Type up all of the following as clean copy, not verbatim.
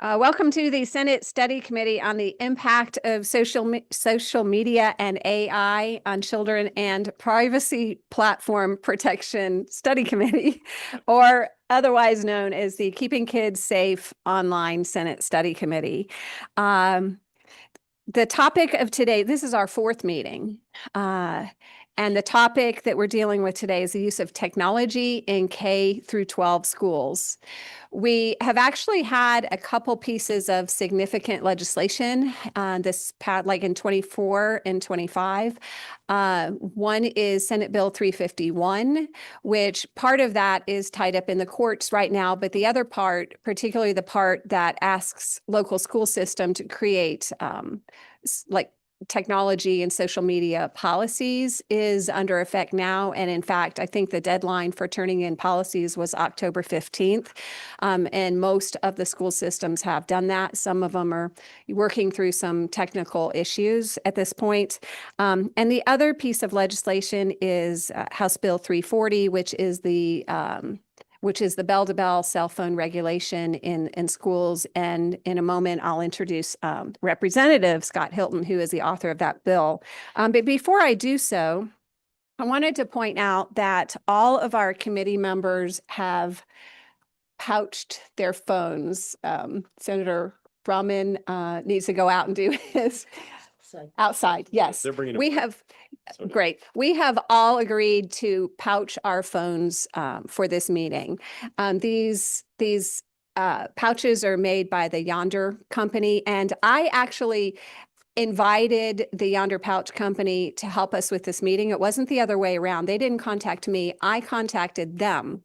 Welcome to the Senate Study Committee on the Impact of Social Media and AI on Children and Privacy Platform Protection Study Committee, or otherwise known as the Keeping Kids Safe Online Senate Study Committee. The topic of today, this is our fourth meeting, and the topic that we're dealing with today is the use of technology in K through 12 schools. We have actually had a couple pieces of significant legislation like in 24 and 25. One is Senate Bill 351, which part of that is tied up in the courts right now, but the other part, particularly the part that asks local school system to create like technology and social media policies, is under effect now. And in fact, I think the deadline for turning in policies was October 15th. And most of the school systems have done that. Some of them are working through some technical issues at this point. And the other piece of legislation is House Bill 340, which is the bell-to-bell cell phone regulation in schools. And in a moment, I'll introduce Representative Scott Hilton, who is the author of that bill. But before I do so, I wanted to point out that all of our committee members have pouched their phones. Senator Brumman needs to go out and do his outside. Yes, we have. Great. We have all agreed to pouch our phones for this meeting. These pouches are made by the Yonder Company, and I actually invited the Yonder Pouch Company to help us with this meeting. It wasn't the other way around. They didn't contact me. I contacted them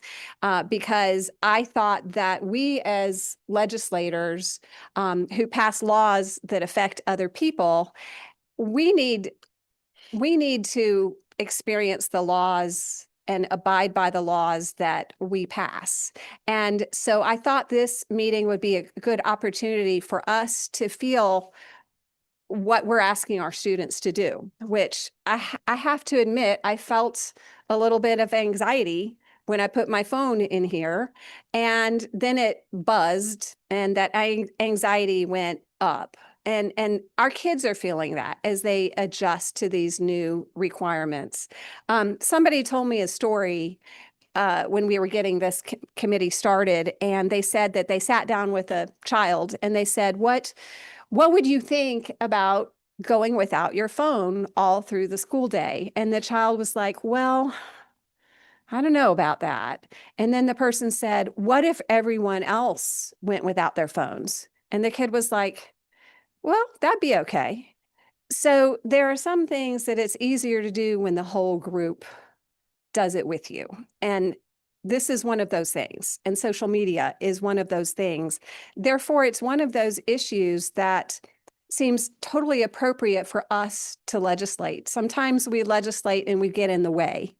because I thought that we as legislators who pass laws that affect other people, we need to experience the laws and abide by the laws that we pass. And so I thought this meeting would be a good opportunity for us to feel what we're asking our students to do, which I have to admit, I felt a little bit of anxiety when I put my phone in here, and then it buzzed and that anxiety went up. And our kids are feeling that as they adjust to these new requirements. Somebody told me a story when we were getting this committee started, and they said that they sat down with a child and they said, what would you think about going without your phone all through the school day? And the child was like, well, I don't know about that. And then the person said, what if everyone else went without their phones? And the kid was like, well, that'd be okay. So there are some things that it's easier to do when the whole group does it with you. And this is one of those things. And social media is one of those things. Therefore, it's one of those issues that seems totally appropriate for us to legislate. Sometimes we legislate and we get in the way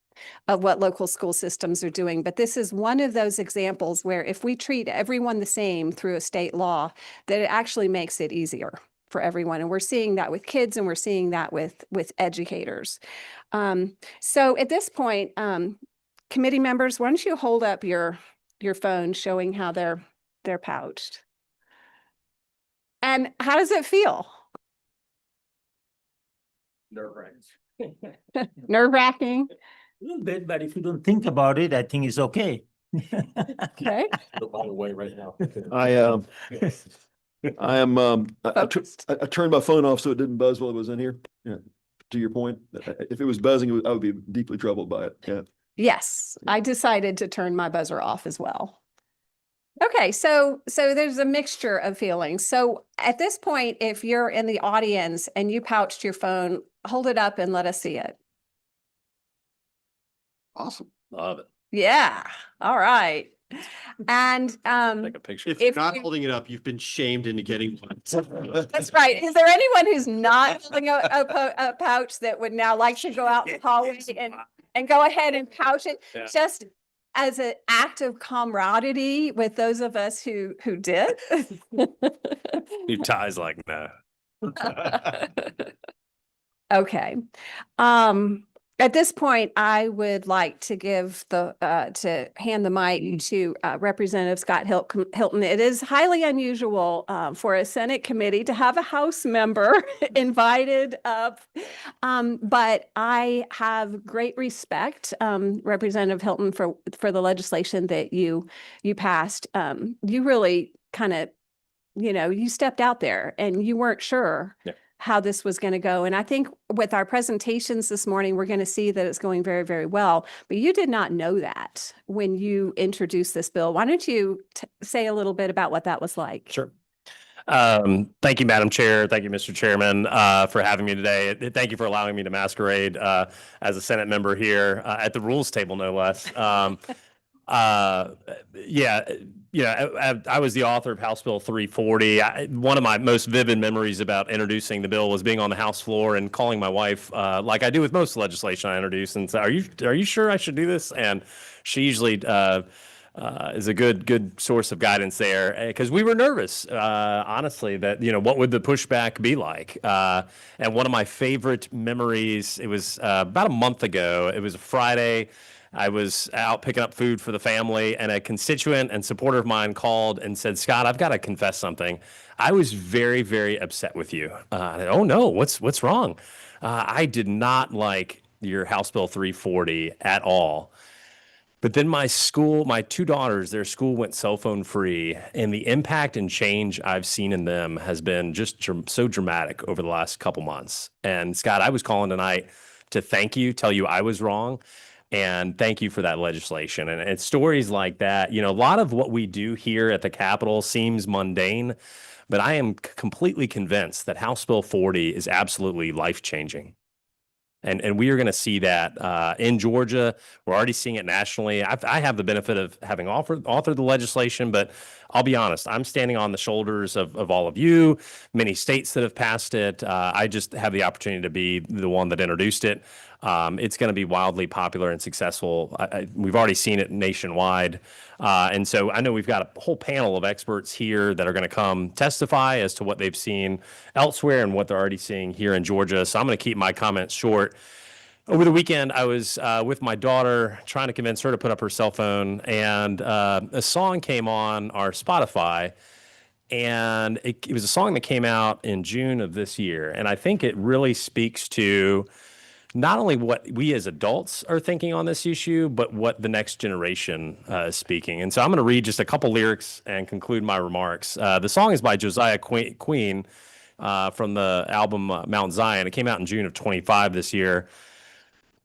of what local school systems are doing. But this is one of those examples where if we treat everyone the same through a state law, that it actually makes it easier for everyone. And we're seeing that with kids, and we're seeing that with educators. So at this point, committee members, why don't you hold up your phone showing how they're pouched? And how does it feel? Nerve-wracking. Nerve-wracking? A little bit, but if you don't think about it, I think it's okay. Okay. Way right now. I turned my phone off so it didn't buzz while it was in here. Yeah. To your point, if it was buzzing, I would be deeply troubled by it. Yeah. Yes, I decided to turn my buzzer off as well. Okay, so there's a mixture of feelings. So at this point, if you're in the audience and you pouched your phone, hold it up and let us see it. Awesome. Love it. Yeah. All right. And Take a picture. If you're not holding it up, you've been shamed into getting one. that's right. Is there anyone who's not holding a pouch that would now like to go out in the hallway and go ahead and pouch it? Yeah. Just as an act of camaraderie with those of us who did. Your tie's like that. Okay. At this point, I would like to give to hand the mic to Representative Scott Hilton. It is highly unusual for a Senate committee to have a House member invited up. But I have great respect, Representative Hilton, for the legislation that you passed. You really kind of, you stepped out there and you weren't sure how this was going to go. And I think with our presentations this morning, we're going to see that it's going very, very well. But you did not know that when you introduced this bill. Why don't you say a little bit about what that was like? Sure. Thank you, Madam Chair. Thank you, Mr. Chairman, for having me today. Thank you for allowing me to masquerade as a Senate member here at the rules table, no less. I was the author of House Bill 340. One of my most vivid memories about introducing the bill was being on the House floor and calling my wife, like I do with most legislation I introduce, and say, "Are you sure I should do this?" And she usually is a good source of guidance there, because we were nervous, honestly, that what would the pushback be like. And one of my favorite memories, it was about a month ago. It was a Friday. I was out picking up food for the family, and a constituent and supporter of mine called and said, "Scott, I've got to confess something. I was very, very upset with you." Oh no, what's wrong? I did not like your House Bill 340 at all. But then my two daughters, their school went cell phone free, and the impact and change I've seen in them has been just so dramatic over the last couple months. And Scott, I was calling tonight to tell you I was wrong. And thank you for that legislation. And it's stories like that. A lot of what we do here at the Capitol seems mundane, but I am completely convinced that House Bill 40 is absolutely life-changing. And we are going to see that in Georgia. We're already seeing it nationally. I have the benefit of having authored the legislation, but I'll be honest, I'm standing on the shoulders of all of you, many states that have passed it. I just have the opportunity to be the one that introduced it. It's going to be wildly popular and successful. We've already seen it nationwide. And so I know we've got a whole panel of experts here that are going to come testify as to what they've seen elsewhere and what they're already seeing here in Georgia. So I'm going to keep my comments short. Over the weekend, I was with my daughter trying to convince her to put up her cell phone, and a song came on our Spotify. And it was a song that came out in June of this year. And I think it really speaks to not only what we as adults are thinking on this issue, but what the next generation is speaking. And so I'm going to read just a couple lyrics and conclude my remarks. The song is by Josiah Queen from the album Mount Zion. It came out in June of 25 this year.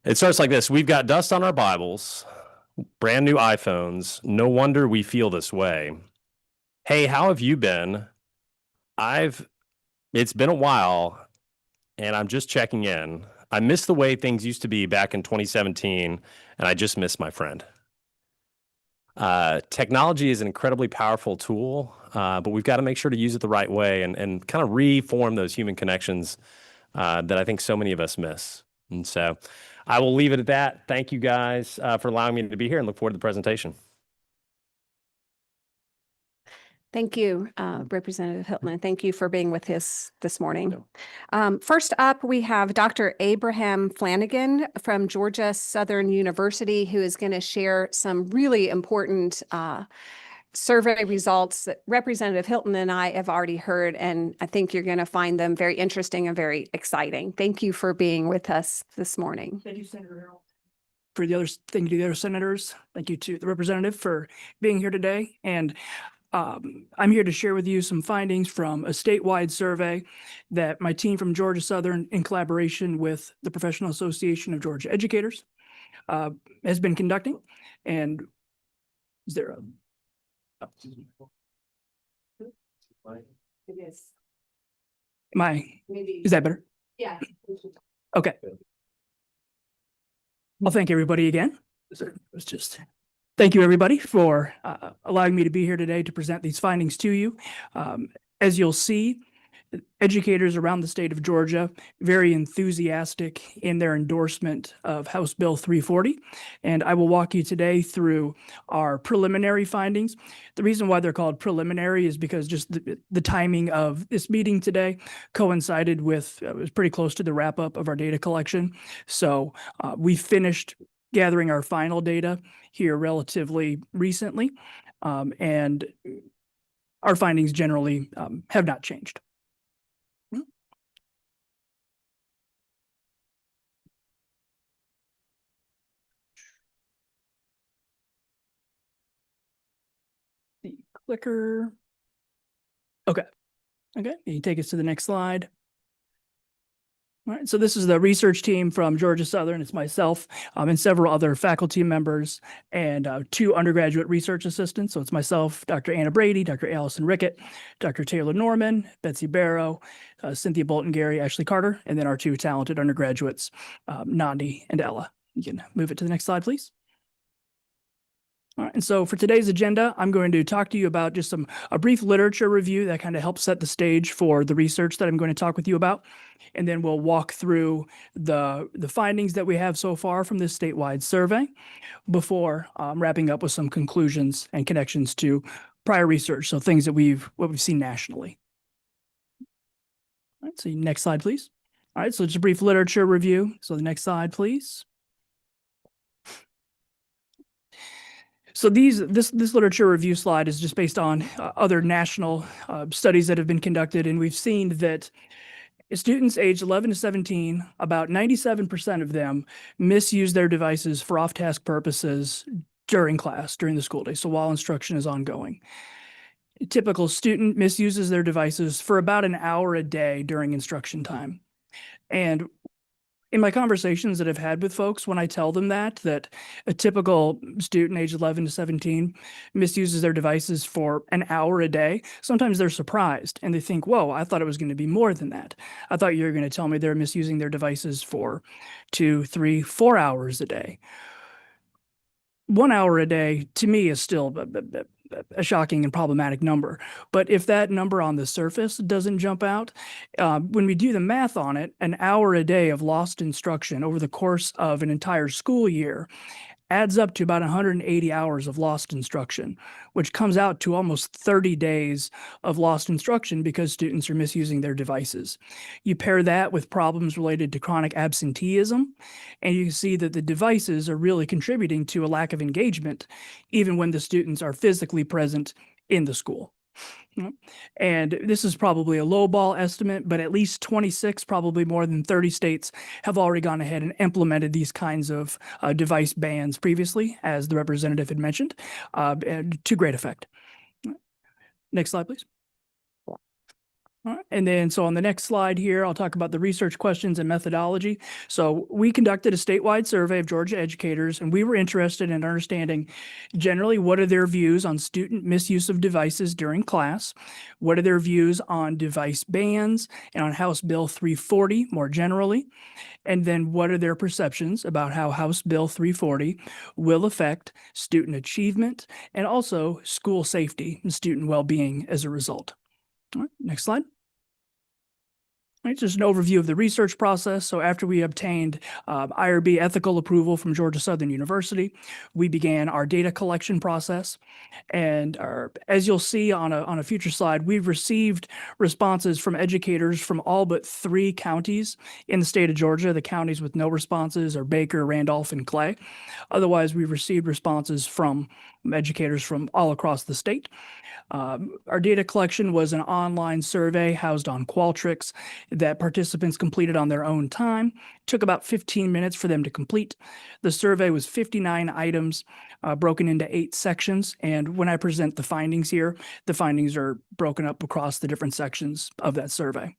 It starts like this: "We've got dust on our Bibles, brand new iPhones. No wonder we feel this way. Hey, how have you been? It's been a while, and I'm just checking in. I miss the way things used to be back in 2017, and I just miss my friend." Technology is an incredibly powerful tool, but we've got to make sure to use it the right way and kind of reform those human connections that I think so many of us miss. And so I will leave it at that. Thank you guys for allowing me to be here, and look forward to the presentation. Thank you, Representative Hilton, and thank you for being with us this morning. First up, we have Dr. Abraham Flanagan from Georgia Southern University, who is going to share some really important survey results that Representative Hilton and I have already heard, and I think you're going to find them very interesting and very exciting. Thank you for being with us this morning. Thank you, Senator Harold. Thank you to the other senators. Thank you to the representative for being here today. And I'm here to share with you some findings from a statewide survey that my team from Georgia Southern, in collaboration with the Professional Association of Georgia Educators, has been conducting. And is there a... It is. Is that better? Yeah. Okay. Well, thank you, everybody, again. Thank you, everybody, for allowing me to be here today to present these findings to you. As you'll see, educators around the state of Georgia very enthusiastic in their endorsement of House Bill 340. And I will walk you today through our preliminary findings. The reason why they're called preliminary is because just the timing of this meeting today coincided with, it was pretty close to the wrap up of our data collection. So we finished gathering our final data here relatively recently. And our findings generally have not changed. The clicker. Okay. Okay, you take us to the next slide. All right, so this is the research team from Georgia Southern. It's myself and several other faculty members and 2 undergraduate research assistants. So it's myself, Dr. Anna Brady, Dr. Allison Rickett, Dr. Taylor Norman, Betsy Barrow, Cynthia Bolton Gary, Ashley Carter, and then our 2 talented undergraduates, Nandi and Ella. You can move it to the next slide, please. All right, and so for today's agenda, I'm going to talk to you about just a brief literature review that kind of helps set the stage for the research that I'm going to talk with you about. And then we'll walk through the findings that we have so far from this statewide survey before wrapping up with some conclusions and connections to prior research. So things that what we've seen nationally. All right, so next slide, please. All right, so just a brief literature review. So the next slide, please. So this literature review slide is just based on other national studies that have been conducted, and we've seen that students aged 11 to 17, about 97% of them misuse their devices for off-task purposes during class, during the school day, so while instruction is ongoing. A typical student misuses their devices for about an hour a day during instruction time. And in my conversations that I've had with folks, when I tell them that a typical student age 11 to 17 misuses their devices for an hour a day, sometimes they're surprised and they think, whoa, I thought it was going to be more than that. I thought you were going to tell me they're misusing their devices for 2, 3, 4 hours a day. 1 hour a day to me is still a shocking and problematic number. But if that number on the surface doesn't jump out, when we do the math on it, an hour a day of lost instruction over the course of an entire school year adds up to about 180 hours of lost instruction, which comes out to almost 30 days of lost instruction because students are misusing their devices. You pair that with problems related to chronic absenteeism, and you can see that the devices are really contributing to a lack of engagement, even when the students are physically present in the school. And this is probably a lowball estimate, but at least 26, probably more than 30 states have already gone ahead and implemented these kinds of device bans previously, as the representative had mentioned, and to great effect. Next slide, please. All right. And then, so on the next slide here, I'll talk about the research questions and methodology. So we conducted a statewide survey of Georgia educators, and we were interested in understanding generally what are their views on student misuse of devices during class, what are their views on device bans and on House Bill 340 more generally, and then what are their perceptions about how House Bill 340 will affect student achievement and also school safety and student well-being as a result. All right, next slide. All right, just an overview of the research process. So after we obtained IRB ethical approval from Georgia Southern University, we began our data collection process. And as you'll see on a future slide, we've received responses from educators from all but 3 counties in the state of Georgia. The counties with no responses are Baker, Randolph, and Clay. Otherwise, we've received responses from educators from all across the state. Our data collection was an online survey housed on Qualtrics that participants completed on their own time. It took about 15 minutes for them to complete. The survey was 59 items broken into 8 sections. And when I present the findings here, the findings are broken up across the different sections of that survey.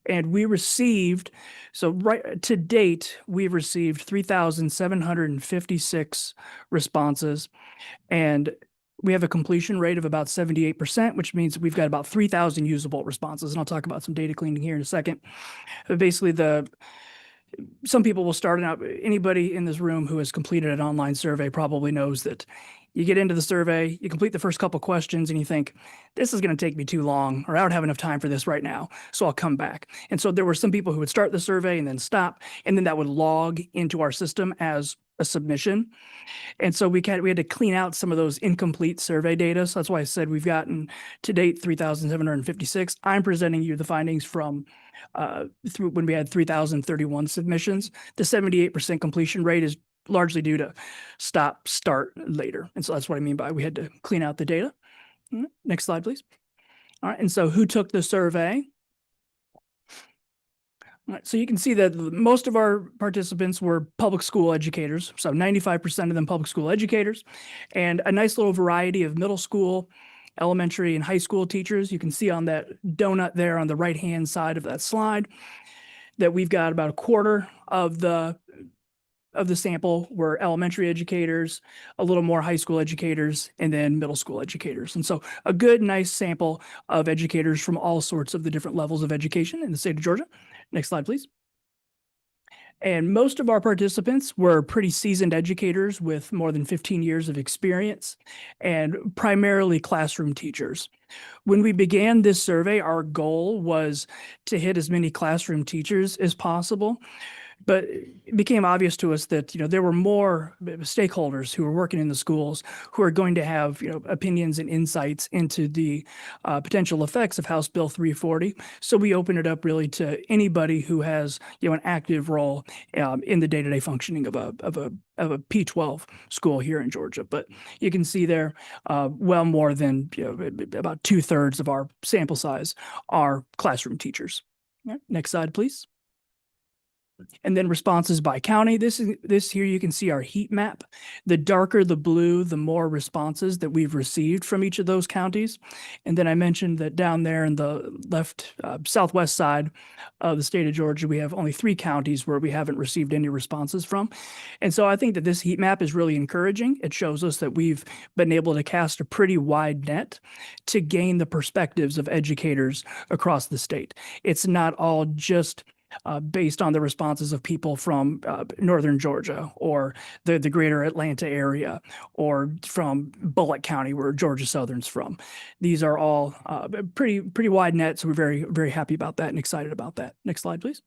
And we received, so right to date, we've received 3,756 responses, and we have a completion rate of about 78%, which means we've got about 3,000 usable responses. And I'll talk about some data cleaning here in a second. But basically, some people will start out, anybody in this room who has completed an online survey probably knows that You get into the survey, you complete the first couple questions and you think, this is going to take me too long, or I don't have enough time for this right now, so I'll come back. And so there were some people who would start the survey and then stop, and then that would log into our system as a submission. And so we had to clean out some of those incomplete survey data. So that's why I said we've gotten to date 3,756. I'm presenting you the findings from through when we had 3,031 submissions. The 78% completion rate is largely due to stop, start later. And so that's what I mean by we had to clean out the data. Next slide, please. All right. And so who took the survey? All right, so you can see that most of our participants were public school educators. So 95% of them public school educators, and a nice little variety of middle school, elementary, and high school teachers. You can see on that donut there on the right-hand side of that slide that we've got about a quarter of the sample were elementary educators, a little more high school educators, and then middle school educators. And so a good, nice sample of educators from all sorts of the different levels of education in the state of Georgia. Next slide, please. And most of our participants were pretty seasoned educators with more than 15 years of experience and primarily classroom teachers. When we began this survey, our goal was to hit as many classroom teachers as possible. But it became obvious to us that, there were more stakeholders who were working in the schools who are going to have, opinions and insights into the potential effects of House Bill 340. So we opened it up really to anybody who has, an active role in the day-to-day functioning of a P12 school here in Georgia. But you can see there, well more than about 2/3 of our sample size are classroom teachers. Next slide, please. And then responses by county. This here you can see our heat map. The darker the blue, the more responses that we've received from each of those counties. And then I mentioned that down there in the left southwest side of the state of Georgia, we have only 3 counties where we haven't received any responses from. And so I think that this heat map is really encouraging. It shows us that we've been able to cast a pretty wide net to gain the perspectives of educators across the state. It's not all just based on the responses of people from northern Georgia or the greater Atlanta area or from Bullock County, where Georgia Southern's from. These are all pretty wide net, so we're very, very happy about that and excited about that. Next slide, please.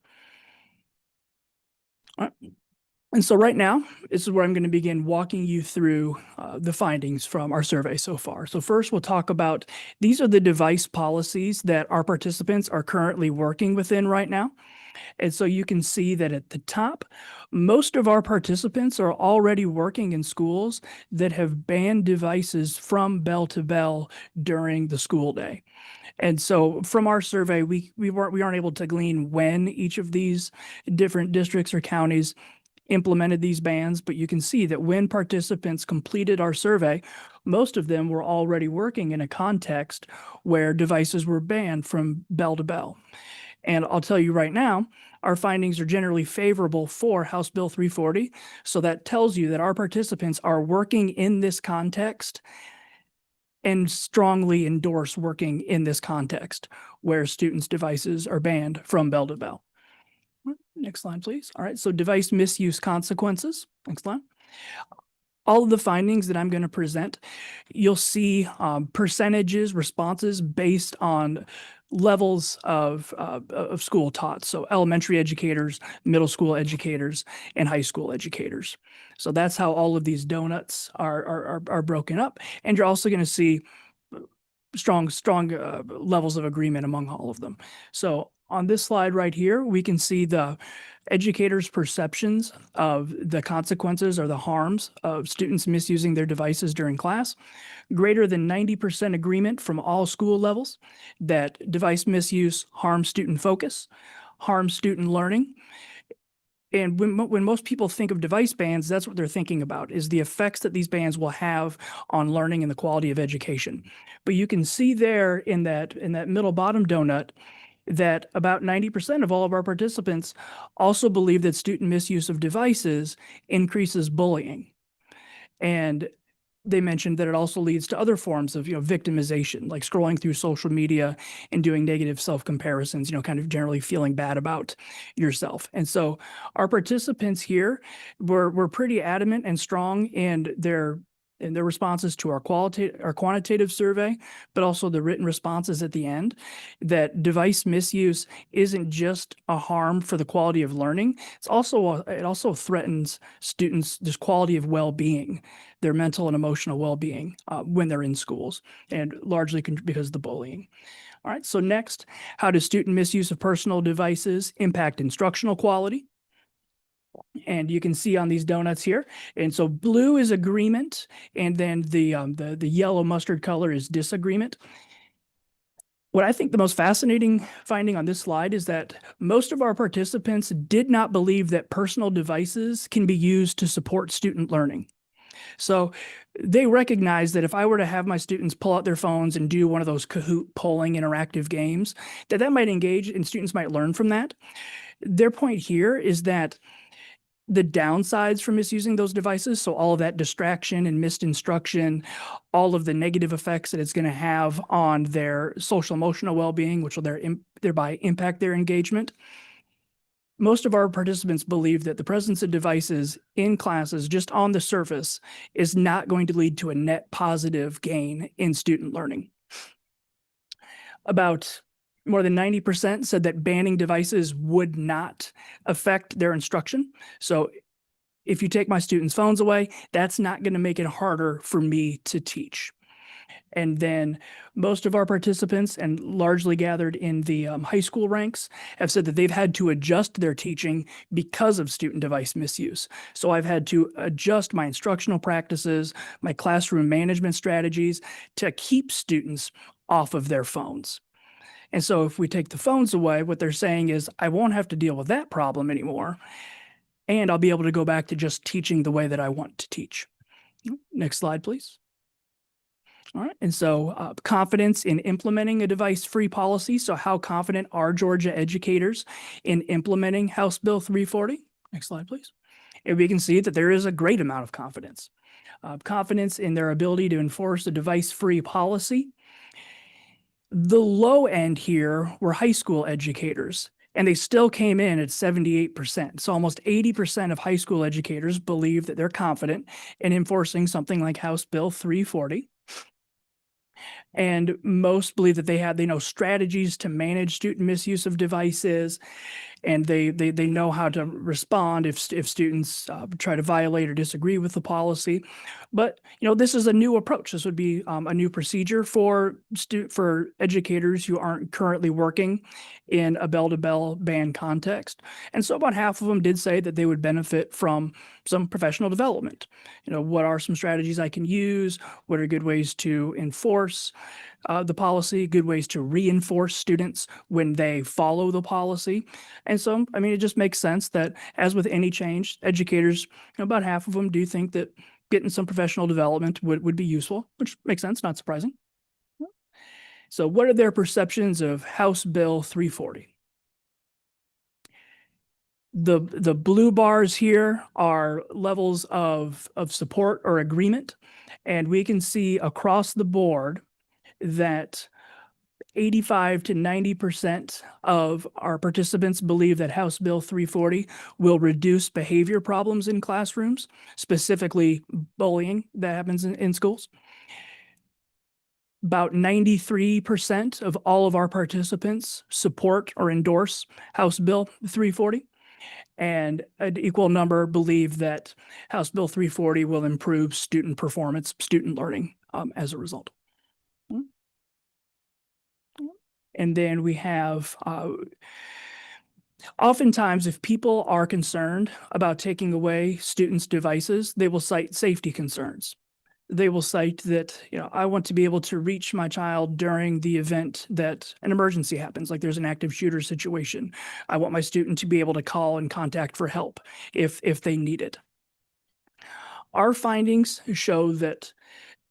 All right. And so right now, this is where I'm going to begin walking you through the findings from our survey so far. So first, we'll talk about these are the device policies that our participants are currently working within right now. And so you can see that at the top, most of our participants are already working in schools that have banned devices from bell to bell during the school day. And so from our survey, we aren't able to glean when each of these different districts or counties implemented these bans, but you can see that when participants completed our survey, most of them were already working in a context where devices were banned from bell to bell. And I'll tell you right now, our findings are generally favorable for House Bill 340. So that tells you that our participants are working in this context and strongly endorse working in this context where students' devices are banned from bell to bell. Next slide, please. All right, so device misuse consequences. Next slide. All of the findings that I'm going to present, you'll see percentages, responses based on levels of school taught. So elementary educators, middle school educators, and high school educators. So that's how all of these donuts are broken up. And you're also going to see strong levels of agreement among all of them. So on this slide right here, we can see the educators' perceptions of the consequences or the harms of students misusing their devices during class. Greater than 90% agreement from all school levels that device misuse harms student focus, harms student learning. And when most people think of device bans, that's what they're thinking about, is the effects that these bans will have on learning and the quality of education. But you can see there in that middle bottom donut that about 90% of all of our participants also believe that student misuse of devices increases bullying. And they mentioned that it also leads to other forms of, victimization, like scrolling through social media and doing negative self-comparisons, kind of generally feeling bad about yourself. And so our participants here were pretty adamant and strong in their in their responses to our quantitative survey, but also the written responses at the end, that device misuse isn't just a harm for the quality of learning. It also threatens students' just quality of well-being, their mental and emotional well-being when they're in schools, and largely because of the bullying. All right, so next, how does student misuse of personal devices impact instructional quality? And you can see on these donuts here. And so blue is agreement, and then the yellow mustard color is disagreement. What I think the most fascinating finding on this slide is that most of our participants did not believe that personal devices can be used to support student learning. So they recognize that if I were to have my students pull out their phones and do one of those Kahoot polling interactive games, that might engage and students might learn from that. Their point here is that the downsides from misusing those devices, so all of that distraction and missed instruction, all of the negative effects that it's going to have on their social emotional well-being, which will thereby impact their engagement. Most of our participants believe that the presence of devices in classes just on the surface is not going to lead to a net positive gain in student learning. About more than 90% said that banning devices would not affect their instruction. So if you take my students' phones away, that's not going to make it harder for me to teach. And then most of our participants, and largely gathered in the high school ranks, have said that they've had to adjust their teaching because of student device misuse. So I've had to adjust my instructional practices, my classroom management strategies to keep students off of their phones. And so if we take the phones away, what they're saying is, I won't have to deal with that problem anymore, and I'll be able to go back to just teaching the way that I want to teach. Next slide, please. All right, and so confidence in implementing a device-free policy. So how confident are Georgia educators in implementing House Bill 340? Next slide, please. And we can see that there is a great amount of confidence. Confidence in their ability to enforce a device-free policy. The low end here were high school educators, and they still came in at 78%. So almost 80% of high school educators believe that they're confident in enforcing something like House Bill 340. And most believe that they know strategies to manage student misuse of devices, and they know how to respond if students try to violate or disagree with the policy. But this is a new approach. This would be a new procedure for educators who aren't currently working in a bell-to-bell ban context. And so about half of them did say that they would benefit from some professional development. What are some strategies I can use? What are good ways to enforce the policy? Good ways to reinforce students when they follow the policy? And so, it just makes sense that, as with any change, educators, about half of them do think that getting some professional development would be useful, which makes sense, not surprising. So what are their perceptions of House Bill 340? The blue bars here are levels of support or agreement, and we can see across the board that 85 to 90% of our participants believe that House Bill 340 will reduce behavior problems in classrooms, specifically bullying that happens in schools. About 93% of all of our participants support or endorse House Bill 340. And an equal number believe that House Bill 340 will improve student performance, student learning as a result. And then we have, oftentimes, if people are concerned about taking away students' devices, they will cite safety concerns. They will cite that, I want to be able to reach my child during the event that an emergency happens, like there's an active shooter situation. I want my student to be able to call and contact for help if they need it. Our findings show that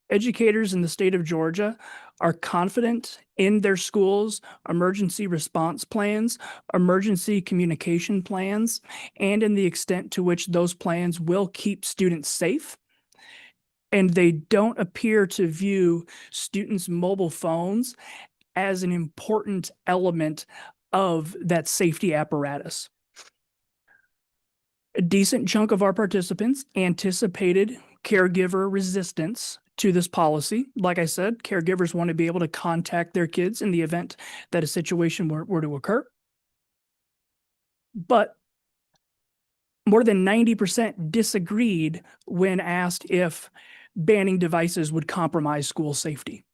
educators in the state of Georgia are confident in their schools' emergency response plans, emergency communication plans, and in the extent to which those plans will keep students safe. And they don't appear to view students' mobile phones as an important element of that safety apparatus. A decent chunk of our participants anticipated caregiver resistance to this policy. Like I said, caregivers want to be able to contact their kids in the event that a situation were to occur. But more than 90% disagreed when asked if banning devices would compromise school safety.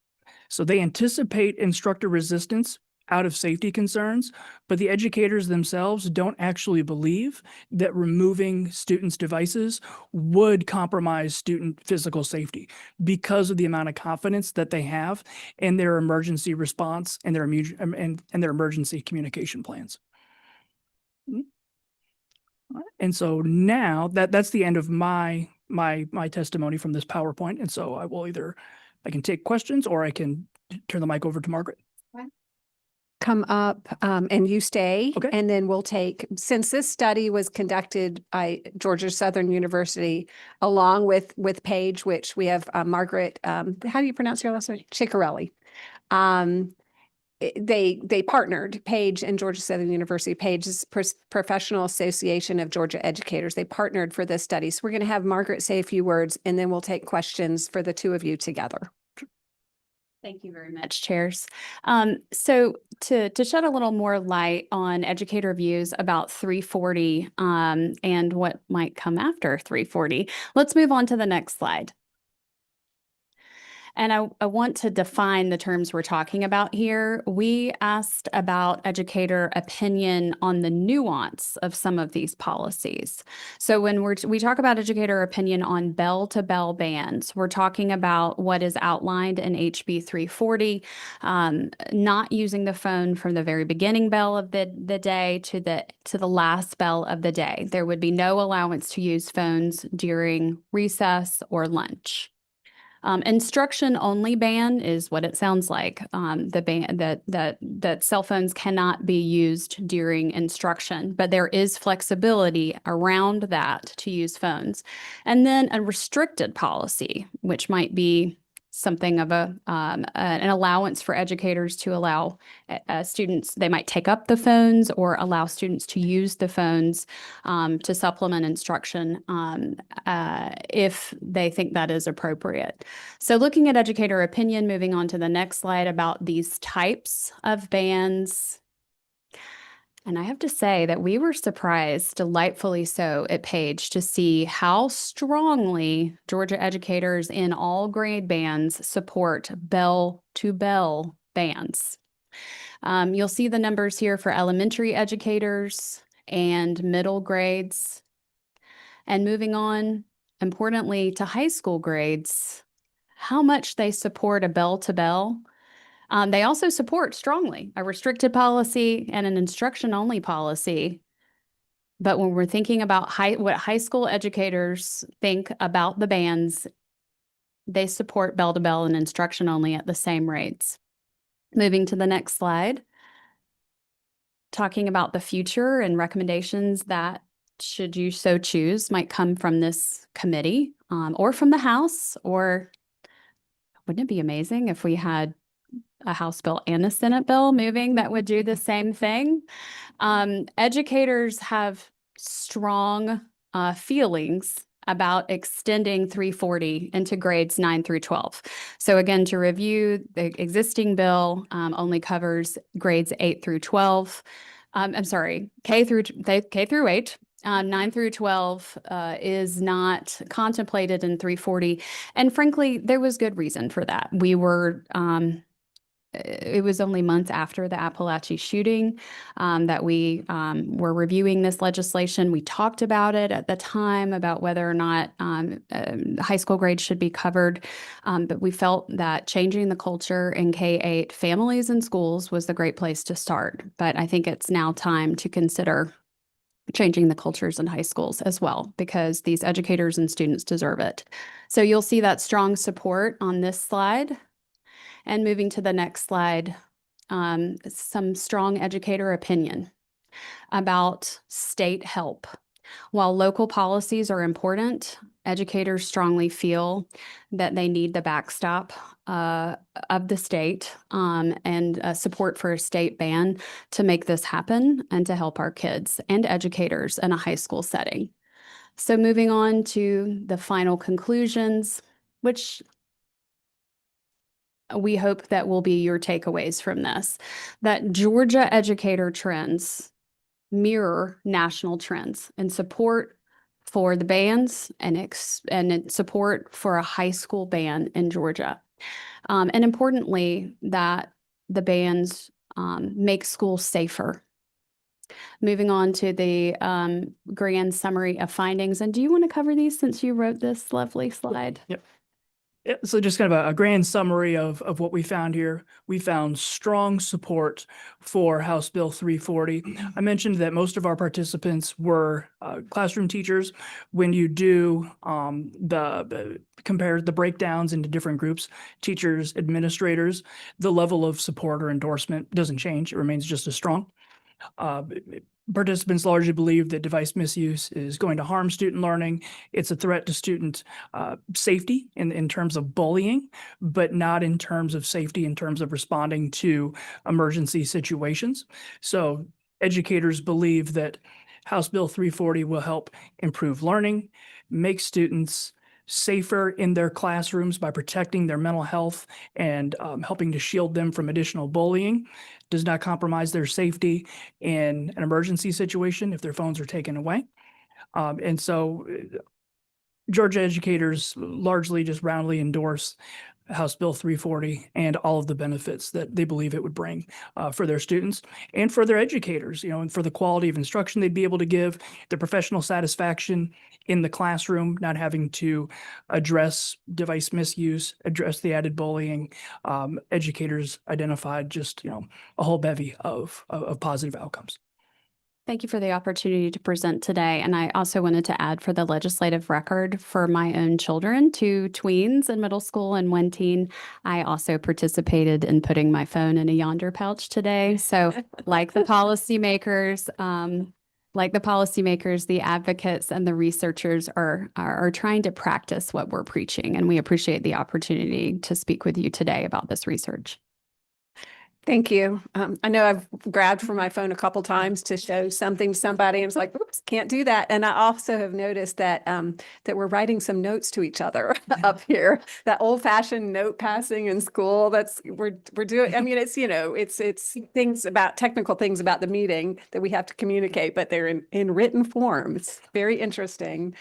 So they anticipate instructor resistance out of safety concerns, but the educators themselves don't actually believe that removing students' devices would compromise student physical safety because of the amount of confidence that they have in their emergency response and their and their emergency communication plans. And so now that's the end of my testimony from this PowerPoint. And so I can take questions or I can turn the mic over to Margaret. Come up and you stay. Okay. And then we'll take, since this study was conducted by Georgia Southern University, along with Paige, which we have Margaret, how do you pronounce your last name? Ciccarelli. They partnered, Paige and Georgia Southern University. Paige is Professional Association of Georgia Educators. They partnered for this study. So we're going to have Margaret say a few words and then we'll take questions for the two of you together. Thank you very much, chairs. So to shed a little more light on educator views about 340 and what might come after 340, let's move on to the next slide. And I want to define the terms we're talking about here. We asked about educator opinion on the nuance of some of these policies. So when we talk about educator opinion on bell-to-bell bans, we're talking about what is outlined in HB 340, not using the phone from the very beginning bell of the day to the last bell of the day. There would be no allowance to use phones during recess or lunch. Instruction only ban is what it sounds like. The ban that cell phones cannot be used during instruction, but there is flexibility around that to use phones. And then a restricted policy, which might be something of an allowance for educators to allow students, they might take up the phones or allow students to use the phones to supplement instruction if they think that is appropriate. So looking at educator opinion, moving on to the next slide about these types of bans. And I have to say that we were surprised, delightfully so, at Paige to see how strongly Georgia educators in all grade bands support bell-to-bell bans. You'll see the numbers here for elementary educators and middle grades. And moving on, importantly, to high school grades, how much they support a bell-to-bell. They also support strongly a restricted policy and an instruction-only policy. But when we're thinking about what high school educators think about the bans, they support bell-to-bell and instruction-only at the same rates. Moving to the next slide, talking about the future and recommendations that, should you so choose, might come from this committee or from the House, or wouldn't it be amazing if we had a House bill and a Senate bill moving that would do the same thing? Educators have strong feelings about extending 340 into grades 9 through 12. So again, to review, the existing bill only covers grades 8 through 12. I'm sorry, K through 8. 9 through 12 is not contemplated in 340. And frankly, there was good reason for that. It was only months after the Appalachia shooting that we were reviewing this legislation. We talked about it at the time about whether or not high school grades should be covered. But we felt that changing the culture in K-8 families and schools was the great place to start. But I think it's now time to consider changing the cultures in high schools as well, because these educators and students deserve it. So you'll see that strong support on this slide. And moving to the next slide, some strong educator opinion about state help. While local policies are important, educators strongly feel that they need the backstop of the state and support for a state ban to make this happen and to help our kids and educators in a high school setting. So moving on to the final conclusions, which we hope that will be your takeaways from this, that Georgia educator trends mirror national trends in support for the bands and in support for a high school band in Georgia. And importantly, that the bands make schools safer. Moving on to the grand summary of findings. And do you want to cover these since you wrote this lovely slide? Yep. Yeah, so just kind of a grand summary of what we found here. We found strong support for House Bill 340. I mentioned that most of our participants were classroom teachers. When you do compare the breakdowns into different groups, teachers, administrators, the level of support or endorsement doesn't change. It remains just as strong. Participants largely believe that device misuse is going to harm student learning. It's a threat to student safety in terms of bullying, but not in terms of safety in terms of responding to emergency situations. So educators believe that House Bill 340 will help improve learning, make students safer in their classrooms by protecting their mental health and helping to shield them from additional bullying, does not compromise their safety in an emergency situation if their phones are taken away. And so Georgia educators largely just roundly endorse House Bill 340 and all of the benefits that they believe it would bring for their students and for their educators, and for the quality of instruction they'd be able to give, the professional satisfaction in the classroom, not having to address device misuse, address the added bullying. Educators identified just, a whole bevy of positive outcomes. Thank you for the opportunity to present today. And I also wanted to add for the legislative record for my own children, 2 tweens in middle school and 1 teen. I also participated in putting my phone in a Yonder pouch today. So like the policymakers, the advocates and the researchers are trying to practice what we're preaching. And we appreciate the opportunity to speak with you today about this research. Thank you. I know I've grabbed for my phone a couple times to show something to somebody and it's like, oops, can't do that. And I also have noticed that that we're writing some notes to each other up here. That old fashioned note passing in school. We're doing. I mean, it's it's things about technical things about the meeting that we have to communicate, but they're in written form. It's very interesting.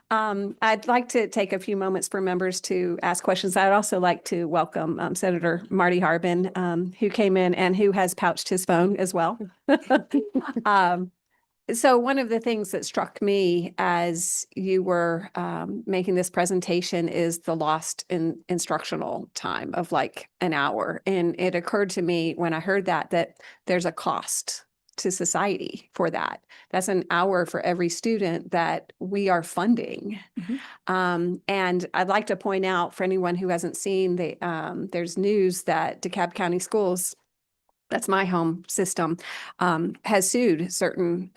I'd like to take a few moments for members to ask questions. I'd also like to welcome Senator Marty Harbin, who came in and who has pouched his phone as well. So one of the things that struck me as you were making this presentation is the lost instructional time of like an hour. And it occurred to me when I heard that there's a cost to society for that. That's an hour for every student that we are funding. Mhm. And I'd like to point out for anyone who hasn't seen, there's news that DeKalb County Schools, that's my home system, has sued certain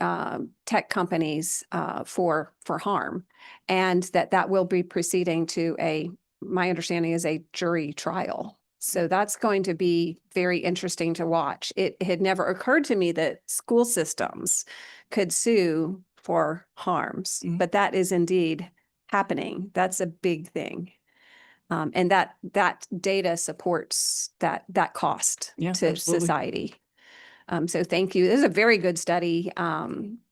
tech companies for harm, and that will be proceeding to my understanding is a jury trial. So that's going to be very interesting to watch. It had never occurred to me that school systems could sue for harms, Mhm. but that is indeed happening. That's a big thing. And that data supports that cost Yeah, to absolutely. society. So thank you. This is a very good study.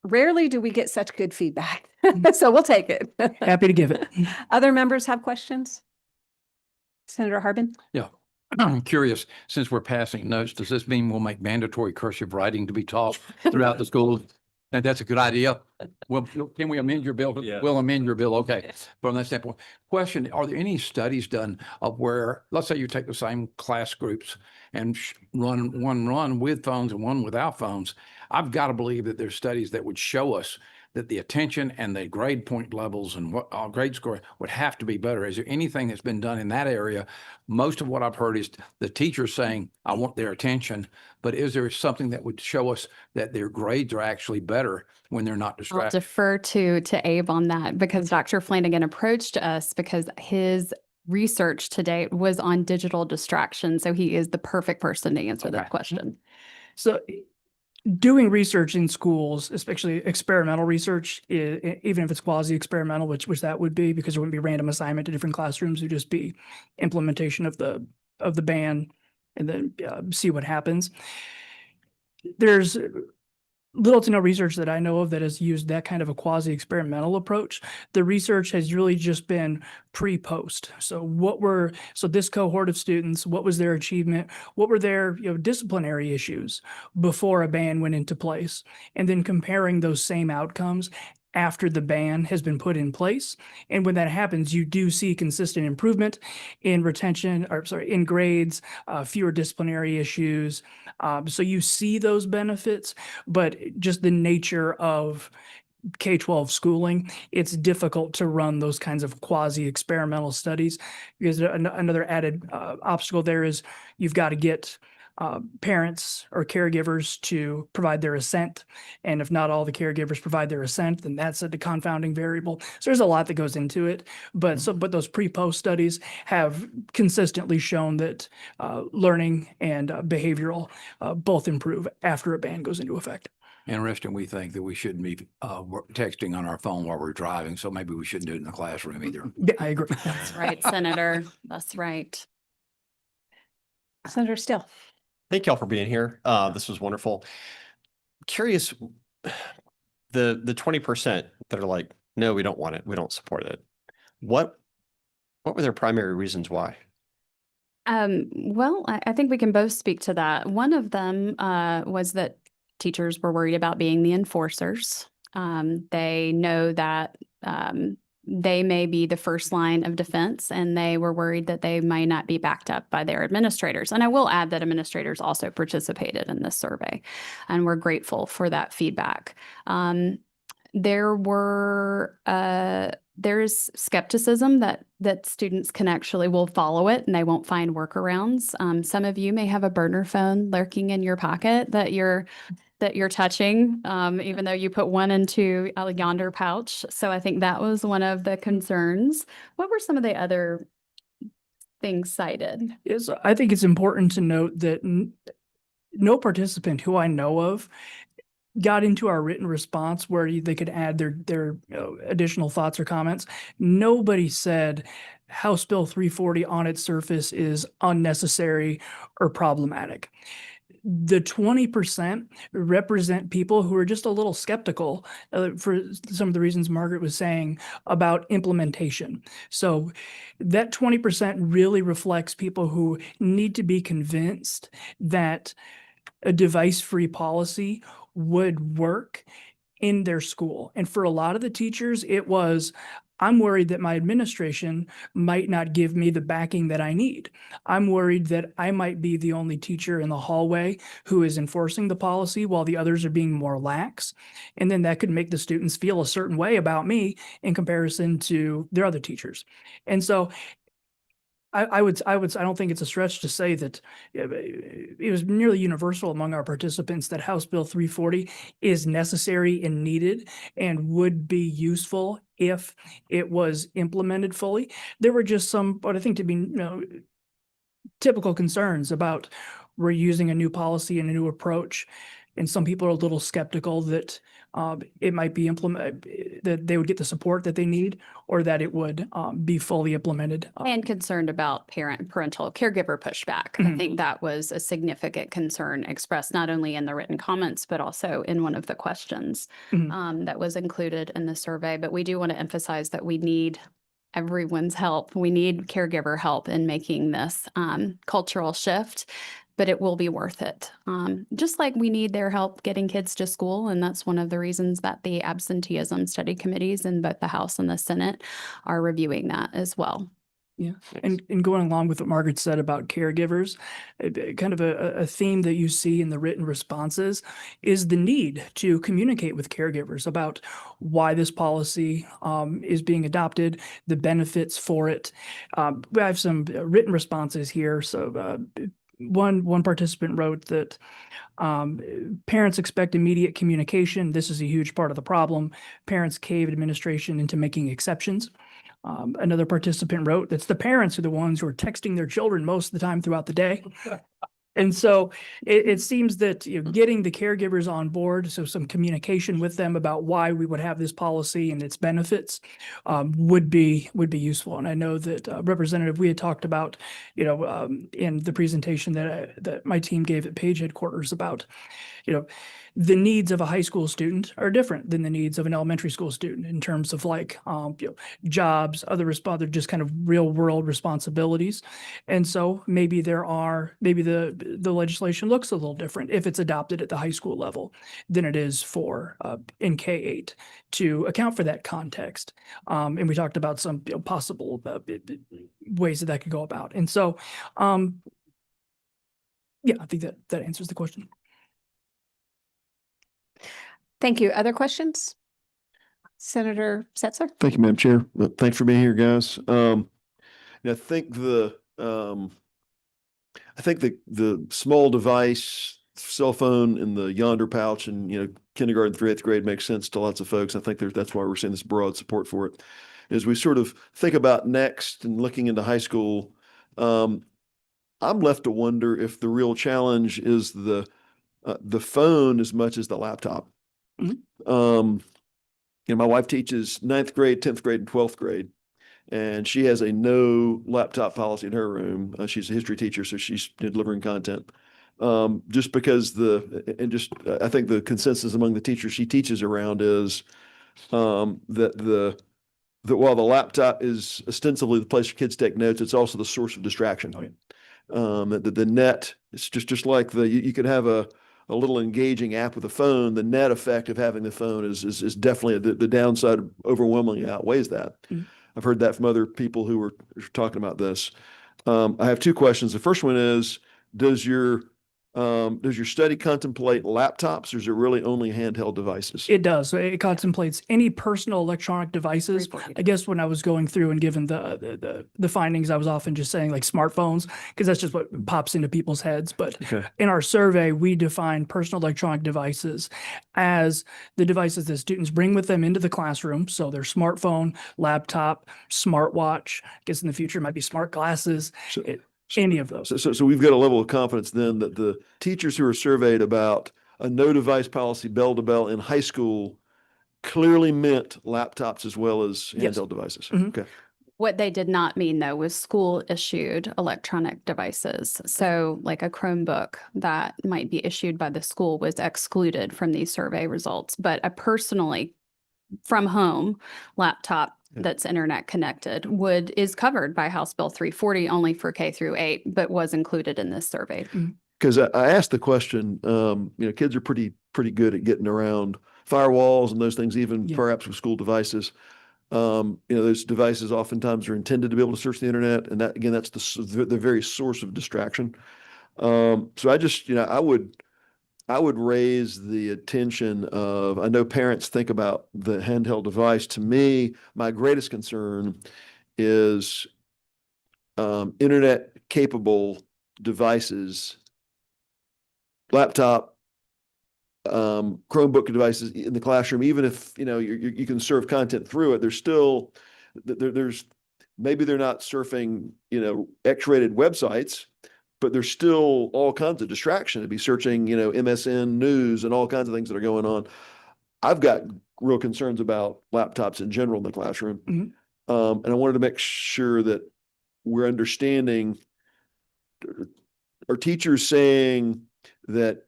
Rarely do we get such good feedback, so we'll take it. Happy to give it. Other members have questions? Senator Harbin? Yeah. I'm curious, since we're passing notes, does this mean we'll make mandatory cursive writing to be taught throughout the schools? And that's a good idea. Well, can we amend your bill? Yeah. We'll amend your bill. Okay. From that standpoint, question, are there any studies done of where, let's say you take the same class groups and run with phones and one without phones? I've got to believe that there's studies that would show us that the attention and the grade point levels and what grade score would have to be better. Is there anything that's been done in that area? Most of what I've heard is the teachers saying, I want their attention, but is there something that would show us that their grades are actually better when they're not I'll distracted? defer to Abe on that because Dr. Flanagan approached us because his research to date was on digital distraction. So he is the perfect person to answer that Okay. question. So doing research in schools, especially experimental research, even if it's quasi-experimental, which that would be, because there wouldn't be random assignment to different classrooms, it would just be implementation of the ban and then see what happens. There's little to no research that I know of that has used that kind of a quasi-experimental approach. The research has really just been pre-post. So this cohort of students, what was their achievement? What were their disciplinary issues before a ban went into place? And then comparing those same outcomes after the ban has been put in place. And when that happens, you do see consistent improvement in in grades, fewer disciplinary issues. So you see those benefits, but just the nature of K-12 schooling, it's difficult to run those kinds of quasi-experimental studies, because another added obstacle there is you've got to get parents or caregivers to provide their assent. And if not all the caregivers provide their assent, then that's a confounding variable. So there's a lot that goes into it. But those pre-post studies have consistently shown that learning and behavioral both improve after a ban goes into effect. Interesting, we think that we shouldn't be texting on our phone while we're driving, so maybe we shouldn't do it in the classroom either. Yeah, I agree. That's right, Senator. That's right. Senator Still. Thank y'all for being here. This was wonderful. Curious, the 20% that are like, no, we don't want it. We don't support it. What were their primary reasons why? Well, I think we can both speak to that. One of them was that teachers were worried about being the enforcers. They know that they may be the first line of defense, and they were worried that they might not be backed up by their administrators. And I will add that administrators also participated in this survey, and we're grateful for that feedback. There's skepticism that students will follow it and they won't find workarounds. Some of you may have a burner phone lurking in your pocket that you're touching, even though you put one into a yonder pouch. So I think that was one of the concerns. What were some of the other things cited? Is I think it's important to note that no participant who I know of got into our written response where they could add their additional thoughts or comments. Nobody said House Bill 340 on its surface is unnecessary or problematic. The 20% represent people who are just a little skeptical for some of the reasons Margaret was saying about implementation. So that 20% really reflects people who need to be convinced that a device-free policy would work in their school. And for a lot of the teachers, it was, I'm worried that my administration might not give me the backing that I need. I'm worried that I might be the only teacher in the hallway who is enforcing the policy while the others are being more lax. And then that could make the students feel a certain way about me in comparison to their other teachers. And so I don't think it's a stretch to say that it was nearly universal among our participants that House Bill 340 is necessary and needed and would be useful if it was implemented fully. There were just some, what I think to be typical concerns about we're using a new policy and a new approach. And some people are a little skeptical that it might be that they would get the support that they need, or that it would be fully implemented. And concerned about parental caregiver pushback. I think that was a significant concern expressed not only in the written comments, but also in one of the questions that was included in the survey. But we do want to emphasize that we need everyone's help. We need caregiver help in making this cultural shift, but it will be worth it. Just like we need their help getting kids to school. And that's one of the reasons that the absenteeism study committees in both the House and the Senate are reviewing that as well. Yeah. And going along with what Margaret said about caregivers, kind of a theme that you see in the written responses is the need to communicate with caregivers about why this policy is being adopted, the benefits for it. We have some written responses here. So one participant wrote that parents expect immediate communication. This is a huge part of the problem. Parents cave administration into making exceptions. Another participant wrote that's the parents are the ones who are texting their children most of the time throughout the day. And so it seems that, getting the caregivers on board, so some communication with them about why we would have this policy and its benefits, would be useful. And I know that Representative, we had talked about, in the presentation that my team gave at Page headquarters about, the needs of a high school student are different than the needs of an elementary school student in terms of like, jobs, other just kind of real world responsibilities. And so maybe the legislation looks a little different if it's adopted at the high school level than it is for in K-8 to account for that context. And we talked about some possible ways that could go about. And so, yeah, I think that answers the question. Thank you. Other questions? Senator Setzer? Thank you, Madam Chair. Thanks for being here, guys. And I think the small device, cell phone in the yonder pouch and, kindergarten through 8th grade makes sense to lots of folks. I think that's why we're seeing this broad support for it. As we sort of think about next and looking into high school, I'm left to wonder if the real challenge is the phone as much as the laptop. My wife teaches 9th grade, 10th grade, and 12th grade, and she has a no laptop policy in her room. She's a history teacher, so she's delivering content. Just because I think the consensus among the teachers she teaches around is that while the laptop is ostensibly the place for kids to take notes, it's also the source of distraction. The net, it's just like you could have a little engaging app with a phone. The net effect of having the phone is definitely the downside overwhelmingly outweighs that. I've heard that from other people who were talking about this. I have two questions. The first one is, does your study contemplate laptops, or is it really only handheld devices? It does. So it contemplates any personal electronic devices. I guess when I was going through and given the findings, I was often just saying like smartphones, because that's just what pops into people's heads. But in our survey, we define personal electronic devices as the devices that students bring with them into the classroom. So their smartphone, laptop, smartwatch. I guess in the future it might be smart glasses. Any of those. So we've got a level of confidence then that the teachers who are surveyed about a no device policy bell to bell in high school clearly meant laptops as well as handheld devices. Okay. What they did not mean, though, was school issued electronic devices. So like a Chromebook that might be issued by the school was excluded from these survey results, but a personally from home laptop that's internet connected is covered by House Bill 340 only for K through 8, but was included in this survey. Because I asked the question, kids are pretty good at getting around firewalls and those things, even perhaps with school devices. Those devices oftentimes are intended to be able to search the internet, and that again, that's the very source of distraction. So I just, I would raise the attention of, I know parents think about the handheld device. To me, my greatest concern is internet capable devices, laptop, Chromebook devices in the classroom. Even if, you can serve content through it, there's maybe they're not surfing, X-rated websites, but there's still all kinds of distraction to be searching, MSN news and all kinds of things that are going on. I've got real concerns about laptops in general in the classroom. And I wanted to make sure that we're understanding, are teachers saying that,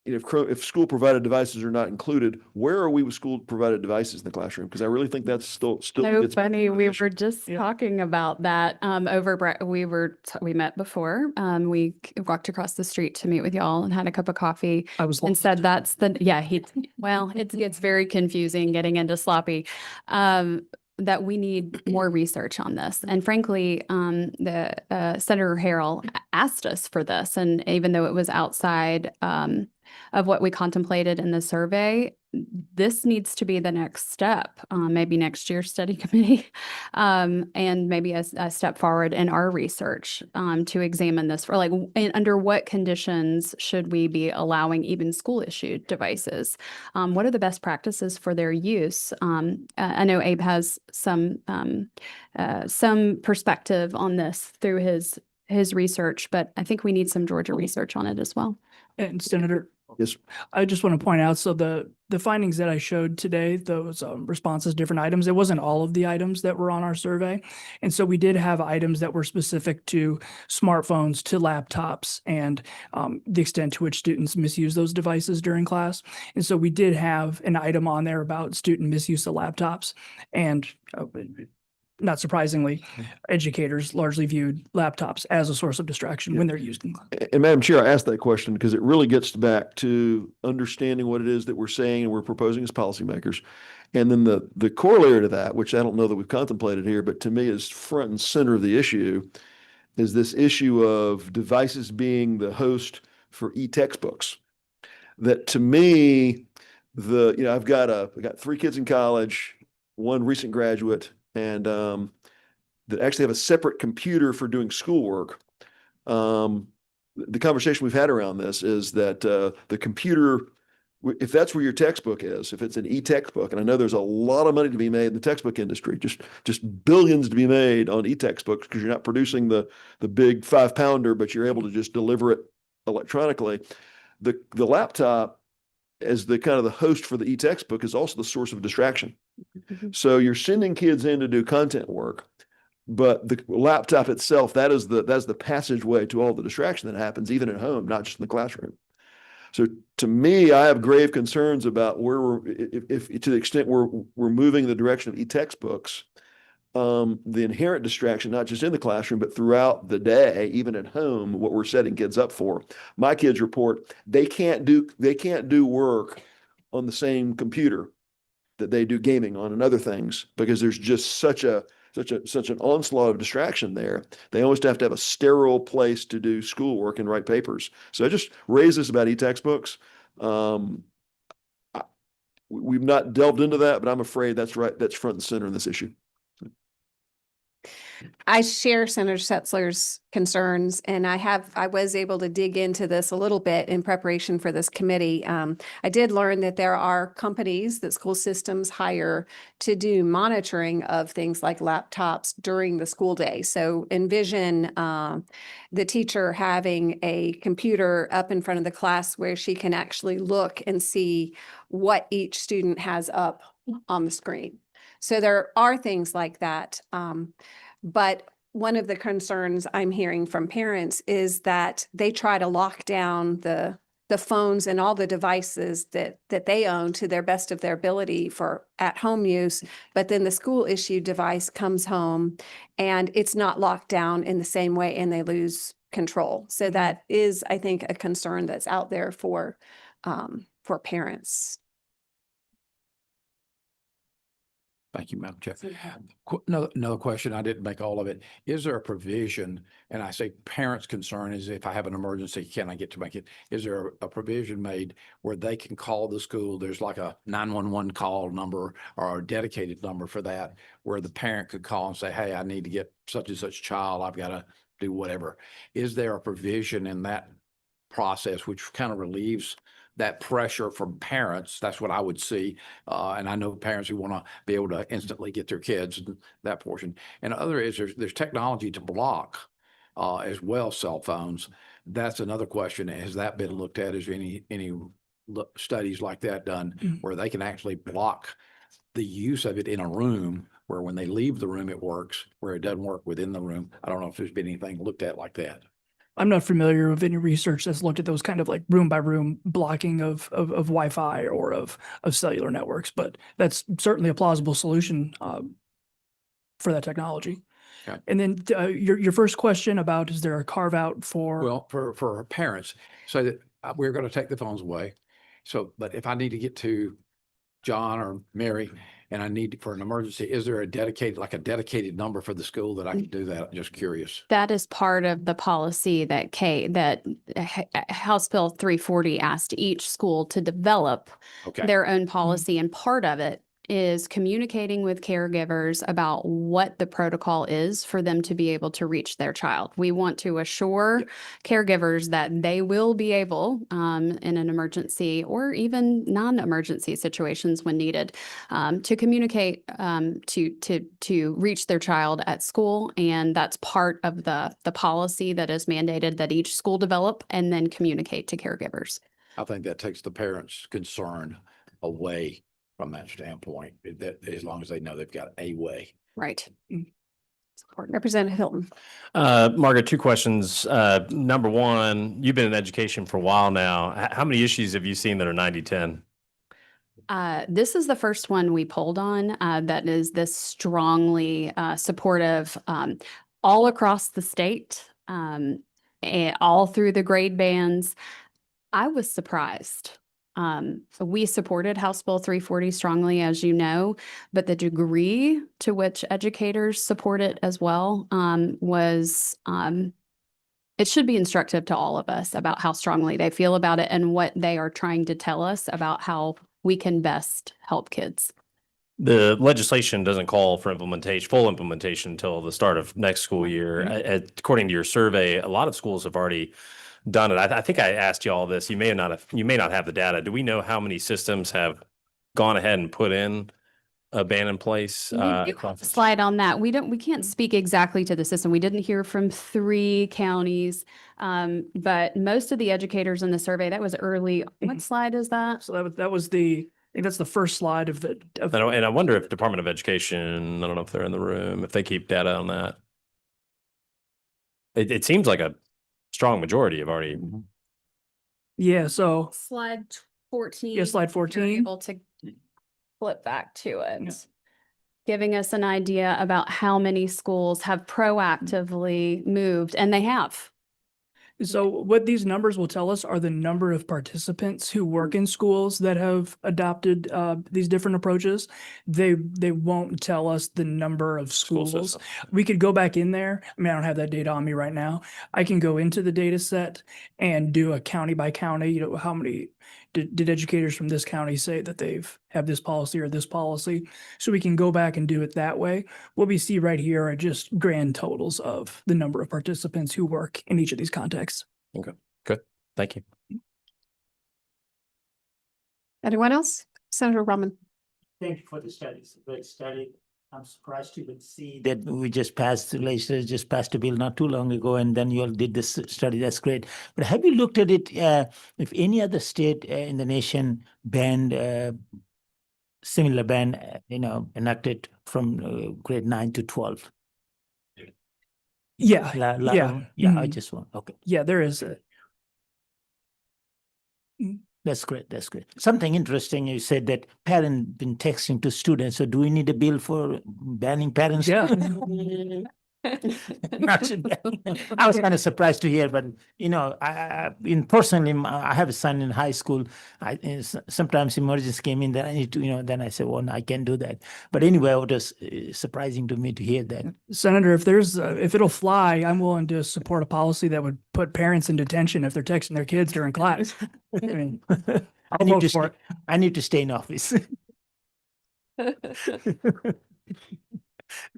if school provided devices are not included, where are we with school provided devices in the classroom? Because I really think that's still. No, funny. We were just talking about that we met before. We walked across the street to meet with y'all and had a cup of coffee. And said that's it gets very confusing getting into sloppy. That we need more research on this. And frankly, the Senator Harrell asked us for this. And even though it was outside of what we contemplated in the survey, this needs to be the next step, maybe next year's study committee, and maybe a step forward in our research to examine this for under what conditions should we be allowing even school issued devices? What are the best practices for their use? I know Abe has some perspective on this through his his research, but I think we need some Georgia research on it as well. And Senator, Yes. I just want to point out, so the findings that I showed today, those responses, different items, it wasn't all of the items that were on our survey. And so we did have items that were specific to smartphones, to laptops, and the extent to which students misuse those devices during class. And so we did have an item on there about student misuse of laptops. And not surprisingly, educators largely viewed laptops as a source of distraction when they're used in class. And Madam Chair, I asked that question because it really gets back to understanding what it is that we're saying and we're proposing as policymakers. And then the corollary to that, which I don't know that we've contemplated here, but to me is front and center of the issue, is this issue of devices being the host for e-textbooks. That to me, I've got 3 kids in college, 1 recent graduate, and that actually have a separate computer for doing schoolwork. The conversation we've had around this is that the computer, if that's where your textbook is, if it's an e-textbook, and I know there's a lot of money to be made in the textbook industry, just billions to be made on e-textbooks because you're not producing the big 5-pounder, but you're able to just deliver it electronically. The laptop as the kind of the host for the e-textbook is also the source of distraction. So you're sending kids in to do content work, but the laptop itself, that's the passageway to all the distraction that happens even at home, not just in the classroom. So to me, I have grave concerns about where if to the extent we're moving in the direction of e-textbooks, the inherent distraction, not just in the classroom, but throughout the day, even at home, what we're setting kids up for. My kids report they can't do work on the same computer that they do gaming on and other things because there's just such an onslaught of distraction there. They almost have to have a sterile place to do schoolwork and write papers. So I just raised this about e-textbooks. We've not delved into that, but I'm afraid that's right. That's front and center in this issue. I share Senator Setzler's concerns, and I was able to dig into this a little bit in preparation for this committee. I did learn that there are companies that school systems hire to do monitoring of things like laptops during the school day. So envision the teacher having a computer up in front of the class where she can actually look and see what each student has up on the screen. So there are things like that. But one of the concerns I'm hearing from parents is that they try to lock down the phones and all the devices that they own to their best of their ability for at-home use. But then the school issued device comes home and it's not locked down in the same way and they lose control. So that is, I think, a concern that's out there for parents. Thank you, Madam Chair. Another question, I didn't make all of it. Is there a provision, and I say parents' concern is if I have an emergency, can I get to make it? Is there a provision made where they can call the school? There's like a 911 call number or a dedicated number for that, where the parent could call and say, hey, I need to get such and such child. I've got to do whatever. Is there a provision in that process which kind of relieves that pressure from parents? That's what I would see. And I know parents who want to be able to instantly get their kids and that portion. And other is there's technology to block as well, cell phones. That's another question. Has that been looked at? Is there any studies like that done where they can actually block the use of it in a room where when they leave the room, it works, where it doesn't work within the room? I don't know if there's been anything looked at like that. I'm not familiar with any research that's looked at those kind of like room by room blocking of Wi-Fi or of cellular networks, but that's certainly a plausible solution for that technology. Okay. And then your first question about, is there a carve out for? Well, for parents, so that we're going to take the phones away. So, but if I need to get to John or Mary and I need for an emergency, is there a dedicated number for the school that I can do that? I'm just curious. That is part of the policy that House Bill 340 asked each school to develop Okay. their own policy. And part of it is communicating with caregivers about what the protocol is for them to be able to reach their child. We want to assure caregivers that they will be able, in an emergency or even non-emergency situations when needed, to communicate to reach their child at school. And that's part of the policy that is mandated that each school develop and then communicate to caregivers. I think that takes the parents' concern away from that standpoint, that as long as they know they've got a way. Right. It's important. Representative Hilton. Margaret, two questions. Number one, you've been in education for a while now. How many issues have you seen that are 90-10? This is the first one we pulled on that is this strongly supportive all across the state, and all through the grade bands. I was surprised. We supported House Bill 340 strongly, as you know, but the degree to which educators support it as well was it should be instructive to all of us about how strongly they feel about it and what they are trying to tell us about how we can best help kids. The legislation doesn't call for full implementation until the start of next school year. According to your survey, a lot of schools have already done it. I think I asked you all this. You may not have the data. Do we know how many systems have gone ahead and put in a ban in place? We do have a slide on that. We can't speak exactly to the system. We didn't hear from 3 counties, but most of the educators in the survey, that was early. What slide is that? So that was I think that's the first slide of the. And I wonder if Department of Education, I don't know if they're in the room, if they keep data on that. It seems like a strong majority have already. Yeah, so Slide 14. Yeah, slide if you're 14. Able to flip back to it. Yeah. Giving us an idea about how many schools have proactively moved, and they have. So what these numbers will tell us are the number of participants who work in schools that have adopted these different approaches. They won't tell us the number of schools. system. We could go back in there. I mean, I don't have that data on me right now. I can go into the data set and do a county by county, how many did educators from this county say that they've have this policy or this policy? So we can go back and do it that way. What we see right here are just grand totals of the number of participants who work in each of these contexts. Thank you. Anyone else? Senator Rahman. Thank you for the study. It's a great study. I'm surprised to even see that we just passed, the legislature just passed a bill not too long ago, and then you all did this study. That's great. But have you looked at it, if any other state in the nation banned, similar ban, enacted from grade 9 to 12? Yeah, Yeah, I Mhm. just want, okay. yeah, there is. That's great. That's great. Something interesting, you said that parent been texting to students. So do we need a bill for banning parents? Yeah. Not to ban them. I was kind of surprised to hear, but personally, I have a son in high school. Sometimes emergency came in that I need to, then I said, well, no, I can't do that. But anyway, it was surprising to me to hear that. Senator, if it'll fly, I'm willing to support a policy that would put parents in detention if they're texting their kids during class. I mean, I'll vote for it. I need to stay in office.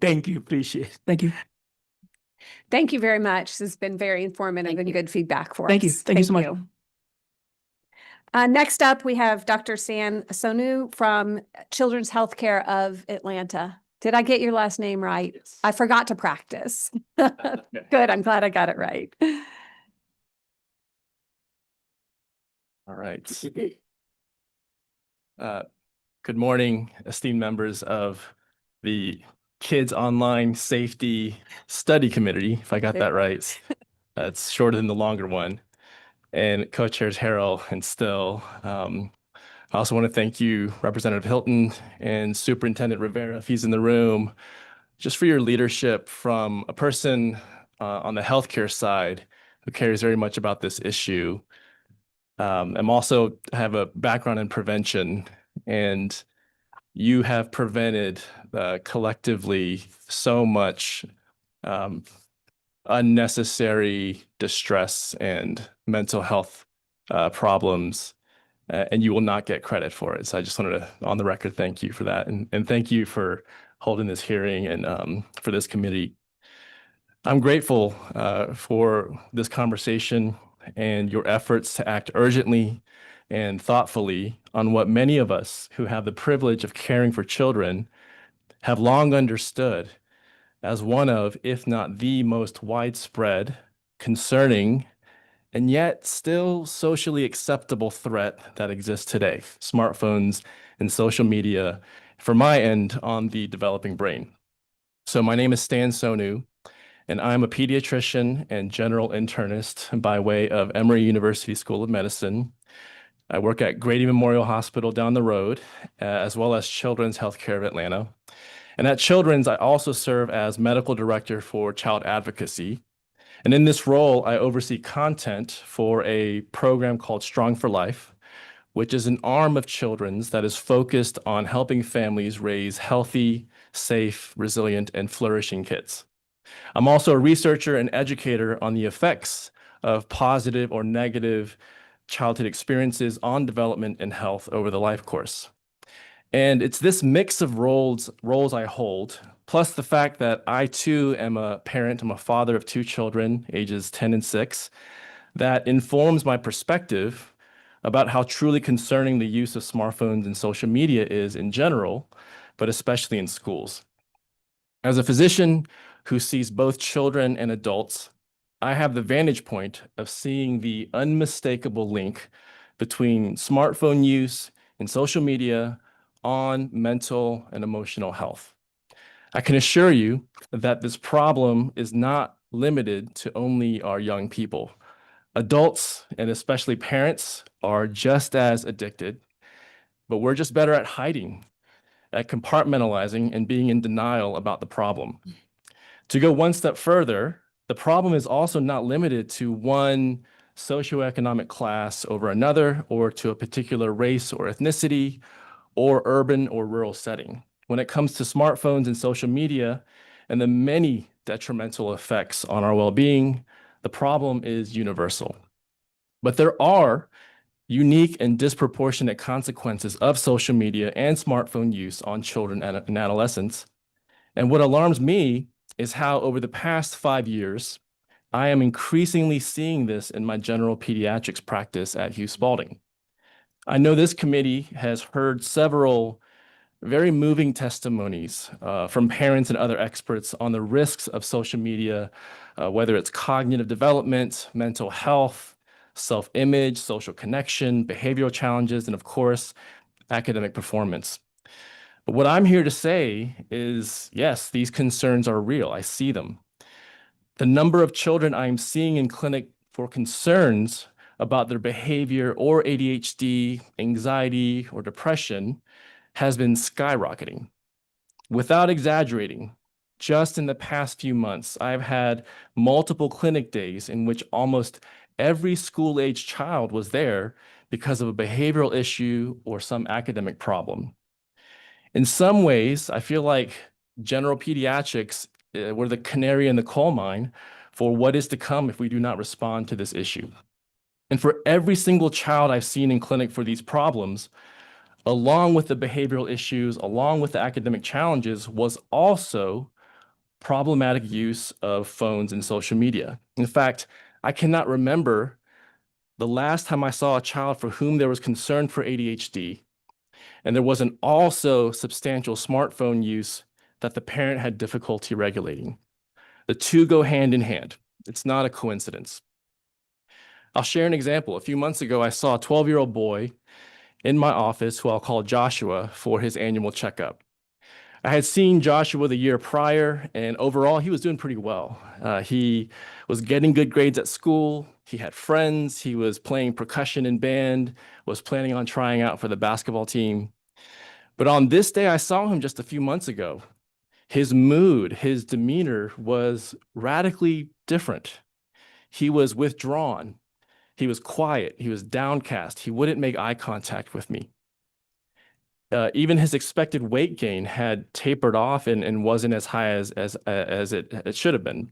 Thank you. Appreciate it. Thank you. Thank you very much. This has been very informative Thank and you. good feedback for us. Thank you. Thank you so much. Next up, we have Dr. San Sonu from Children's Healthcare of Atlanta. Did I get your last name right? I forgot to practice. Good. I'm glad I got it right. All right. Good morning, esteemed members of the Kids Online Safety Study Committee, if I got that right. It's shorter than the longer one. And co-chairs Harrell and Still. I also want to thank you, Representative Hilton and Superintendent Rivera, if he's in the room, just for your leadership from a person on the healthcare side who cares very much about this issue. I'm also have a background in prevention, and you have prevented collectively so much unnecessary distress and mental health problems and you will not get credit for it. So I just wanted to, on the record, thank you for that. And thank you for holding this hearing and for this committee. I'm grateful for this conversation and your efforts to act urgently and thoughtfully on what many of us who have the privilege of caring for children have long understood as one of, if not the most widespread, concerning, and yet still socially acceptable threat that exists today, smartphones and social media, from my end, on the developing brain. So my name is Stan Sonu, and I'm a pediatrician and general internist by way of Emory University School of Medicine. I work at Grady Memorial Hospital down the road, as well as Children's Healthcare of Atlanta. And at Children's, I also serve as medical director for child advocacy. And in this role, I oversee content for a program called Strong for Life, which is an arm of Children's that is focused on helping families raise healthy, safe, resilient, and flourishing kids. I'm also a researcher and educator on the effects of positive or negative childhood experiences on development and health over the life course. And it's this mix of roles I hold, plus the fact that I too am a parent, I'm a father of 2 children, ages 10 and 6, that informs my perspective about how truly concerning the use of smartphones and social media is in general, but especially in schools. As a physician who sees both children and adults, I have the vantage point of seeing the unmistakable link between smartphone use and social media on mental and emotional health. I can assure you that this problem is not limited to only our young people. Adults, and especially parents, are just as addicted, but we're just better at hiding, at compartmentalizing, and being in denial about the problem. To go one step further, the problem is also not limited to one socioeconomic class over another, or to a particular race or ethnicity, or urban or rural setting. When it comes to smartphones and social media and the many detrimental effects on our well-being, the problem is universal. But there are unique and disproportionate consequences of social media and smartphone use on children and adolescents. And what alarms me is how over the past 5 years, I am increasingly seeing this in my general pediatrics practice at Hugh Spalding. I know this committee has heard several very moving testimonies from parents and other experts on the risks of social media, whether it's cognitive development, mental health, self-image, social connection, behavioral challenges, and of course, academic performance. But what I'm here to say is, yes, these concerns are real. I see them. The number of children I'm seeing in clinic for concerns about their behavior or ADHD, anxiety, or depression has been skyrocketing. Without exaggerating, just in the past few months, I've had multiple clinic days in which almost every school-age child was there because of a behavioral issue or some academic problem. In some ways, I feel like general pediatrics were the canary in the coal mine for what is to come if we do not respond to this issue. And for every single child I've seen in clinic for these problems, along with the behavioral issues, along with the academic challenges, was also problematic use of phones and social media. In fact, I cannot remember the last time I saw a child for whom there was concern for ADHD, and there wasn't also substantial smartphone use that the parent had difficulty regulating. The two go hand in hand. It's not a coincidence. I'll share an example. A few months ago, I saw a 12-year-old boy in my office who I'll call Joshua for his annual checkup. I had seen Joshua the year prior, and overall, he was doing pretty well. He was getting good grades at school. He had friends. He was playing percussion in band, was planning on trying out for the basketball team. But on this day, I saw him just a few months ago. His mood, his demeanor was radically different. He was withdrawn. He was quiet. He was downcast. He wouldn't make eye contact with me. Even his expected weight gain had tapered off and wasn't as high as it should have been.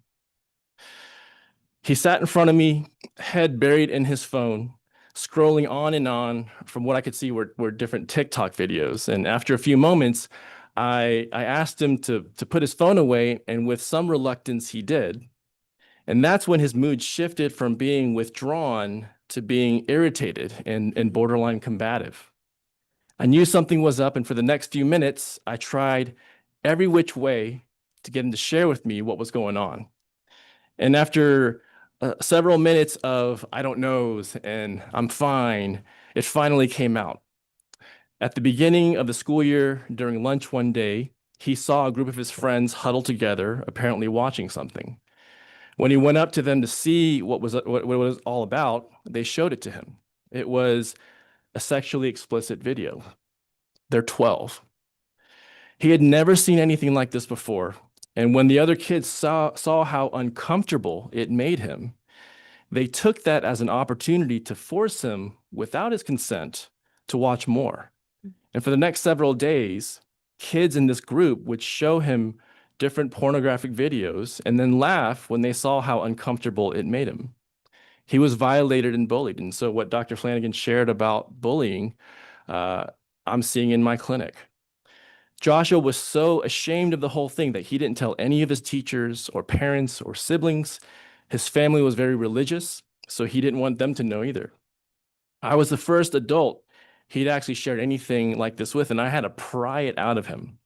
He sat in front of me, head buried in his phone, scrolling on and on. From what I could see were different TikTok videos. And after a few moments, I asked him to put his phone away, and with some reluctance, he did. And that's when his mood shifted from being withdrawn to being irritated and borderline combative. I knew something was up, and for the next few minutes, I tried every which way to get him to share with me what was going on. And after several minutes of I don't knows and I'm fine, it finally came out. At the beginning of the school year, during lunch one day, he saw a group of his friends huddled together, apparently watching something. When he went up to them to see what it was all about, they showed it to him. It was a sexually explicit video. They're 12. He had never seen anything like this before. And when the other kids saw how uncomfortable it made him, they took that as an opportunity to force him, without his consent, to watch more. And for the next several days, kids in this group would show him different pornographic videos and then laugh when they saw how uncomfortable it made him. He was violated and bullied. And so what Dr. Flanagan shared about bullying, I'm seeing in my clinic. Joshua was so ashamed of the whole thing that he didn't tell any of his teachers or parents or siblings. His family was very religious, so he didn't want them to know either. I was the first adult he'd actually shared anything like this with, and I had to pry it out of him.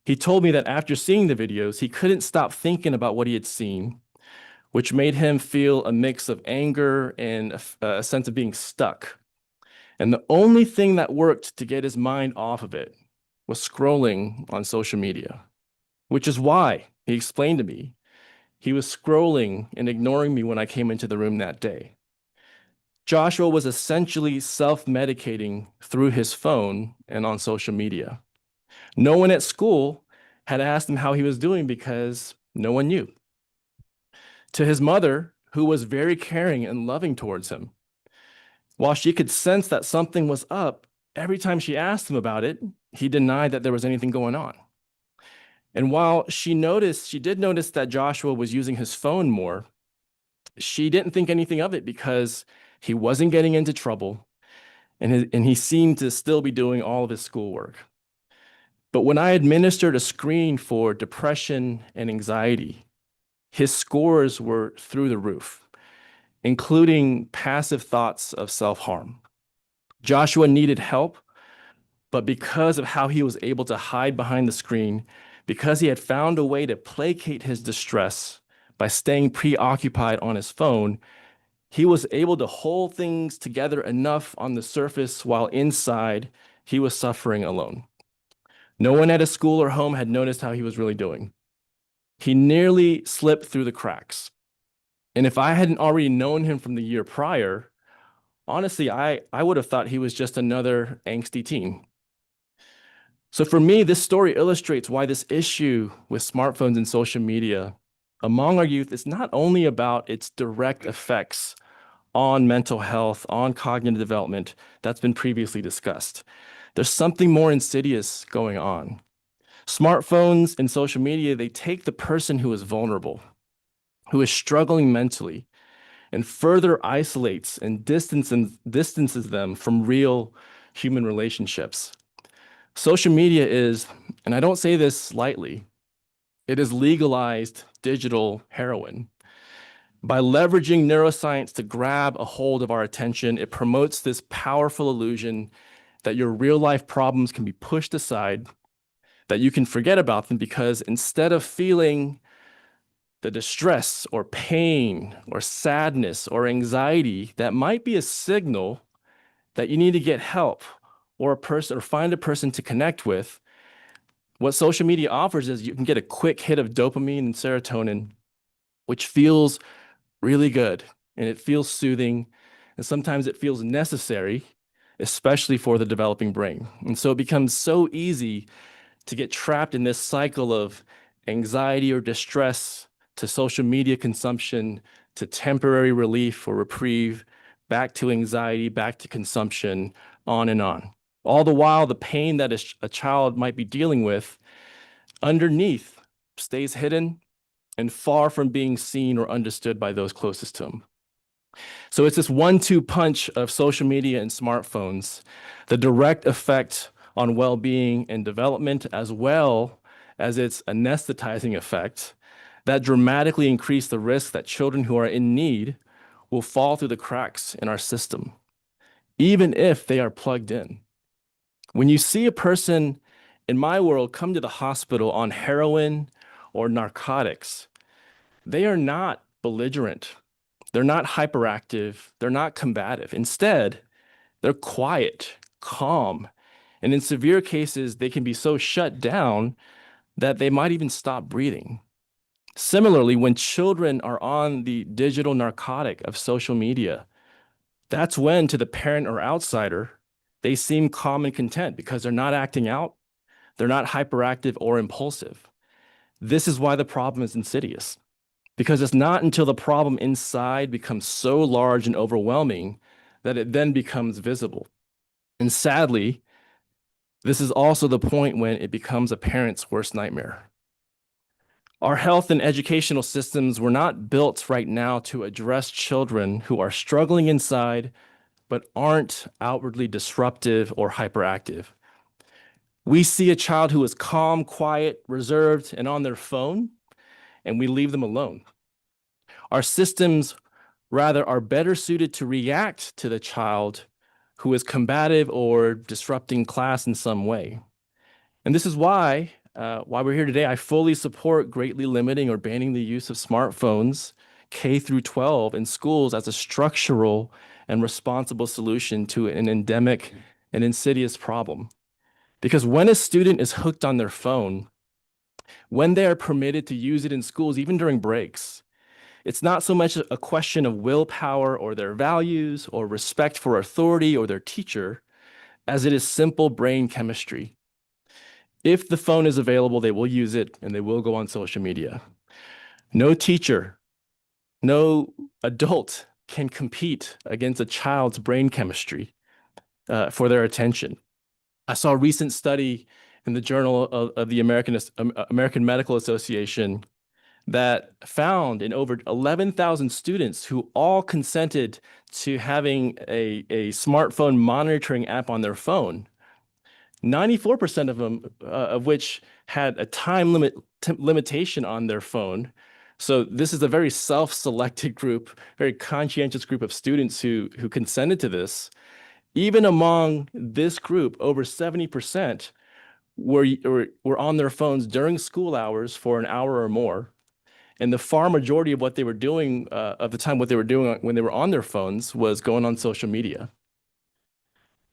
He told me that after seeing the videos, he couldn't stop thinking about what he had seen, which made him feel a mix of anger and a sense of being stuck. And the only thing that worked to get his mind off of it was scrolling on social media, which is why, he explained to me, he was scrolling and ignoring me when I came into the room that day. Joshua was essentially self-medicating through his phone and on social media. No one at school had asked him how he was doing because no one knew. To his mother, who was very caring and loving towards him, while she could sense that something was up, every time she asked him about it, he denied that there was anything going on. And while she did notice that Joshua was using his phone more, she didn't think anything of it because he wasn't getting into trouble and he seemed to still be doing all of his schoolwork. But when I administered a screen for depression and anxiety, his scores were through the roof, including passive thoughts of self-harm. Joshua needed help, but because of how he was able to hide behind the screen, because he had found a way to placate his distress by staying preoccupied on his phone, he was able to hold things together enough on the surface while inside he was suffering alone. No one at his school or home had noticed how he was really doing. He nearly slipped through the cracks. And if I hadn't already known him from the year prior, honestly, I would have thought he was just another angsty teen. So for me, this story illustrates why this issue with smartphones and social media among our youth is not only about its direct effects on mental health, on cognitive development that's been previously discussed. There's something more insidious going on. Smartphones and social media, they take the person who is vulnerable, who is struggling mentally, and further isolates and distances them from real human relationships. Social media is, and I don't say this lightly, it is legalized digital heroin. By leveraging neuroscience to grab a hold of our attention, it promotes this powerful illusion that your real life problems can be pushed aside, that you can forget about them because instead of feeling the distress or pain or sadness or anxiety, that might be a signal that you need to get help or find a person to connect with. What social media offers is you can get a quick hit of dopamine and serotonin, which feels really good and it feels soothing. And sometimes it feels necessary, especially for the developing brain. And so it becomes so easy to get trapped in this cycle of anxiety or distress to social media consumption, to temporary relief or reprieve, back to anxiety, back to consumption, on and on. All the while, the pain that a child might be dealing with underneath stays hidden and far from being seen or understood by those closest to him. So it's this 1-2 punch of social media and smartphones, the direct effect on well-being and development, as well as its anesthetizing effect that dramatically increase the risk that children who are in need will fall through the cracks in our system, even if they are plugged in. When you see a person in my world come to the hospital on heroin or narcotics, they are not belligerent. They're not hyperactive. They're not combative. Instead, they're quiet, calm, and in severe cases, they can be so shut down that they might even stop breathing. Similarly, when children are on the digital narcotic of social media, that's when, to the parent or outsider, they seem calm and content because they're not acting out, they're not hyperactive or impulsive. This is why the problem is insidious, because it's not until the problem inside becomes so large and overwhelming that it then becomes visible. And sadly, this is also the point when it becomes a parent's worst nightmare. Our health and educational systems were not built right now to address children who are struggling inside but aren't outwardly disruptive or hyperactive. We see a child who is calm, quiet, reserved, and on their phone, and we leave them alone. Our systems, rather, are better suited to react to the child who is combative or disrupting class in some way. And this is why we're here today. I fully support greatly limiting or banning the use of smartphones K through 12 in schools as a structural and responsible solution to an endemic and insidious problem. Because when a student is hooked on their phone, when they are permitted to use it in schools, even during breaks, it's not so much a question of willpower or their values or respect for authority or their teacher, as it is simple brain chemistry. If the phone is available, they will use it and they will go on social media. No teacher, no adult can compete against a child's brain chemistry for their attention. I saw a recent study in the Journal of the American Medical Association that found in over 11,000 students who all consented to having a smartphone monitoring app on their phone, 94% of them, of which had a time limitation on their phone. So this is a very self-selected group, very conscientious group of students who consented to this. Even among this group, over 70% were on their phones during school hours for an hour or more. And the far majority of what they were doing, of the time, what they were doing when they were on their phones was going on social media.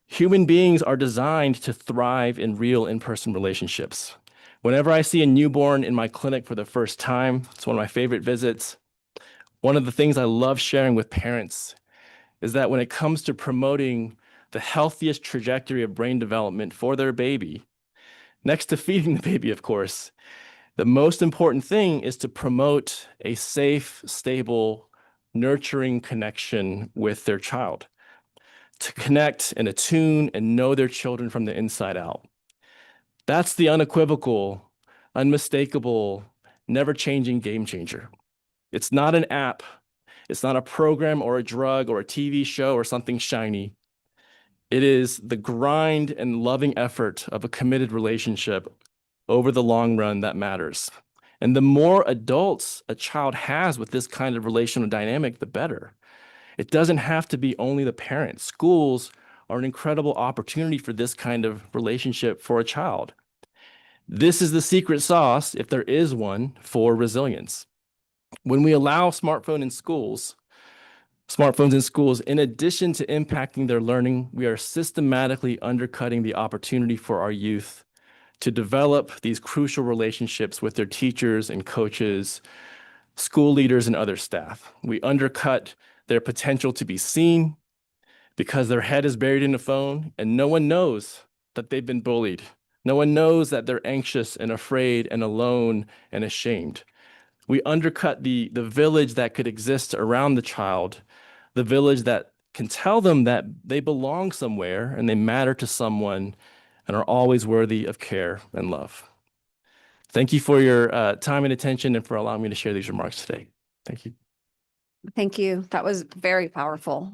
Human beings are designed to thrive in real in-person relationships. Whenever I see a newborn in my clinic for the first time, it's one of my favorite visits. One of the things I love sharing with parents is that when it comes to promoting the healthiest trajectory of brain development for their baby, next to feeding the baby, of course, the most important thing is to promote a safe, stable, nurturing connection with their child, to connect and attune and know their children from the inside out. That's the unequivocal, unmistakable, never-changing game changer. It's not an app. It's not a program or a drug or a TV show or something shiny. It is the grind and loving effort of a committed relationship over the long run that matters. And the more adults a child has with this kind of relational dynamic, the better. It doesn't have to be only the parent. Schools are an incredible opportunity for this kind of relationship for a child. This is the secret sauce, if there is one, for resilience. When we allow smartphones in schools, in addition to impacting their learning, we are systematically undercutting the opportunity for our youth to develop these crucial relationships with their teachers and coaches, school leaders, and other staff. We undercut their potential to be seen because their head is buried in a phone and no one knows that they've been bullied. No one knows that they're anxious and afraid and alone and ashamed. We undercut the village that could exist around the child, the village that can tell them that they belong somewhere and they matter to someone and are always worthy of care and love. Thank you for your time and attention and for allowing me to share these remarks today. Thank you. Thank you. That was very powerful.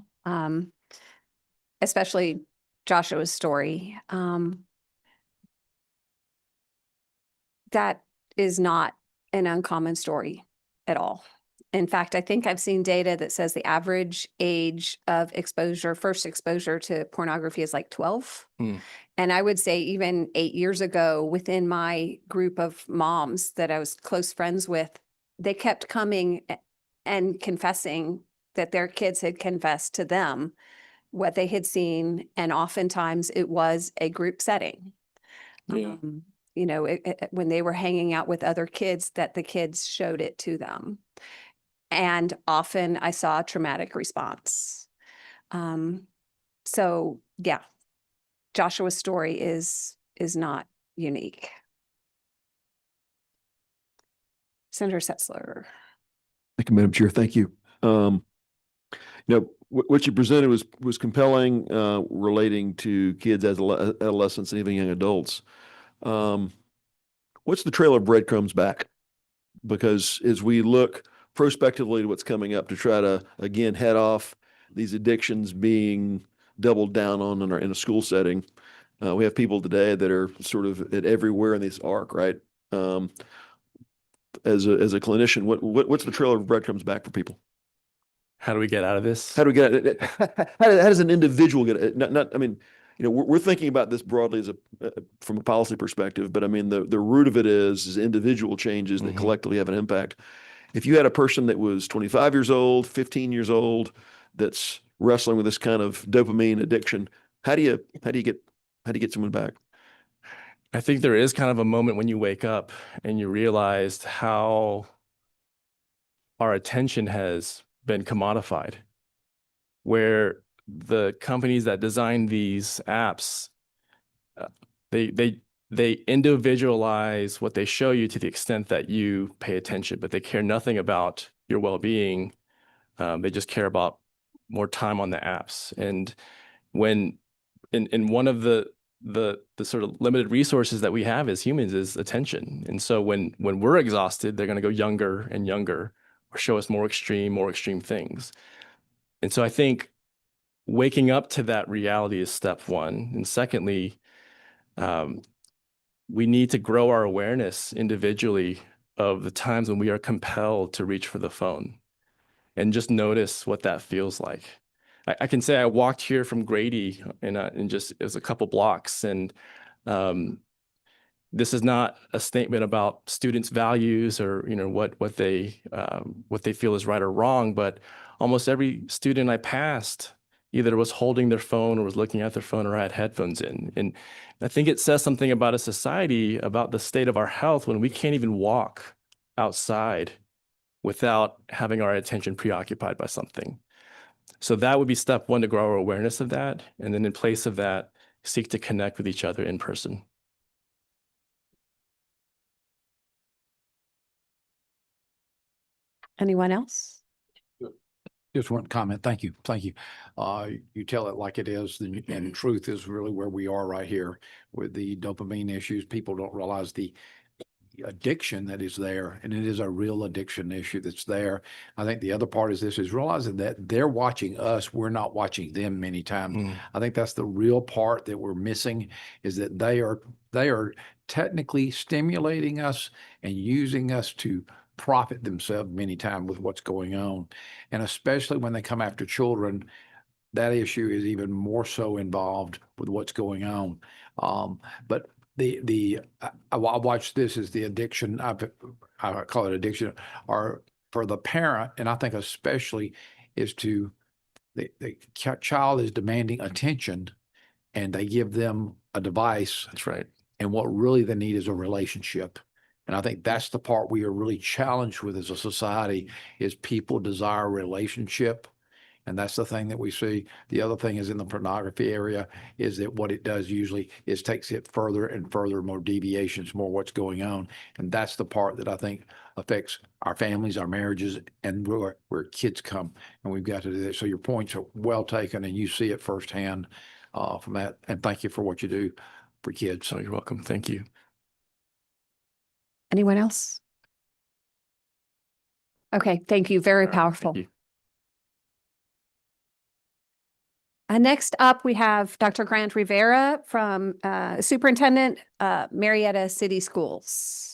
Especially Joshua's story. That is not an uncommon story at all. In fact, I think I've seen data that says the average age of exposure, first exposure to pornography is like 12. Hmm. And I would say even 8 years ago, within my group of moms that I was close friends with, they kept coming and confessing that their kids had confessed to them what they had seen. And oftentimes it was a group setting. Yeah. You know, when they were hanging out with other kids, that the kids showed it to them. And often I saw a traumatic response. So yeah, Joshua's story is not unique. Senator Setzler. Thank you, Madam Chair. Thank you. What you presented was compelling, relating to kids as adolescents and even young adults. What's the trail of breadcrumbs back? Because as we look prospectively to what's coming up to try to, again, head off these addictions being doubled down on in a school setting, we have people today that are sort of at everywhere in this arc, right? As a clinician, what's the trail of breadcrumbs back for people? How do we get out of this? How do we get it? How does an individual get it? I mean, we're thinking about this broadly as from a policy perspective, but I mean, the root of it is individual changes that collectively have an impact. If you had a person that was 25 years old, 15 years old, that's wrestling with this kind of dopamine addiction, how do you get someone back? I think there is kind of a moment when you wake up and you realize how our attention has been commodified, where the companies that design these apps, they individualize what they show you to the extent that you pay attention, but they care nothing about your well-being. They just care about more time on the apps. And when in one of the sort of limited resources that we have as humans is attention. And so when we're exhausted, they're going to go younger and younger or show us more extreme things. And so I think waking up to that reality is step one. And secondly, we need to grow our awareness individually of the times when we are compelled to reach for the phone and just notice what that feels like. I can say I walked here from Grady and just it was a couple blocks, and this is not a statement about students' values or what they feel is right or wrong, but almost every student I passed either was holding their phone or was looking at their phone or had headphones in. And I think it says something about a society, about the state of our health, when we can't even walk outside without having our attention preoccupied by something. So that would be step one, to grow our awareness of that. And then in place of that, seek to connect with each other in person. Anyone else? Just one comment. Thank you. Thank you. You tell it like it is, and truth is really where we are right here with the dopamine issues. People don't realize the addiction that is there, and it is a real addiction issue that's there. I think the other part is realizing that they're watching us, we're not watching them many times. I think that's the real part that we're missing, is that they are technically stimulating us and using us to profit themselves many times with what's going on. And especially when they come after children, that issue is even more so involved with what's going on. But I watch this as the addiction. I call it addiction, or for the parent, and I think especially is to the child is demanding attention, and they give them a device. That's right. And what really they need is a relationship. And I think that's the part we are really challenged with as a society, is people desire a relationship. And that's the thing that we see. The other thing is in the pornography area is that what it does usually is takes it further and further, more deviations, more what's going on. And that's the part that I think affects our families, our marriages, and where kids come. And we've got to do that. So your points are well taken, and you see it firsthand from that. And thank you for what you do for kids. So you're welcome. Thank you. Anyone else? Okay, thank you. Very powerful. Thank you. Next up, we have Dr. Grant Rivera from Superintendent, Marietta City Schools.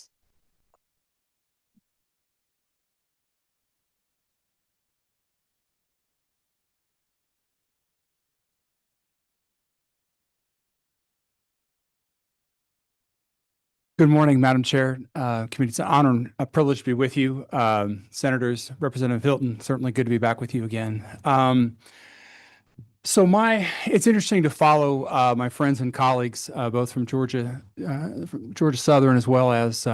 Good morning, Madam Chair, Committee. It's an honor and a privilege to be with you. Senators, Representative Hilton, certainly good to be back with you again. It's interesting to follow my friends and colleagues, both from Georgia Southern, as well as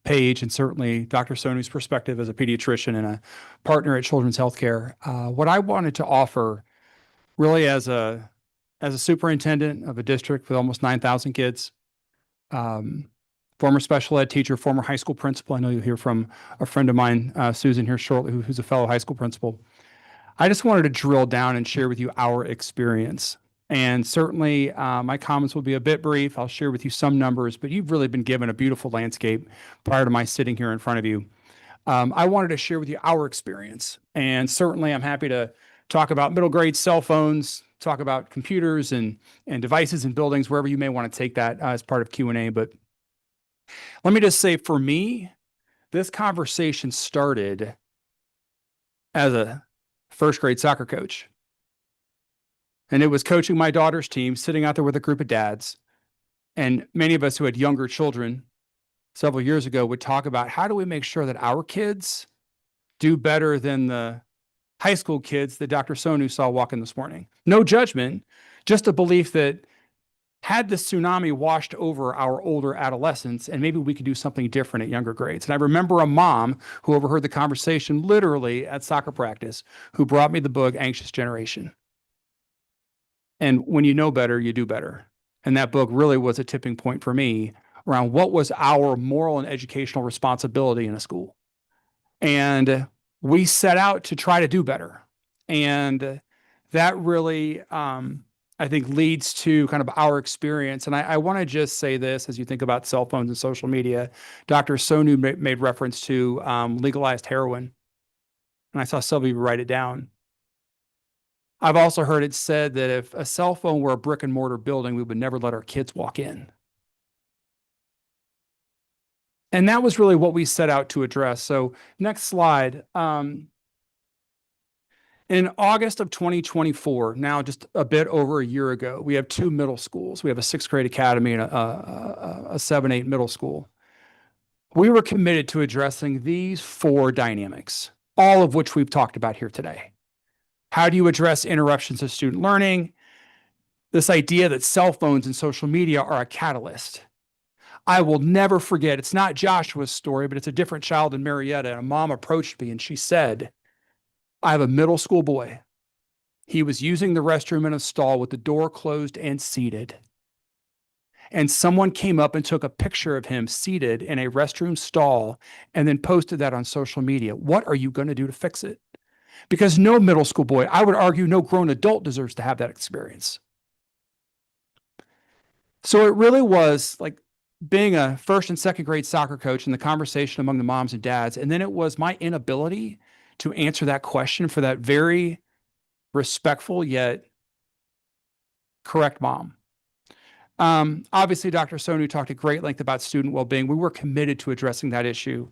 Paige, and certainly Dr. Sonu's perspective as a pediatrician and a partner at Children's Healthcare. What I wanted to offer, really as a superintendent of a district with almost 9,000 kids, former special ed teacher, former high school principal. I know you'll hear from a friend of mine, Susan, here shortly, who's a fellow high school principal. I just wanted to drill down and share with you our experience. And certainly my comments will be a bit brief. I'll share with you some numbers, but you've really been given a beautiful landscape prior to my sitting here in front of you. I wanted to share with you our experience. And certainly I'm happy to talk about middle grade cell phones, talk about computers and devices in buildings, wherever you may want to take that as part of Q&A. But let me just say, for me, this conversation started as a first grade soccer coach. And it was coaching my daughter's team, sitting out there with a group of dads. And many of us who had younger children several years ago would talk about, how do we make sure that our kids do better than the high school kids that Dr. Sonu saw walking this morning? No judgment, just a belief that had the tsunami washed over our older adolescents, and maybe we could do something different at younger grades. And I remember a mom who overheard the conversation literally at soccer practice, who brought me the book, Anxious Generation. And when you know better, you do better. And that book really was a tipping point for me around what was our moral and educational responsibility in a school. And we set out to try to do better. And that really, I think, leads to kind of our experience. And I want to just say this, as you think about cell phones and social media, Dr. Sonu made reference to legalized heroin. And I saw some of you write it down. I've also heard it said that if a cell phone were a brick and mortar building, we would never let our kids walk in. And that was really what we set out to address. So next slide. In August of 2024, now just a bit over a year ago, we have two middle schools. We have a 6th grade academy and a 7-8 middle school. We were committed to addressing these 4 dynamics, all of which we've talked about here today. How do you address interruptions of student learning? This idea that cell phones and social media are a catalyst. I will never forget, it's not Joshua's story, but it's a different child in Marietta. And a mom approached me and she said, I have a middle school boy. He was using the restroom in a stall with the door closed and seated. And someone came up and took a picture of him seated in a restroom stall and then posted that on social media. What are you going to do to fix it? Because no middle school boy, I would argue no grown adult, deserves to have that experience. So it really was like being a 1st and 2nd grade soccer coach and the conversation among the moms and dads. And then it was my inability to answer that question for that very respectful yet correct mom. Obviously, Dr. Sonu talked at great length about student well-being. We were committed to addressing that issue.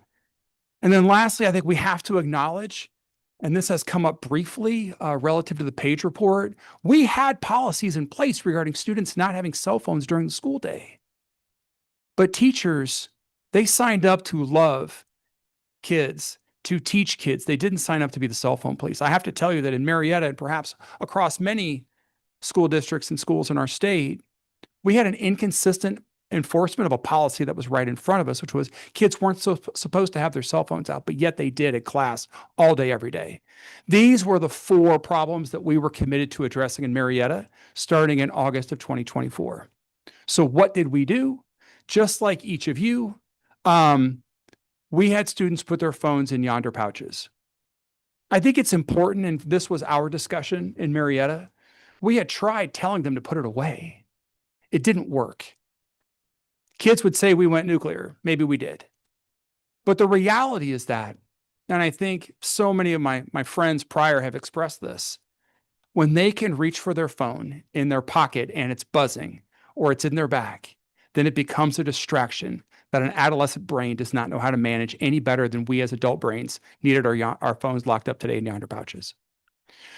And then lastly, I think we have to acknowledge, and this has come up briefly relative to the Page report, we had policies in place regarding students not having cell phones during the school day. But teachers, they signed up to love kids, to teach kids. They didn't sign up to be the cell phone police. I have to tell you that in Marietta and perhaps across many school districts and schools in our state, we had an inconsistent enforcement of a policy that was right in front of us, which was kids weren't supposed to have their cell phones out, but yet they did at class all day, every day. These were the 4 problems that we were committed to addressing in Marietta starting in August of 2024. So what did we do? Just like each of you, we had students put their phones in yonder pouches. I think it's important, and this was our discussion in Marietta, we had tried telling them to put it away. It didn't work. Kids would say we went nuclear. Maybe we did. But the reality is that, and I think so many of my friends prior have expressed this, When they can reach for their phone in their pocket and it's buzzing or it's in their bag, then it becomes a distraction that an adolescent brain does not know how to manage any better than we as adult brains needed our phones locked up today in yonder pouches.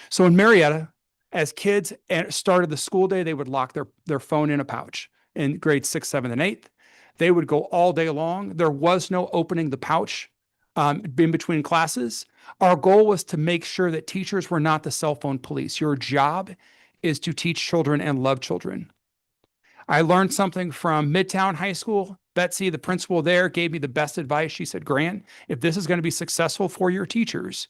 So in Marietta, as kids started the school day, they would lock their phone in a pouch. In grades 6, 7, and 8, they would go all day long. There was no opening the pouch in between classes. Our goal was to make sure that teachers were not the cell phone police. Your job is to teach children and love children. I learned something from Midtown High School. Betsy, the principal there, gave me the best advice. She said, Grant, if this is going to be successful for your teachers,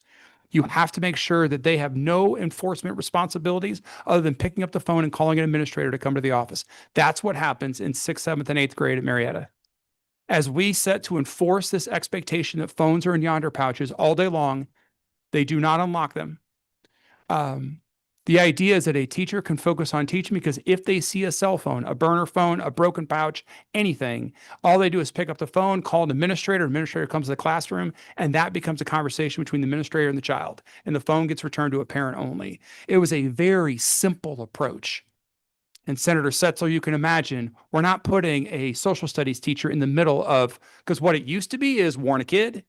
you have to make sure that they have no enforcement responsibilities other than picking up the phone and calling an administrator to come to the office. That's what happens in 6th, 7th, and 8th grade at Marietta. As we set to enforce this expectation that phones are in yonder pouches all day long, they do not unlock them. The idea is that a teacher can focus on teaching, because if they see a cell phone, a burner phone, a broken pouch, anything, all they do is pick up the phone, call an administrator comes to the classroom, and that becomes a conversation between the administrator and the child, and the phone gets returned to a parent only. It was a very simple approach. And Senator Setzel, you can imagine, we're not putting a social studies teacher in the middle of, because what it used to be is warn a kid,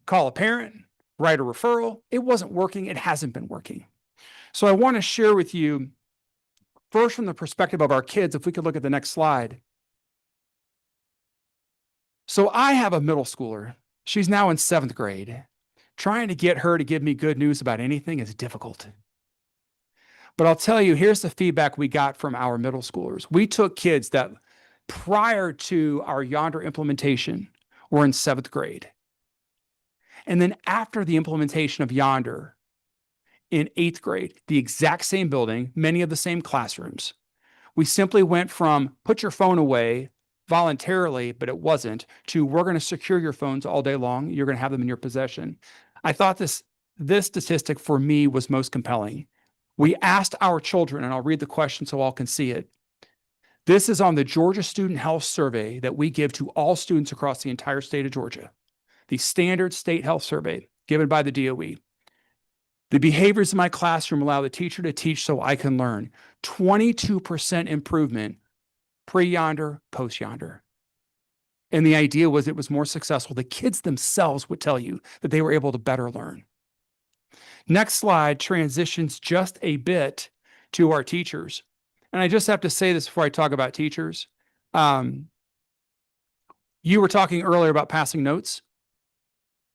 call a parent, write a referral. It wasn't working. It hasn't been working. So I want to share with you, first from the perspective of our kids, if we could look at the next slide. So I have a middle schooler. She's now in 7th grade. Trying to get her to give me good news about anything is difficult. But I'll tell you, here's the feedback we got from our middle schoolers. We took kids that prior to our Yonder implementation were in 7th grade. And then after the implementation of Yonder, in 8th grade, the exact same building, many of the same classrooms. We simply went from put your phone away voluntarily, but it wasn't, to we're going to secure your phones all day long. You're going to have them in your possession. I thought this statistic for me was most compelling. We asked our children, and I'll read the question so all can see it. This is on the Georgia Student Health Survey that we give to all students across the entire state of Georgia. The standard state health survey given by the DOE. The behaviors in my classroom allow the teacher to teach so I can learn. 22% improvement pre-Yonder, post-Yonder. And the idea was it was more successful. The kids themselves would tell you that they were able to better learn. Next slide transitions just a bit to our teachers. And I just have to say this before I talk about teachers. You were talking earlier about passing notes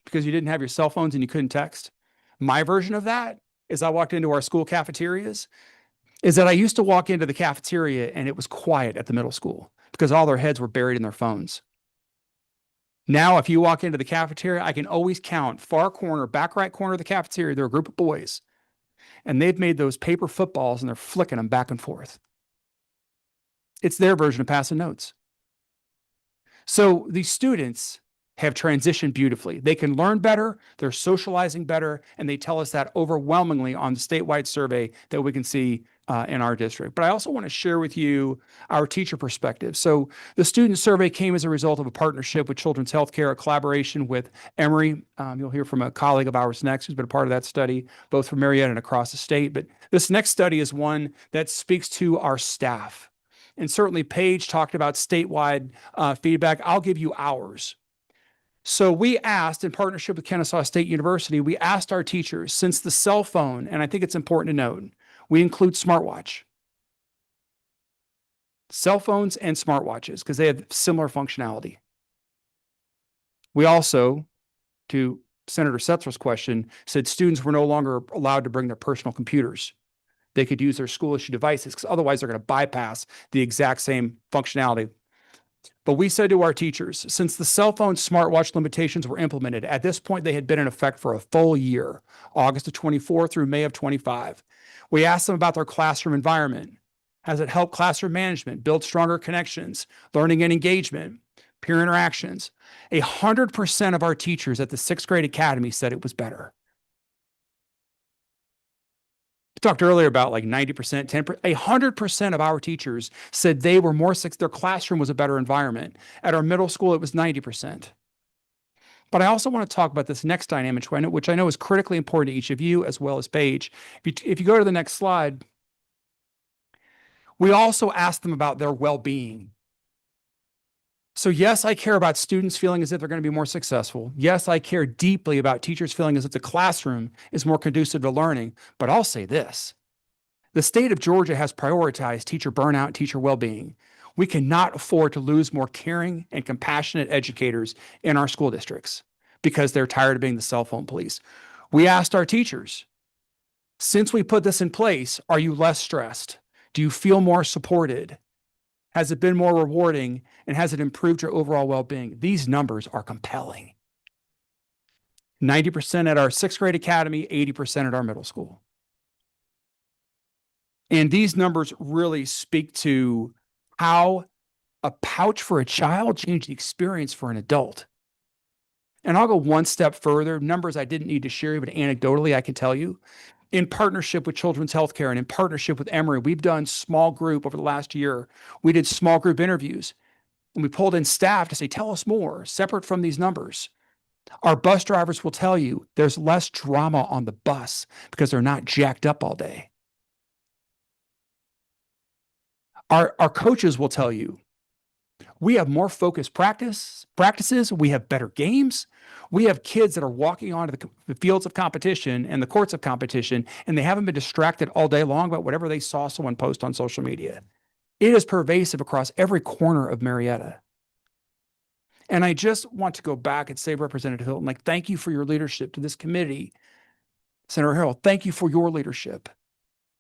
because you didn't have your cell phones and you couldn't text. My version of that is I walked into our school cafeterias, is that I used to walk into the cafeteria and it was quiet at the middle school because all their heads were buried in their phones. Now, if you walk into the cafeteria, I can always count far corner, back right corner of the cafeteria, there are a group of boys, and they've made those paper footballs and they're flicking them back and forth. It's their version of passing notes. So these students have transitioned beautifully. They can learn better, they're socializing better, and they tell us that overwhelmingly on the statewide survey that we can see in our district. But I also want to share with you our teacher perspective. So the student survey came as a result of a partnership with Children's Healthcare, a collaboration with Emory. You'll hear from a colleague of ours next who's been a part of that study, both from Marietta and across the state. But this next study is one that speaks to our staff. And certainly Paige talked about statewide feedback. I'll give you ours. So we asked, in partnership with Kennesaw State University, we asked our teachers, since the cell phone, and I think it's important to note, we include smartwatch. Cell phones and smartwatches, because they have similar functionality. We also, to Senator Setzel's question, said students were no longer allowed to bring their personal computers. They could use their school-issued devices, because otherwise they're going to bypass the exact same functionality. But we said to our teachers, since the cell phone smartwatch limitations were implemented, at this point they had been in effect for a full year, August of 24 through May of 25. We asked them about their classroom environment. Has it helped classroom management, build stronger connections, learning and engagement, peer interactions? 100% of our teachers at the 6th grade academy said it was better. We talked earlier about like 90%, 10%, 100% of our teachers said they were more, their classroom was a better environment. At our middle school, it was 90%. But I also want to talk about this next dynamic, which I know is critically important to each of you as well as Paige. If you go to the next slide, we also ask them about their well-being. So yes, I care about students feeling as if they're going to be more successful. Yes, I care deeply about teachers feeling as if the classroom is more conducive to learning. But I'll say this. The state of Georgia has prioritized teacher burnout, teacher well-being. We cannot afford to lose more caring and compassionate educators in our school districts because they're tired of being the cell phone police. We asked our teachers, since we put this in place, are you less stressed? Do you feel more supported? Has it been more rewarding? And has it improved your overall well-being? These numbers are compelling. 90% at our 6th grade academy, 80% at our middle school. And these numbers really speak to how a pouch for a child changed the experience for an adult. And I'll go one step further. Numbers I didn't need to share, but anecdotally, I can tell you. In partnership with Children's Healthcare and in partnership with Emory, we've done small group over the last year. We did small group interviews and we pulled in staff to say, tell us more, separate from these numbers. Our bus drivers will tell you there's less drama on the bus because they're not jacked up all day. Our coaches will tell you we have more focused practices. We have better games. We have kids that are walking onto the fields of competition and the courts of competition, and they haven't been distracted all day long about whatever they saw someone post on social media. It is pervasive across every corner of Marietta. And I just want to go back and say, Representative Hilton, like, thank you for your leadership to this committee. Senator Harrell, thank you for your leadership.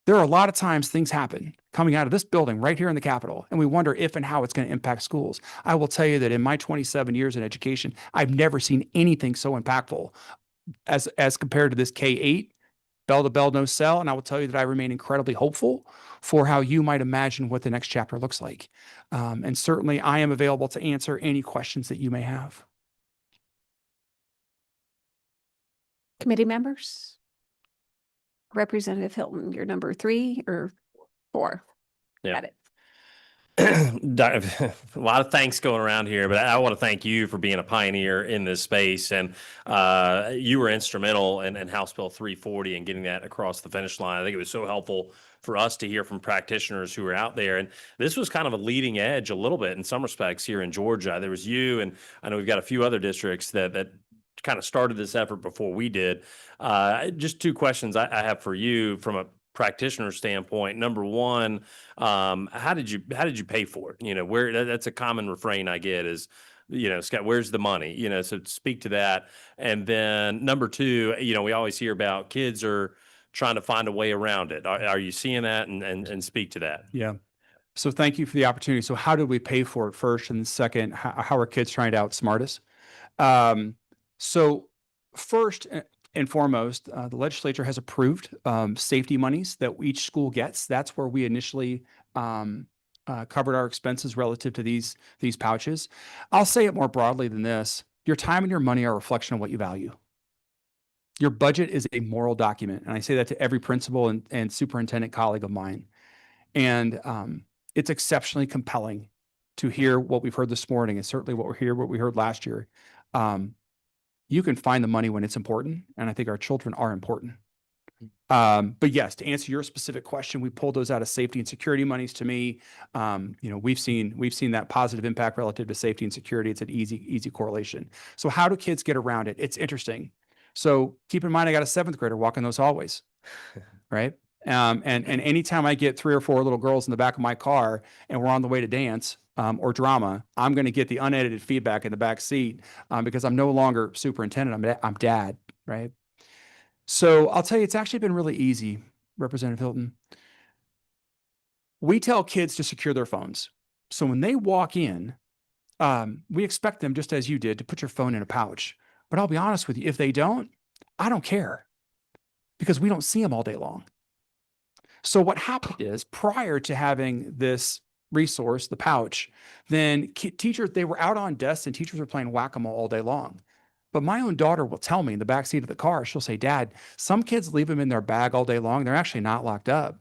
There are a lot of times things happen coming out of this building right here in the Capitol, and we wonder if and how it's going to impact schools. I will tell you that in my 27 years in education, I've never seen anything so impactful as compared to this K-8, bell to bell, no cell. And I will tell you that I remain incredibly hopeful for how you might imagine what the next chapter looks like. And certainly I am available to answer any questions that you may have. Committee members? Representative Hilton, you're number 3 or 4? Yeah. Got it. A lot of thanks going around here, but I want to thank you for being a pioneer in this space. And you were instrumental in House Bill 340 and getting that across the finish line. I think it was so helpful for us to hear from practitioners who were out there. And this was kind of a leading edge a little bit in some respects here in Georgia. There was you, and I know we've got a few other districts that kind of started this effort before we did. Just 2 questions I have for you from a practitioner standpoint. Number one, how did you pay for it? You know, that's a common refrain I get is, you know, Scott, where's the money? You know, so speak to that. And then number 2, you know, we always hear about kids are trying to find a way around it. Are you seeing that and speak to that? Yeah. So thank you for the opportunity. So how do we pay for it first? And second, how are kids trying to outsmart us? So first and foremost, the legislature has approved safety monies that each school gets. That's where we initially covered our expenses relative to these pouches. I'll say it more broadly than this. Your time and your money are a reflection of what you value. Your budget is a moral document. And I say that to every principal and superintendent colleague of mine. And it's exceptionally compelling to hear what we've heard this morning, and certainly what we heard last year. You can find the money when it's important, and I think our children are important. But yes, to answer your specific question, we pulled those out of safety and security monies. To me, you know, we've seen that positive impact relative to safety and security. It's an easy correlation. So how do kids get around it? It's interesting. So keep in mind, I got a 7th grader walking those hallways, right? And anytime I get 3 or 4 little girls in the back of my car and we're on the way to dance or drama, I'm going to get the unedited feedback in the back seat because I'm no longer superintendent. I'm dad, right? So I'll tell you, it's actually been really easy, Representative Hilton. We tell kids to secure their phones. So when they walk in, we expect them, just as you did, to put your phone in a pouch. But I'll be honest with you, if they don't, I don't care because we don't see them all day long. So what happened is, prior to having this resource, the pouch, then teachers, they were out on desks and teachers were playing whack-a-mole all day long. But my own daughter will tell me in the backseat of the car, she'll say, Dad, some kids leave them in their bag all day long. They're actually not locked up.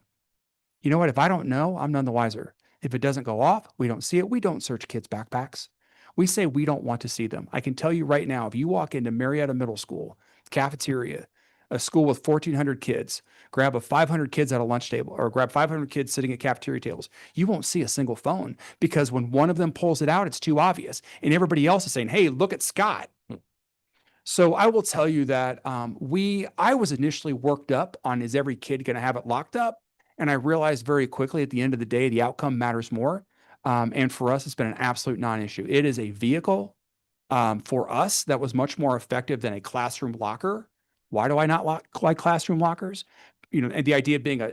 You know what? If I don't know, I'm none the wiser. If it doesn't go off, we don't see it. We don't search kids' backpacks. We say we don't want to see them. I can tell you right now, if you walk into Marietta Middle School cafeteria, a school with 1,400 kids, grab a 500 kids at a lunch table or grab 500 kids sitting at cafeteria tables, you won't see a single phone because when one of them pulls it out, it's too obvious. And everybody else is saying, hey, look at Scott. So I will tell you that I was initially worked up on, is every kid going to have it locked up? And I realized very quickly at the end of the day, the outcome matters more. And for us, it's been an absolute non-issue. It is a vehicle for us that was much more effective than a classroom locker. Why do I not like classroom lockers? You know, and the idea of being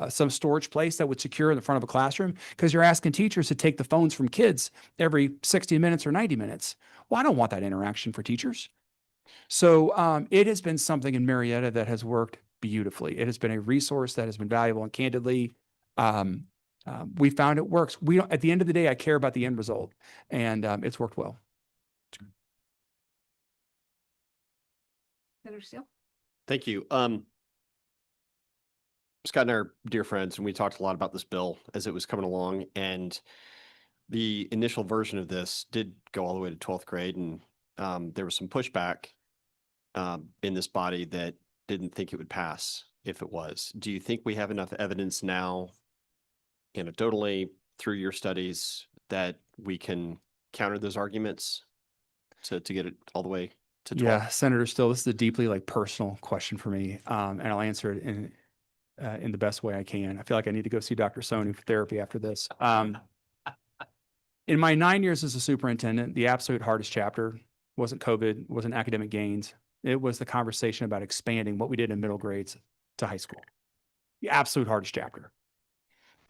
some storage place that would secure in the front of a classroom, because you're asking teachers to take the phones from kids every 60 minutes or 90 minutes. Well, I don't want that interaction for teachers. So it has been something in Marietta that has worked beautifully. It has been a resource that has been valuable, and candidly, we found it works. We don't, at the end of the day, I care about the end result, and it's worked well. Senator Steele? Thank you. Scott and I are dear friends, and we talked a lot about this bill as it was coming along. And the initial version of this did go all the way to 12th grade, and there was some pushback in this body that didn't think it would pass if it was. Do you think we have enough evidence now, anecdotally, through your studies, that we can counter those arguments to get it all the way to 12? Yeah, Senator Still, this is a deeply personal question for me, and I'll answer it in the best way I can. I feel like I need to go see Dr. Sonu for therapy after this. In my 9 years as a superintendent, the absolute hardest chapter wasn't COVID, wasn't academic gains. It was the conversation about expanding what we did in middle grades to high school. The absolute hardest chapter.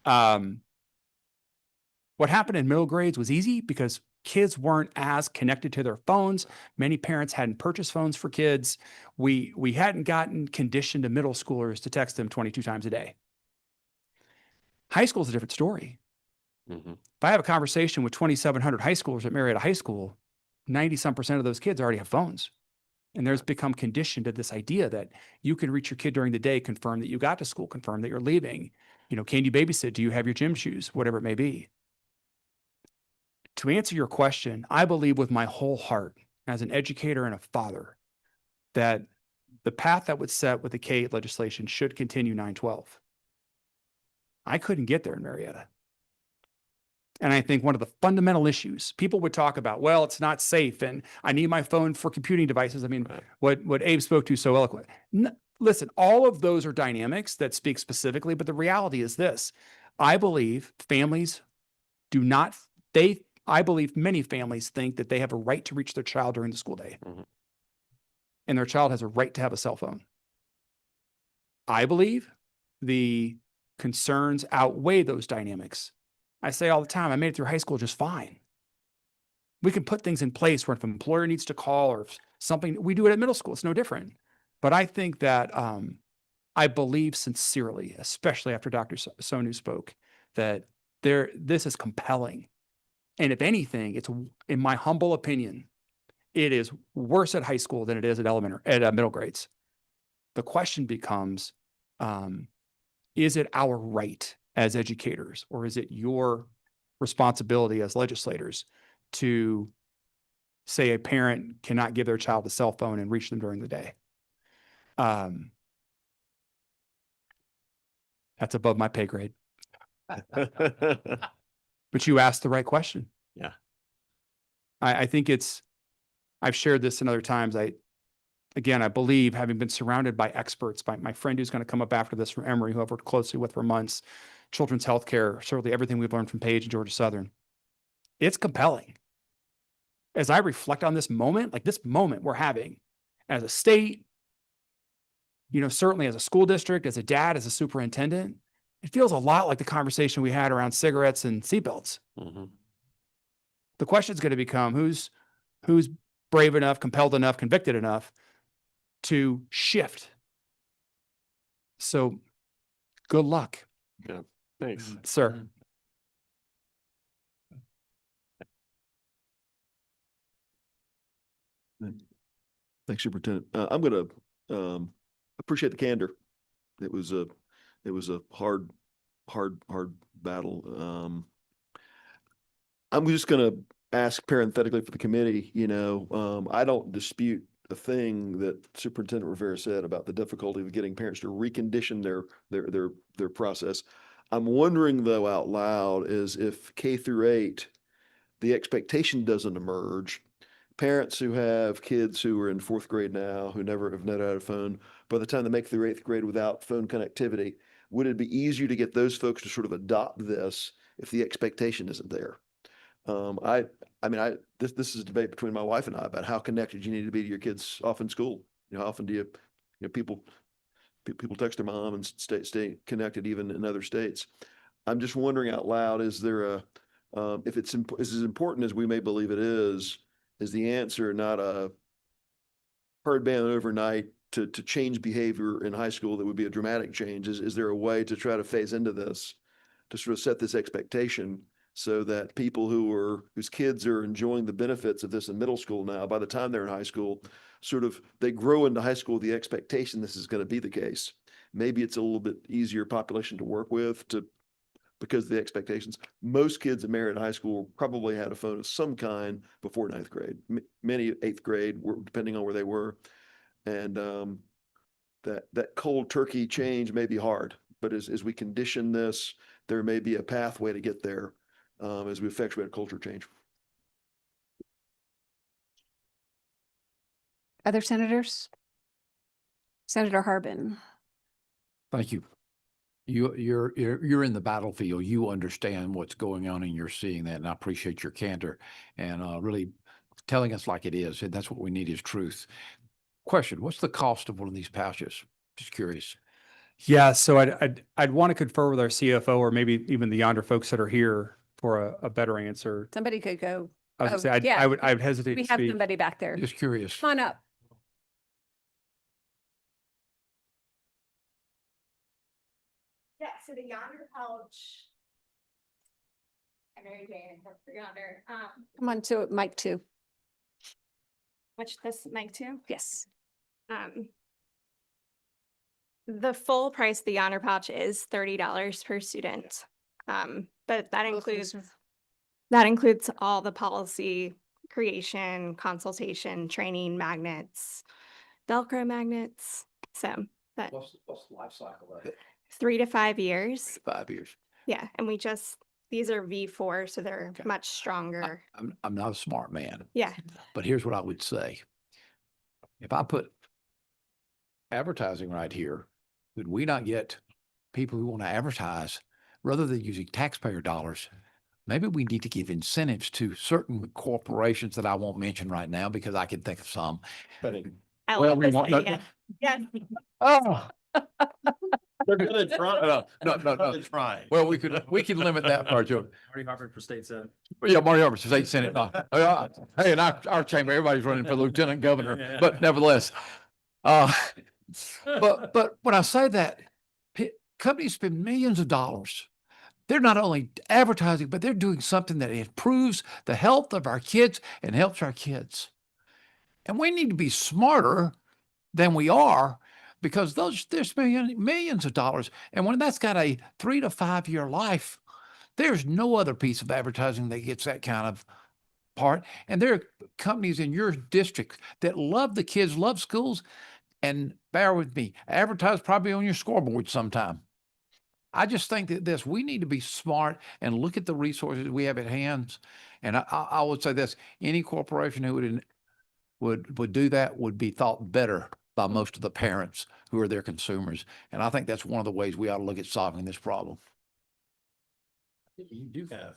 What happened in middle grades was easy because kids weren't as connected to their phones. Many parents hadn't purchased phones for kids. We hadn't gotten conditioned to middle schoolers to text them 22 times a day. High school is a different story. Mm-hmm. If I have a conversation with 2,700 high schoolers at Marietta High School, 90-some% of those kids already have phones. And there's become conditioned to this idea that you can reach your kid during the day, confirm that you got to school, confirm that you're leaving. You know, can you babysit? Do you have your gym shoes? Whatever it may be. To answer your question, I believe with my whole heart as an educator and a father that the path that was set with the K-8 legislation should continue 9/12. I couldn't get there in Marietta. And I think one of the fundamental issues people would talk about, well, it's not safe and I need my phone for computing devices. I mean, what Abe spoke to so eloquent. Listen, all of those are dynamics that speak specifically, but the reality is this. I believe families do not, I believe many families think that they have a right to reach their child during the school day. Mhm. And their child has a right to have a cell phone. I believe the concerns outweigh those dynamics. I say all the time, I made it through high school just fine. We can put things in place where if an employer needs to call or something, we do it at middle school. It's no different. But I think that I believe sincerely, especially after Dr. Sonu spoke, that this is compelling. And if anything, it's, in my humble opinion, it is worse at high school than it is at middle grades. The question becomes, is it our right as educators, or is it your responsibility as legislators to say a parent cannot give their child a cell phone and reach them during the day? That's above my pay grade. But you asked the right question. Yeah. I think I've shared this in other times. I believe, having been surrounded by experts, by my friend who's going to come up after this from Emory, who I've worked closely with for months, children's healthcare, certainly everything we've learned from Page and Georgia Southern, it's compelling. As I reflect on this moment, like this moment we're having as a state, you know, certainly as a school district, as a dad, as a superintendent, it feels a lot like the conversation we had around cigarettes and seatbelts. Mm-hmm. The question is going to become who's brave enough, compelled enough, convicted enough to shift. So good luck. Yeah. Thanks. Sir. Thanks, Superintendent. I'm going to appreciate the candor. It was a hard battle. I'm just going to ask parenthetically for the committee, I don't dispute the thing that Superintendent Rivera said about the difficulty of getting parents to recondition their process. I'm wondering though out loud is if K through 8, the expectation doesn't emerge. Parents who have kids who are in 4th grade now, who never have had a phone, by the time they make through 8th grade without phone connectivity, would it be easier to get those folks to sort of adopt this if the expectation isn't there? This is a debate between my wife and I about how connected you need to be to your kids off in school. How often do people text their mom and stay connected even in other states? I'm just wondering out loud, is there if it's as important as we may believe it is the answer not a hard ban overnight to change behavior in high school that would be a dramatic change? Is there a way to try to phase into this, to sort of set this expectation so that people whose kids are enjoying the benefits of this in middle school now, by the time they're in high school, they grow into high school with the expectation this is going to be the case. Maybe it's a little bit easier population to work with because of the expectations. Most kids at Marion High School probably had a phone of some kind before 9th grade. Many 8th grade, depending on where they were. And that cold turkey change may be hard, but as we condition this, there may be a pathway to get there as we effectuate a culture change. Other senators? Senator Harbin. Thank you. You're in the battlefield. You understand what's going on and you're seeing that. And I appreciate your candor and really telling us like it is. And that's what we need is truth. Question, what's the cost of one of these pouches? Just curious. Yeah, so I'd want to confer with our CFO or maybe even the yonder folks that are here for a better answer. Somebody could go. I was Oh, gonna say, yeah. I would hesitate We to have speak. somebody back there. Just curious. Come on up. Yeah, so the yonder pouch. I'm Mary Jane for yonder. Come on to mic 2. Which this mic too? Yes. The full price of the yonder pouch is $30 per student. But that includes all the policy creation, consultation, training, magnets, Velcro magnets. So that What's the life cycle of it? 3 to 5 years. 5 years. Yeah, and these are V4, so they're Okay. much stronger. I'm not a smart man, Yeah. but here's what I would say. If I put advertising right here, would we not get people who want to advertise rather than using taxpayer dollars? Maybe we need to give incentives to certain corporations that I won't mention right now because I can think of some. I Well, love we this want- idea. Yeah. Oh, They're gonna try. no. Trying. Well, we could limit that part, Joe. Marty Harvard for state senate. Yeah, Marty Roberts, state senate. Hey, in our chamber, everybody's running for lieutenant governor, Yeah. but nevertheless. But when I say that, companies spend millions of dollars. They're not only advertising, but they're doing something that improves the health of our kids and helps our kids. And we need to be smarter than we are because there's millions of dollars. And when that's got a 3 to 5 year life, there's no other piece of advertising that gets that kind of part. And there are companies in your district that love the kids, love schools, and bear with me, advertise probably on your scoreboard sometime. I just think that we need to be smart and look at the resources we have at hand. And I would say this, any corporation who would do that would be thought better by most of the parents who are their consumers. And I think that's one of the ways we ought to look at solving this problem. You do have.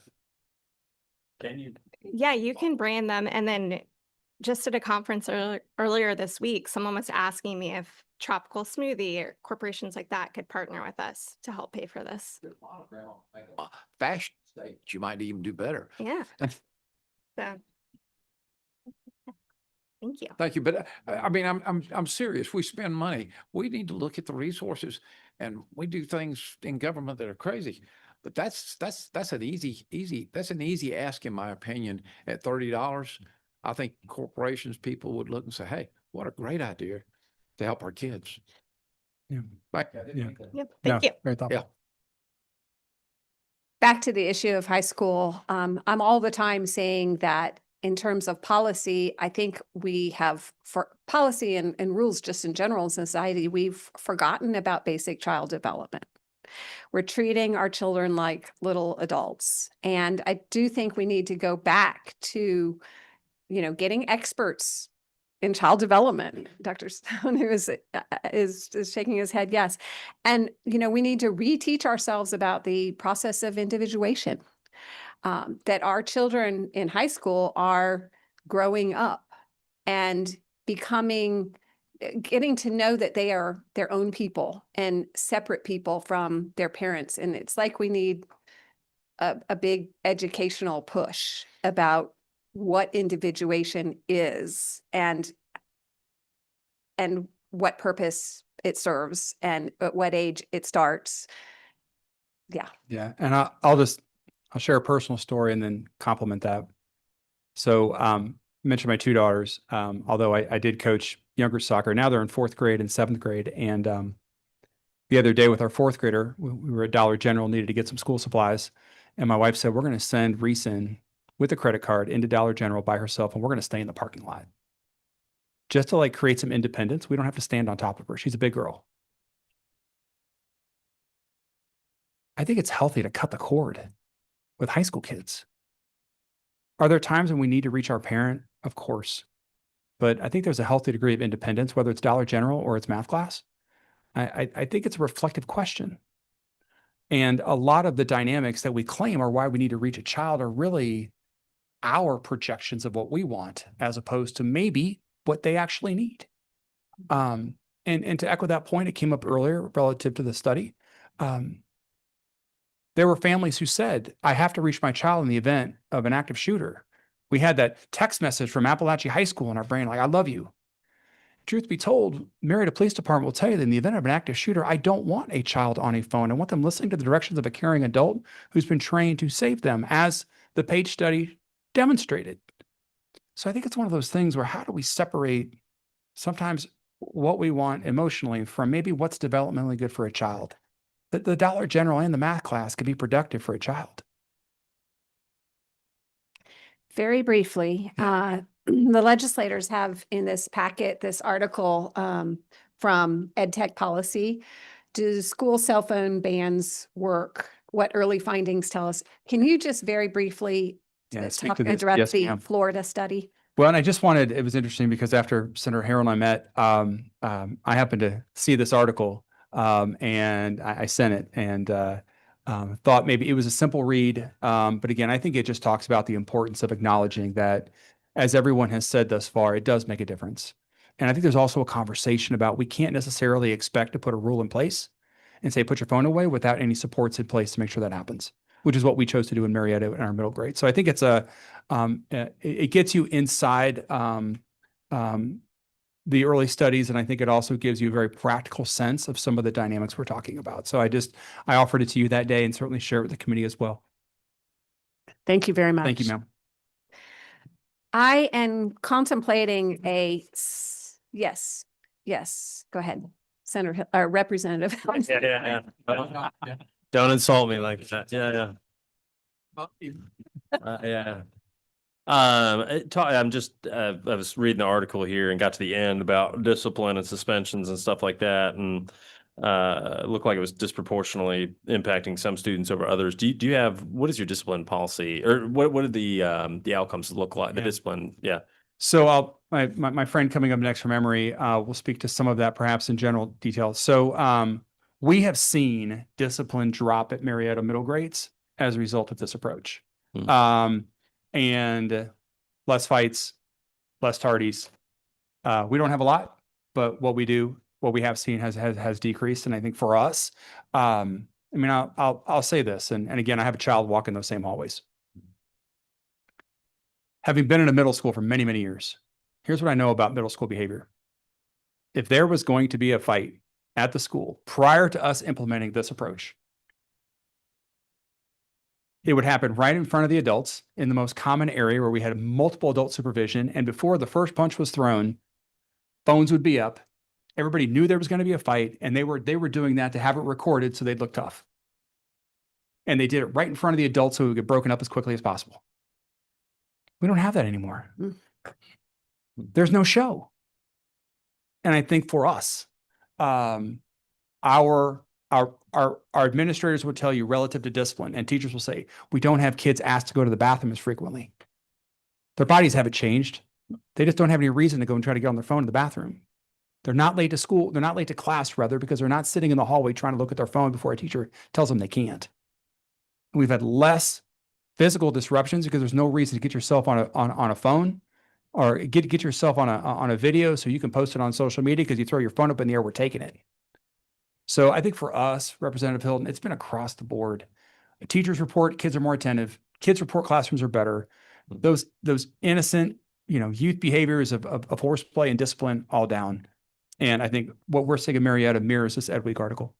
Can you? Yeah, you can brand them. And then just at a conference earlier this week, someone was asking me if Tropical Smoothie or corporations like that could partner with us to help pay for this. Fashion states, you might even do better. Yeah. So. Thank you. Thank you. But I mean, I'm serious. We spend money. We need to look at the resources and we do things in government that are crazy. But that's an easy ask in my opinion. At $30, I think corporations, people would look and say, hey, what a great idea to help our kids. Yeah. Right. Yeah. Yep. Yeah, Thank you. very thoughtful. Yeah. back to the issue of high school, I'm all the time saying that in terms of policy, I think we have, for policy and rules just in general in society, we've forgotten about basic child development. We're treating our children like little adults. And I do think we need to go back to, getting experts in child development. Dr. Stone, who is shaking his head, yes. And, we need to reteach ourselves about the process of individuation. That our children in high school are growing up and getting to know that they are their own people and separate people from their parents. And it's like we need a big educational push about what individuation is and what purpose it serves and at what age it starts. Yeah. Yeah, and I'll share a personal story and then complement that. So, mentioned my two daughters, although I did coach younger soccer. Now they're in 4th grade and 7th grade. And the other day with our 4th grader, we were at Dollar General, needed to get some school supplies. And my wife said, we're going to send Reese in with a credit card into Dollar General by herself, and we're going to stay in the parking lot. Just to create some independence. We don't have to stand on top of her. She's a big girl. I think it's healthy to cut the cord with high school kids. Are there times when we need to reach our parent? Of course. But I think there's a healthy degree of independence, whether it's Dollar General or it's math class. I think it's a reflective question. And a lot of the dynamics that we claim are why we need to reach a child are really our projections of what we want, as opposed to maybe what they actually need. And to echo that point, it came up earlier relative to the study. There were families who said, I have to reach my child in the event of an active shooter. We had that text message from Appalachia High School in our brain, like, I love you. Truth be told, Marietta Police Department will tell you that in the event of an active shooter, I don't want a child on a phone. I want them listening to the directions of a caring adult who's been trained to save them, as the Page study demonstrated. So I think it's one of those things where how do we separate sometimes what we want emotionally from maybe what's developmentally good for a child? The Dollar General and the math class can be productive for a child. Very briefly, the legislators have in this packet, this article from EdTech Policy. Do school cell phone bans work? What early findings tell us? Can you just very briefly Speak to this. address Yes, the ma'am. Florida study? Well, and I just wanted, it was interesting because after Senator Harrell and I met, I happened to see this article and I sent it and thought maybe it was a simple read. But again, I think it just talks about the importance of acknowledging that, as everyone has said thus far, it does make a difference. And I think there's also a conversation about we can't necessarily expect to put a rule in place and say, put your phone away without any supports in place to make sure that happens, which is what we chose to do in Marietta in our middle grade. So I think it's it gets you inside the early studies, and I think it also gives you a very practical sense of some of the dynamics we're talking about. So I offered it to you that day and certainly share it with the committee as well. Thank you very much. Thank you, ma'am. I am contemplating yes, go ahead, Senator or Representative. Yeah. Don't insult me like that. Yeah. I'm just, I was reading the article here and got to the end about discipline and suspensions and stuff like that. And it looked like it was disproportionately impacting some students over others. Do you have, what is your discipline policy, or what did the outcomes look like? The Yeah. discipline. Yeah. So my friend coming up next from Emory will speak to some of that perhaps in general detail. So we have seen discipline drop at Marietta middle grades as a result of this approach. And less fights, less tardies. We don't have a lot, but what we have seen has decreased. And I think for us, I'll say this, and again, I have a child walking those same hallways. Having been in a middle school for many, many years, here's what I know about middle school behavior. If there was going to be a fight at the school prior to us implementing this approach, it would happen right in front of the adults in the most common area where we had multiple adult supervision. And before the first punch was thrown, phones would be up. Everybody knew there was going to be a fight, and they were doing that to have it recorded so they'd look tough. And they did it right in front of the adults so it would get broken up as quickly as possible. We don't have that anymore. Mm. There's no show. And I think for us, our administrators would tell you relative to discipline, and teachers will say, we don't have kids asked to go to the bathroom as frequently. Their bodies haven't changed. They just don't have any reason to go and try to get on their phone in the bathroom. They're not late to school. They're not late to class, rather, because they're not sitting in the hallway trying to look at their phone before a teacher tells them they can't. We've had less physical disruptions because there's no reason to get yourself on a phone or get yourself on a video so you can post it on social media because you throw your phone up in the air, we're taking it. So I think for us, Representative Hilton, it's been across the board. Teachers report kids are more attentive. Kids report classrooms are better. Those innocent, youth behaviors of horseplay and discipline all down. And I think what we're seeing in Marietta mirrors this Ed Week article.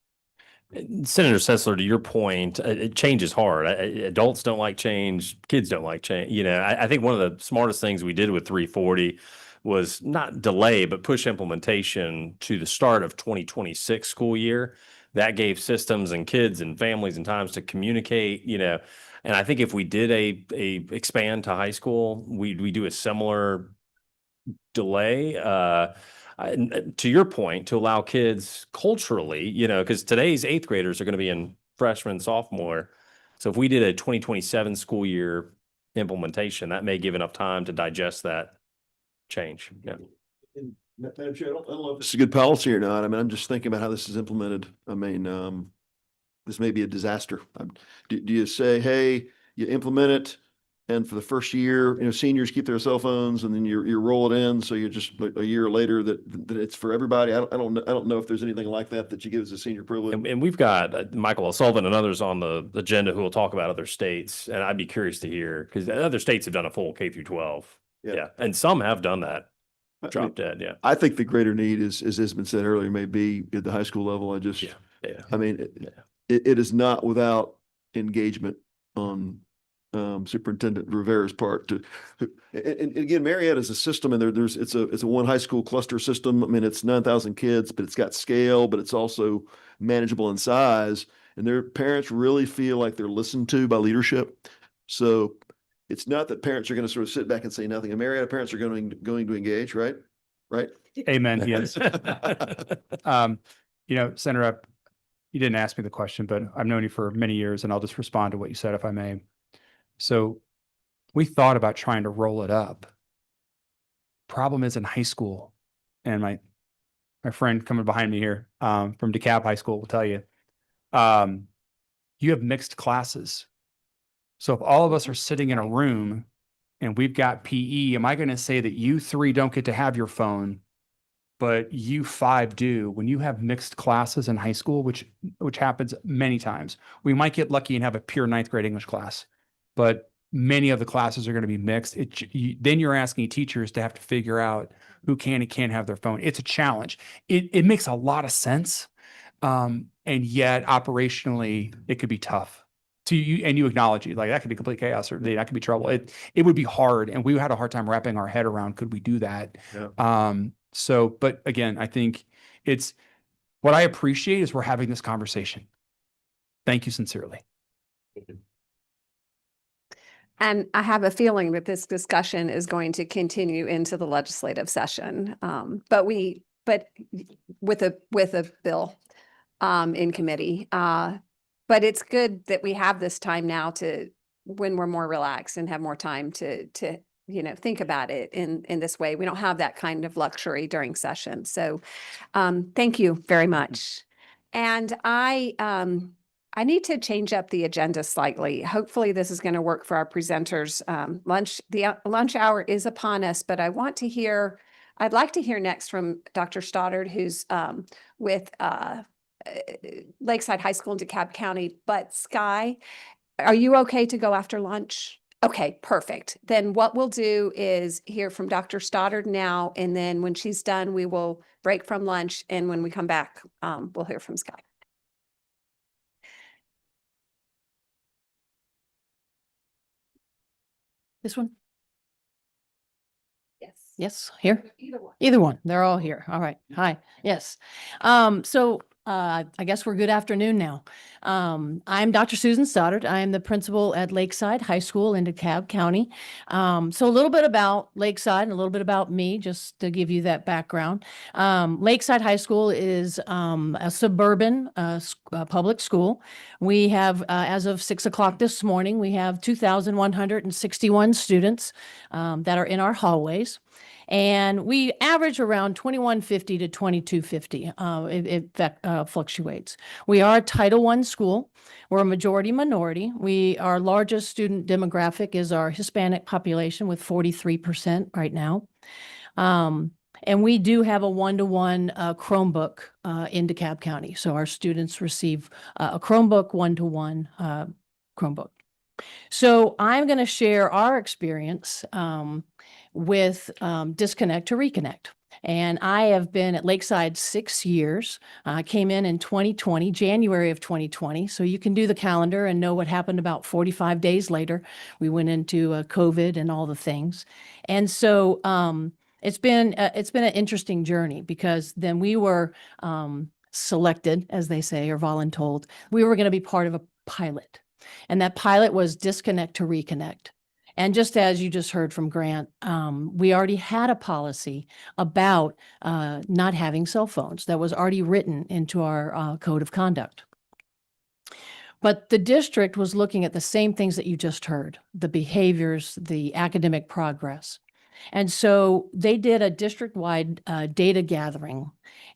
Senator Sessler, to your point, change is hard. Adults don't like change. Kids don't like change. I think one of the smartest things we did with 340 was not delay, but push implementation to the start of 2026 school year. That gave systems and kids and families and times to communicate, and I think if we did a expand to high school, we do a similar delay. To your point, to allow kids culturally, because today's 8th graders are going to be in freshman, sophomore. So if we did a 2027 school year implementation, that may give enough time to digest that change. Yeah. And Madam Chair, I don't know if this is a good policy or not. I mean, I'm just thinking about how this is implemented. I mean, this may be a disaster. Do you say, hey, you implement it, and for the first year, seniors keep their cell phones, and then you roll it in, so you're just a year later that it's for everybody? I don't know if there's anything like that you give as a senior privilege. And we've got Michael O'Sullivan and others on the agenda who will talk about other states, and I'd be curious to hear because other states have done a full K through 12. Yeah, and some have done that. I mean, Drop dead. Yeah. I think the greater need is, as has been said earlier, may be at the high school level. Yeah. I mean, it is not without engagement on Superintendent Rivera's part and again, Marietta is a system, and it's a one high school cluster system. I mean, it's 9,000 kids, but it's got scale, but it's also manageable in size, and their parents really feel like they're listened to by leadership. So it's not that parents are going to sort of sit back and say nothing. And Marietta parents are going to engage, right? Right. Amen. Yes. Senator, you didn't ask me the question, but I've known you for many years, and I'll just respond to what you said, if I may. So we thought about trying to roll it up. Problem is in high school, and my friend coming behind me here from DeKalb High School will tell you, you have mixed classes. So if all of us are sitting in a room and we've got PE, am I going to say that you 3 don't get to have your phone, but you 5 do? When you have mixed classes in high school, which happens many times, we might get lucky and have a pure 9th grade English class, but many of the classes are going to be mixed. Then you're asking teachers to have to figure out who can and can't have their phone. It's a challenge. It makes a lot of sense. And yet operationally, it could be tough. To you, and you acknowledge it, like that could be complete chaos, or that could be trouble. It would be hard, and we had a hard time wrapping our head around, could we do that? Yeah. But again, I think it's what I appreciate is we're having this conversation. Thank you sincerely. And I have a feeling that this discussion is going to continue into the legislative session. But with a bill in committee. But it's good that we have this time now when we're more relaxed and have more time to think about it in this way. We don't have that kind of luxury during session. So thank you very much. And I need to change up the agenda slightly. Hopefully this is going to work for our presenters. The lunch hour is upon us, but I'd like to hear next from Dr. Stoddard, who's with Lakeside High School in DeKalb County. But Sky, are you okay to go after lunch? Okay, perfect. Then what we'll do is hear from Dr. Stoddard now, and then when she's done, we will break from lunch. And when we come back, we'll hear from Sky. This one? Yes. Yes, here? Either one. Either one. They're all here. All right. Hi. Yes. So I guess we're good afternoon now. I'm Dr. Susan Stoddard. I am the principal at Lakeside High School in DeKalb County. So a little bit about Lakeside and a little bit about me, just to give you that background. Lakeside High School is a suburban public school. We have, as of 6 o'clock this morning, we have 2,161 students that are in our hallways. And we average around 2150 to 2250. It fluctuates. We are a Title I school. We're a majority minority. Our largest student demographic is our Hispanic population with 43% right now. And we do have a one-to-one Chromebook in DeKalb County. So our students receive a Chromebook, one-to-one Chromebook. So I'm going to share our experience with Disconnect to Reconnect. And I have been at Lakeside 6 years. I came in 2020, January of 2020. So you can do the calendar and know what happened about 45 days later. We went into COVID and all the things. And so it's been an interesting journey, because then we were selected, as they say, or voluntold. We were going to be part of a pilot. And that pilot was Disconnect to Reconnect. And just as you just heard from Grant, we already had a policy about not having cell phones that was already written into our code of conduct. But the district was looking at the same things that you just heard, the behaviors, the academic progress. And so they did a district-wide data gathering,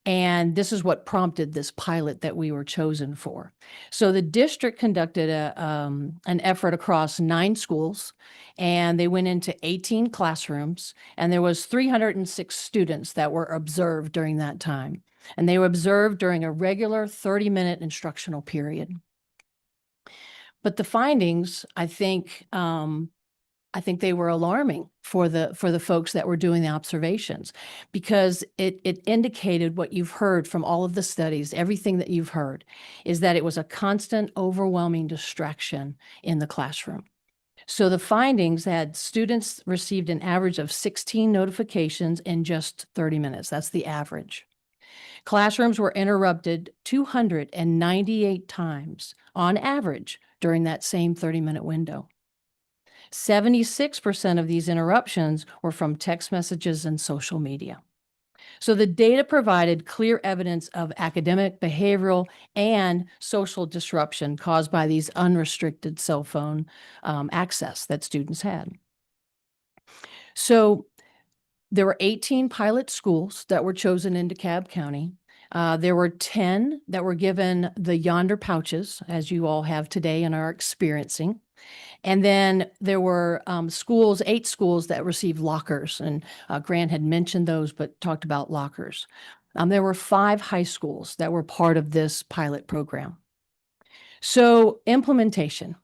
and this is what prompted this pilot that we were chosen for. So the district conducted an effort across 9 schools, and they went into 18 classrooms, and there was 306 students that were observed during that time. And they were observed during a regular 30-minute instructional period. But the findings, I think they were alarming for the folks that were doing the observations, because it indicated what you've heard from all of the studies. Everything that you've heard is that it was a constant, overwhelming distraction in the classroom. So the findings had students received an average of 16 notifications in just 30 minutes. That's the average. Classrooms were interrupted 298 times on average during that same 30-minute window. 76% of these interruptions were from text messages and social media. So the data provided clear evidence of academic, behavioral, and social disruption caused by these unrestricted cell phone access that students had. So there were 18 pilot schools that were chosen in DeKalb County. There were 10 that were given the Yonder pouches, as you all have today and are experiencing. And then there were 8 schools that received lockers, and Grant had mentioned those, but talked about lockers. There were 5 high schools that were part of this pilot program. So implementation.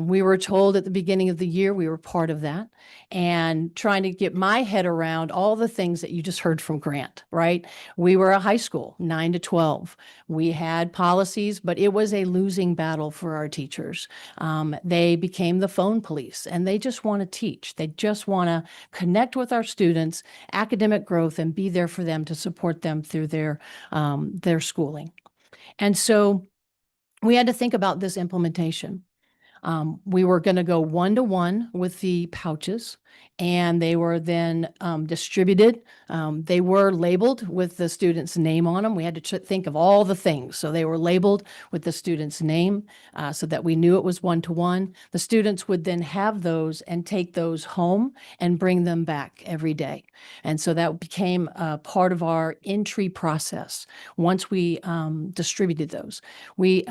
We were told at the beginning of the year, we were part of that, and trying to get my head around all the things that you just heard from Grant, right? We were a high school, 9 to 12. We had policies, but it was a losing battle for our teachers. They became the phone police, and they just want to teach. They just want to connect with our students, academic growth, and be there for them to support them through their schooling. And so we had to think about this implementation. We were going to go one-to-one with the pouches, and they were then distributed. They were labeled with the student's name on them. We had to think of all the things. So they were labeled with the student's name so that we knew it was one-to-one. The students would then have those and take those home and bring them back every day. And so that became part of our entry process once we distributed those. We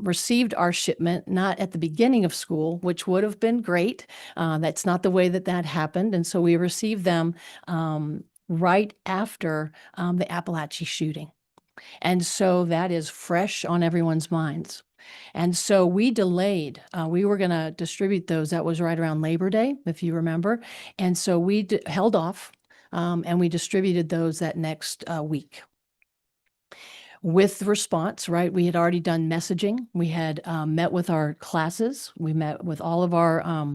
received our shipment not at the beginning of school, which would have been great. That's not the way that happened. And so we received them right after the Appalachia shooting. And so that is fresh on everyone's minds. And so we delayed. We were going to distribute those. That was right around Labor Day, if you remember. And so we held off and we distributed those that next week. With the response, right, we had already done messaging. We had met with our classes. We met with all of our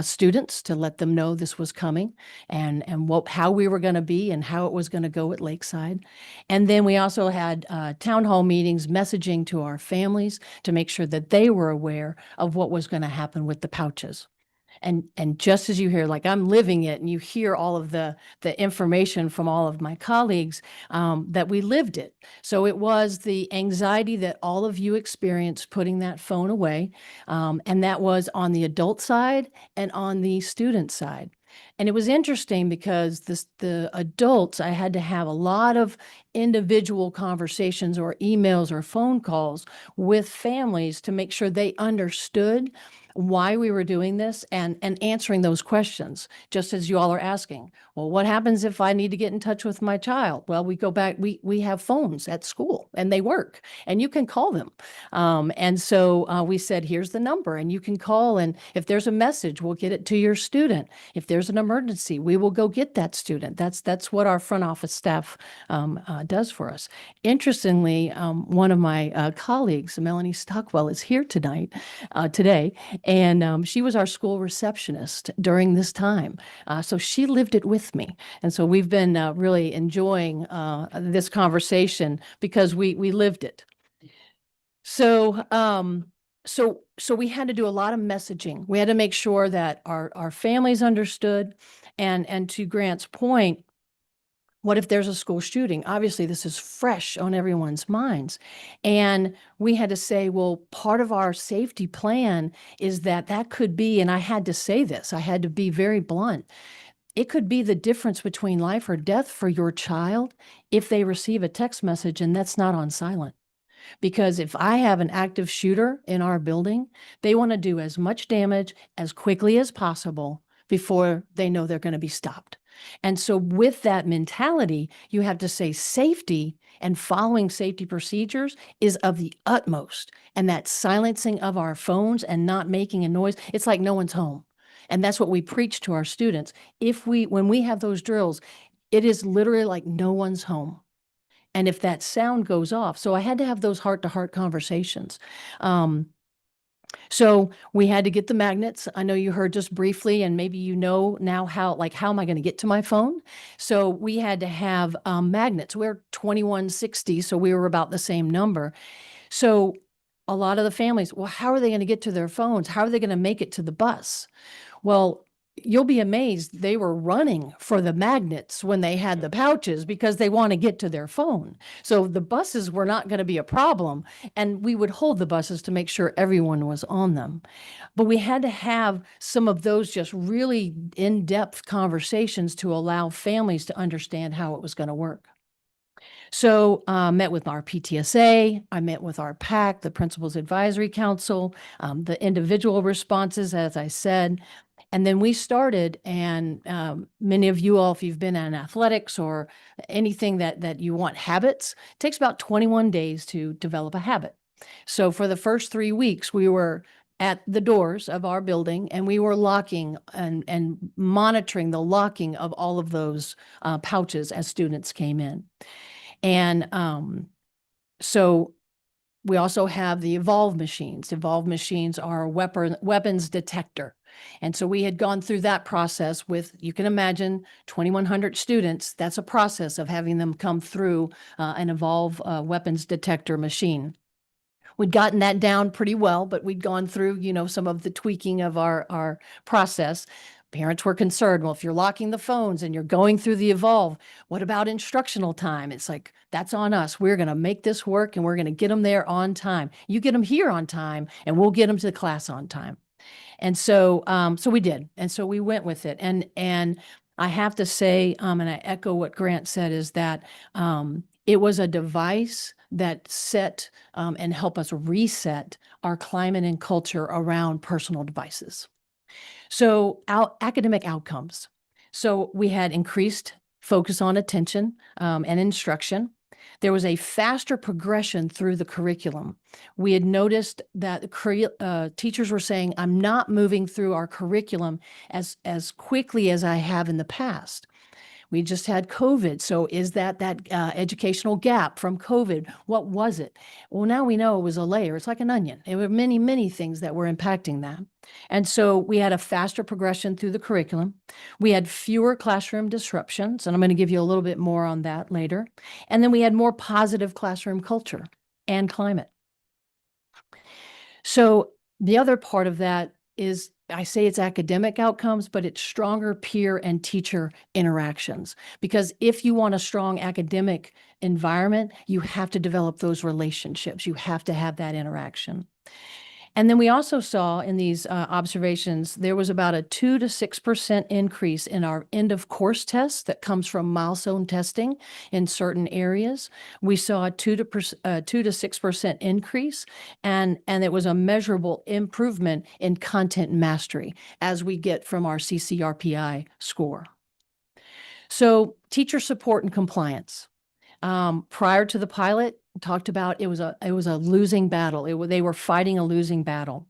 students to let them know this was coming and how we were going to be and how it was going to go at Lakeside. And then we also had town hall meetings, messaging to our families to make sure that they were aware of what was going to happen with the pouches. And just as you hear, like I'm living it, and you hear all of the information from all of my colleagues, that we lived it. So it was the anxiety that all of you experienced putting that phone away, and that was on the adult side and on the student side. And it was interesting because the adults, I had to have a lot of individual conversations or emails or phone calls with families to make sure they understood why we were doing this and answering those questions, just as you all are asking. Well, what happens if I need to get in touch with my child? Well, we go back, we have phones at school and they work and you can call them. And so we said, here's the number and you can call. And if there's a message, we'll get it to your student. If there's an emergency, we will go get that student. That's what our front office staff does for us. Interestingly, one of my colleagues, Melanie Stockwell, is here today. And she was our school receptionist during this time. So she lived it with me. And so we've been really enjoying this conversation because we lived it. So so we had to do a lot of messaging. We had to make sure that our families understood. And to Grant's point, what if there's a school shooting? Obviously, this is fresh on everyone's minds. And we had to say, well, part of our safety plan is that could be, and I had to say this, I had to be very blunt. It could be the difference between life or death for your child if they receive a text message and that's not on silent. Because if I have an active shooter in our building, they want to do as much damage as quickly as possible before they know they're going to be stopped. And so with that mentality, you have to say safety and following safety procedures is of the utmost. And that silencing of our phones and not making a noise, it's like no one's home. And that's what we preach to our students. When we have those drills, it is literally like no one's home. And if that sound goes off, so I had to have those heart-to-heart conversations. So we had to get the magnets. I know you heard just briefly, and maybe you know now how am I going to get to my phone? So we had to have magnets. We're 2160, so we were about the same number. So a lot of the families, well, how are they going to get to their phones? How are they going to make it to the bus? Well, you'll be amazed. They were running for the magnets when they had the pouches because they want to get to their phone. So the buses were not going to be a problem. And we would hold the buses to make sure everyone was on them. But we had to have some of those just really in-depth conversations to allow families to understand how it was going to work. So met with our PTSA, I met with our PAC, the Principals Advisory Council, the individual responses, as I said. And then we started, and many of you all, if you've been in athletics or anything that you want habits, it takes about 21 days to develop a habit. So for the first 3 weeks, we were at the doors of our building and we were locking and monitoring the locking of all of those pouches as students came in. And so we also have the Evolve machines. Evolve machines are a weapons detector. And so we had gone through that process with, you can imagine, 2,100 students. That's a process of having them come through an Evolve weapons detector machine. We'd gotten that down pretty well, but we'd gone through, some of the tweaking of our process. Parents were concerned, well, if you're locking the phones and you're going through the Evolve, what about instructional time? It's like, that's on us. We're going to make this work and we're going to get them there on time. You get them here on time and we'll get them to the class on time. And so, so we did. And so we went with it. And I have to say, and I echo what Grant said, is that it was a device that set and helped us reset our climate and culture around personal devices. So academic outcomes. So we had increased focus on attention and instruction. There was a faster progression through the curriculum. We had noticed that teachers were saying, I'm not moving through our curriculum as quickly as I have in the past. We just had COVID. So is that educational gap from COVID? What was it? Well, now we know it was a layer. It's like an onion. There were many, many things that were impacting that. And so we had a faster progression through the curriculum. We had fewer classroom disruptions, and I'm going to give you a little bit more on that later. And then we had more positive classroom culture and climate. So the other part of that is, I say it's academic outcomes, but it's stronger peer and teacher interactions. Because if you want a strong academic environment, you have to develop those relationships. You have to have that interaction. And then we also saw in these observations, there was about a 2 to 6% increase in our end of course tests that comes from milestone testing in certain areas. We saw a 2 to 6% increase, and it was a measurable improvement in content mastery as we get from our CCRPI score. So teacher support and compliance. Prior to the pilot, talked about it was a losing battle. They were fighting a losing battle.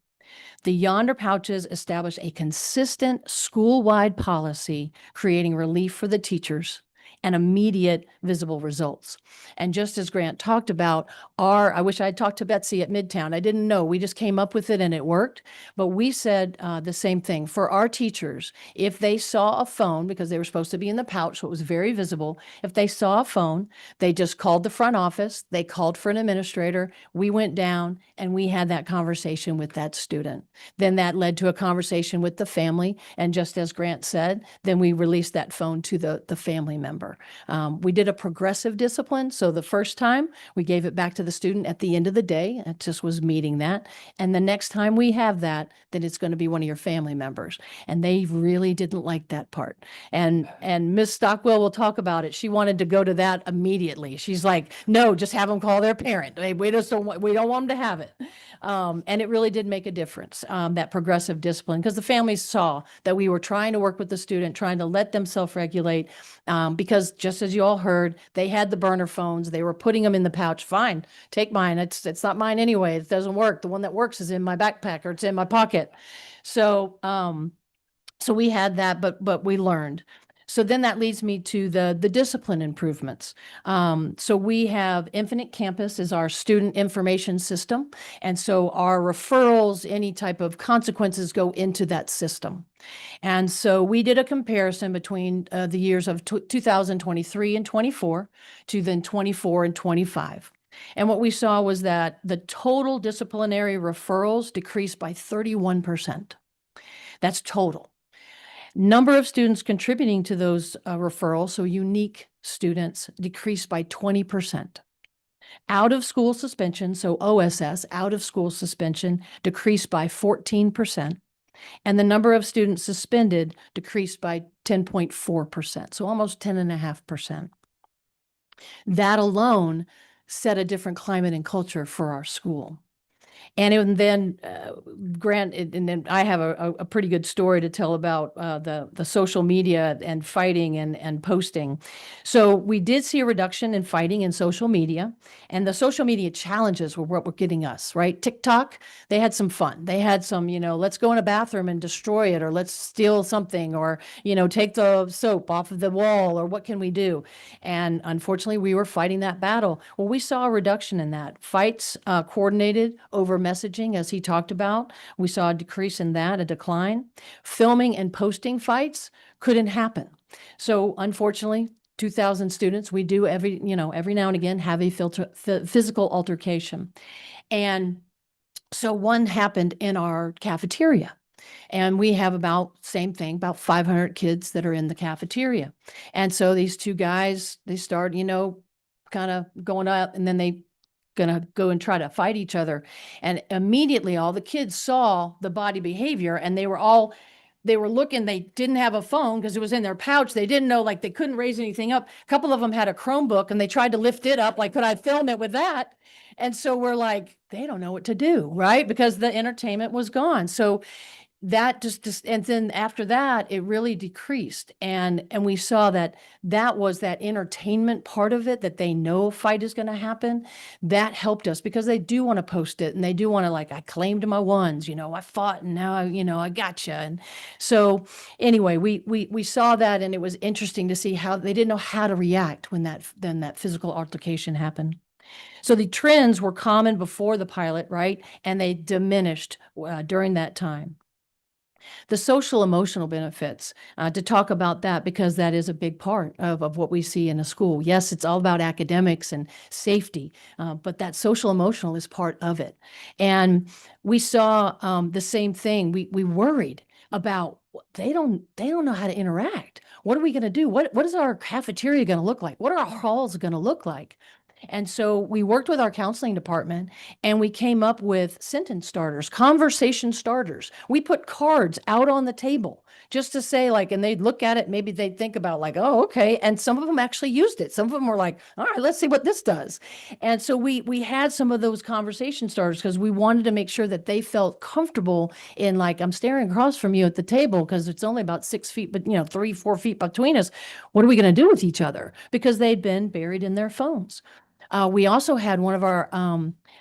The Yonder Pouches established a consistent school-wide policy, creating relief for the teachers and immediate visible results. And just as Grant talked about, I wish I had talked to Betsy at Midtown. I didn't know. We just came up with it and it worked. But we said the same thing. For our teachers, if they saw a phone, because they were supposed to be in the pouch, so it was very visible, if they saw a phone, they just called the front office, they called for an administrator, we went down and we had that conversation with that student. Then that led to a conversation with the family. And just as Grant said, then we released that phone to the family member. We did a progressive discipline. So the first time we gave it back to the student at the end of the day. It just was meeting that. And the next time we have that, then it's going to be one of your family members. And they really didn't like that part. And Ms. Stockwell will talk about it. She wanted to go to that immediately. She's like, no, just have them call their parent. We don't want them to have it. And it really did make a difference, that progressive discipline, because the families saw that we were trying to work with the student, trying to let them self-regulate, because just as you all heard, they had the burner phones. They were putting them in the pouch. Fine, take mine. It's not mine anyway. It doesn't work. The one that works is in my backpack or it's in my pocket. So, so we had that, but we learned. So then that leads me to the discipline improvements. So we have Infinite Campus is our student information system. And so our referrals, any type of consequences go into that system. And so we did a comparison between the years of 2023 and 24 to then 24 and 25. And what we saw was that the total disciplinary referrals decreased by 31%. That's total. Number of students contributing to those referrals, so unique students, decreased by 20%. Out of school suspension, so OSS, out of school suspension, decreased by 14%. And the number of students suspended decreased by 10.4%, so almost 10.5%. That alone set a different climate and culture for our school. And then Grant, and then I have a pretty good story to tell about the social media and fighting and posting. So we did see a reduction in fighting in social media, and the social media challenges were what were getting us, right? TikTok, they had some fun. They had some, let's go in a bathroom and destroy it, or let's steal something, or, take the soap off of the wall, or what can we do? And unfortunately, we were fighting that battle. Well, we saw a reduction in that. Fights coordinated over messaging, as he talked about. We saw a decrease in that, a decline. Filming and posting fights couldn't happen. So unfortunately, 2,000 students, we do every now and again have a physical altercation. And so one happened in our cafeteria. And we have about 500 kids that are in the cafeteria. And so these two guys, they start, kind of going up, and then they gonna go and try to fight each other. And immediately all the kids saw the body behavior, and they were looking, they didn't have a phone because it was in their pouch. They didn't know, they couldn't raise anything up. A couple of them had a Chromebook, and they tried to lift it up, could I film it with that? And so we're like, they don't know what to do, right? Because the entertainment was gone. So that just, and then after that, it really decreased. And we saw that was that entertainment part of it, that they know a fight is going to happen. That helped us because they do want to post it and they do want to, like, I claimed my ones, I fought and now, I gotcha. And so anyway, we saw that, and it was interesting to see how they didn't know how to react when that physical altercation happened. So the trends were common before the pilot, right? And they diminished during that time. The social emotional benefits, to talk about that, because that is a big part of what we see in a school. Yes, it's all about academics and safety, but that social emotional is part of it. And we saw the same thing. We worried about, they don't know how to interact. What are we going to do? What is our cafeteria going to look like? What are our halls going to look like? And so we worked with our counseling department, and we came up with sentence starters, conversation starters. We put cards out on the table just to say, like, and they'd look at it, maybe they'd think about, like, oh, okay. And some of them actually used it. Some of them were like, all right, let's see what this does. And so we had some of those conversation starters because we wanted to make sure that they felt comfortable in, like, I'm staring across from you at the table because it's only about 6 feet, but 3-4 feet between us. What are we going to do with each other? Because they'd been buried in their phones. We also had one of our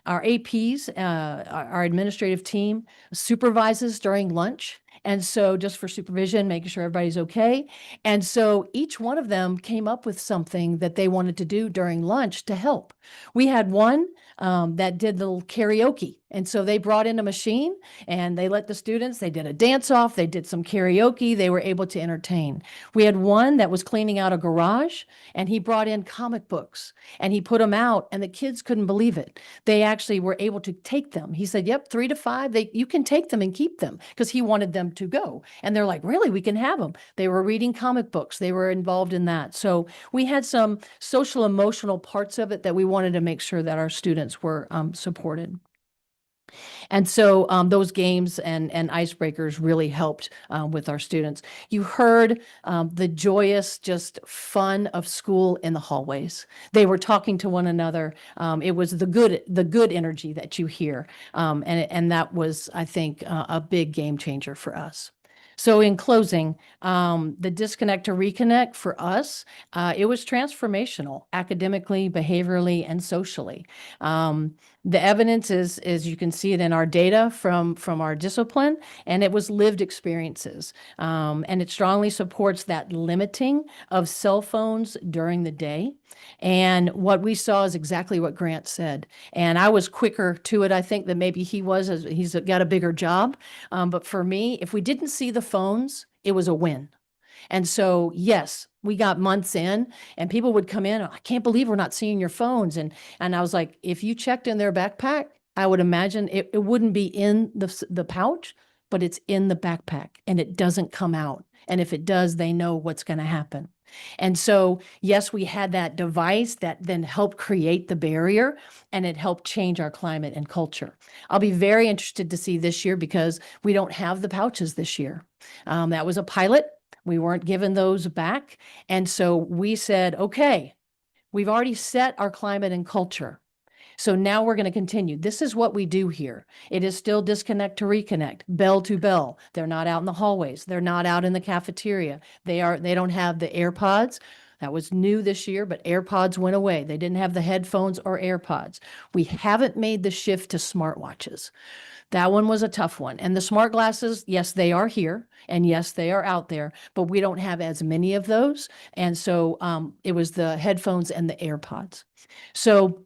APs, our administrative team, supervises during lunch. And so just for supervision, making sure everybody's okay. And so each one of them came up with something that they wanted to do during lunch to help. We had one that did little karaoke. And so they brought in a machine and they let the students, they did a dance off, they did some karaoke, they were able to entertain. We had one that was cleaning out a garage, and he brought in comic books and he put them out, and the kids couldn't believe it. They actually were able to take them. He said, yep, 3 to 5, you can take them and keep them, because he wanted them to go. And they're like, really, we can have them. They were reading comic books. They were involved in that. So we had some social emotional parts of it that we wanted to make sure that our students were supported. And so those games and icebreakers really helped with our students. You heard the joyous, just fun of school in the hallways. They were talking to one another. It was the good energy that you hear. And that was, I think, a big game changer for us. So in closing, the disconnect to reconnect for us, it was transformational academically, behaviorally, and socially. The evidence is you can see it in our data from our discipline, and it was lived experiences. And it strongly supports that limiting of cell phones during the day. And what we saw is exactly what Grant said. And I was quicker to it, I think, than maybe he was, as he's got a bigger job. But for me, if we didn't see the phones, it was a win. And so, yes, we got months in, and people would come in, I can't believe we're not seeing your phones. And I was like, if you checked in their backpack, I would imagine it wouldn't be in the pouch, but it's in the backpack, and it doesn't come out. And if it does, they know what's going to happen. And so, yes, we had that device that then helped create the barrier, and it helped change our climate and culture. I'll be very interested to see this year, because we don't have the pouches this year. That was a pilot. We weren't given those back. And so we said, okay, we've already set our climate and culture. So now we're going to continue. This is what we do here. It is still disconnect to reconnect, bell to bell. They're not out in the hallways. They're not out in the cafeteria. They don't have the AirPods. That was new this year, but AirPods went away. They didn't have the headphones or AirPods. We haven't made the shift to smartwatches. That one was a tough one. And the smart glasses, yes, they are here, and yes, they are out there, but we don't have as many of those. And so it was the headphones and the AirPods. So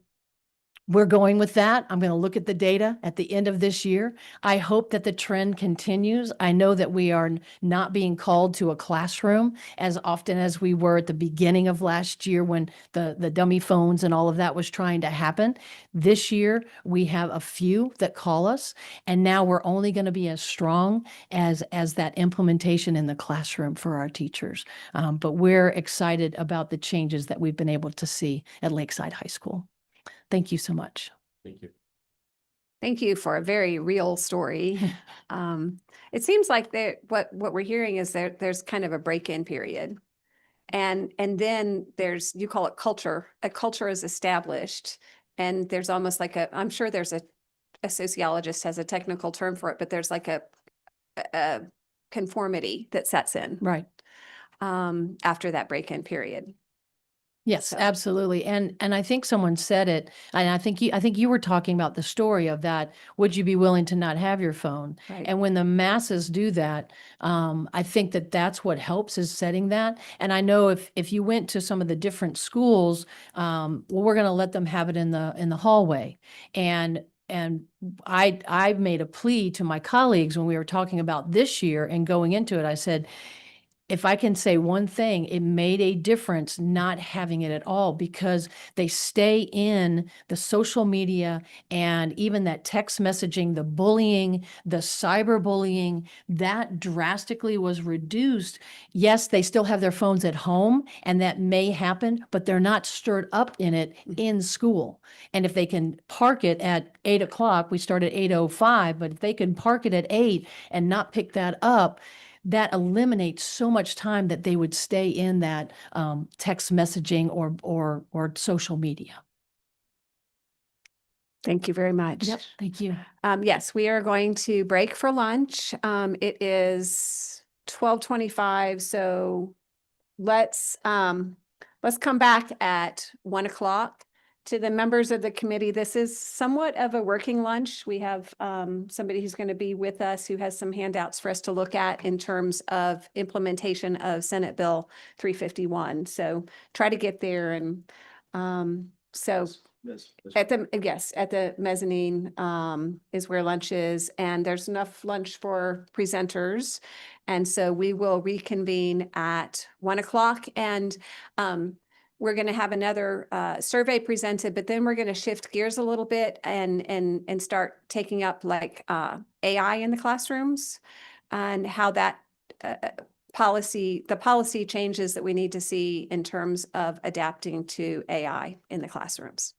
we're going with that. I'm going to look at the data at the end of this year. I hope that the trend continues. I know that we are not being called to a classroom as often as we were at the beginning of last year, when the dummy phones and all of that was trying to happen. This year, we have a few that call us, and now we're only going to be as strong as that implementation in the classroom for our teachers. But we're excited about the changes that we've been able to see at Lakeside High School. Thank you so much. Thank you. Thank you for a very real story. It seems like what we're hearing is there's kind of a break-in period. And then there's, you call it culture. A culture is established, and there's almost like I'm sure there's a sociologist has a technical term for it, but there's like a conformity that sets in Right. after that break-in period. Yes, So- absolutely. And I think someone said it, and I think you were talking about the story of that. Would you be willing to not have your phone? Right. And when the masses do that, I think that that's what helps is setting that. And I know if you went to some of the different schools, well, we're going to let them have it in the hallway. And I made a plea to my colleagues when we were talking about this year and going into it. I said, if I can say one thing, it made a difference not having it at all because they stay in the social media and even that text messaging, the bullying, the cyberbullying, that drastically was reduced. Yes, they still have their phones at home and that may happen, but they're not stirred up in it in school. And if they can park it at 8 o'clock, we start at 8:05, but if they can park it at 8 and not pick that up, that eliminates so much time that they would stay in that text messaging or social media. Thank you very much. Thank you. Yes, we are going to break for lunch. It is 12:25, so let's come back at 1 o'clock. To the members of the committee, this is somewhat of a working lunch. We have somebody who's going to be with us who has some handouts for us to look at in terms of implementation of Senate Bill 351. So try to get there and so at the mezzanine is where lunch is, and there's enough lunch for presenters. And so we will reconvene at 1 o'clock, and we're going to have another survey presented, but then we're going to shift gears a little bit and start taking up like AI in the classrooms and how that the policy changes that we need to see in terms of adapting to AI in the classrooms.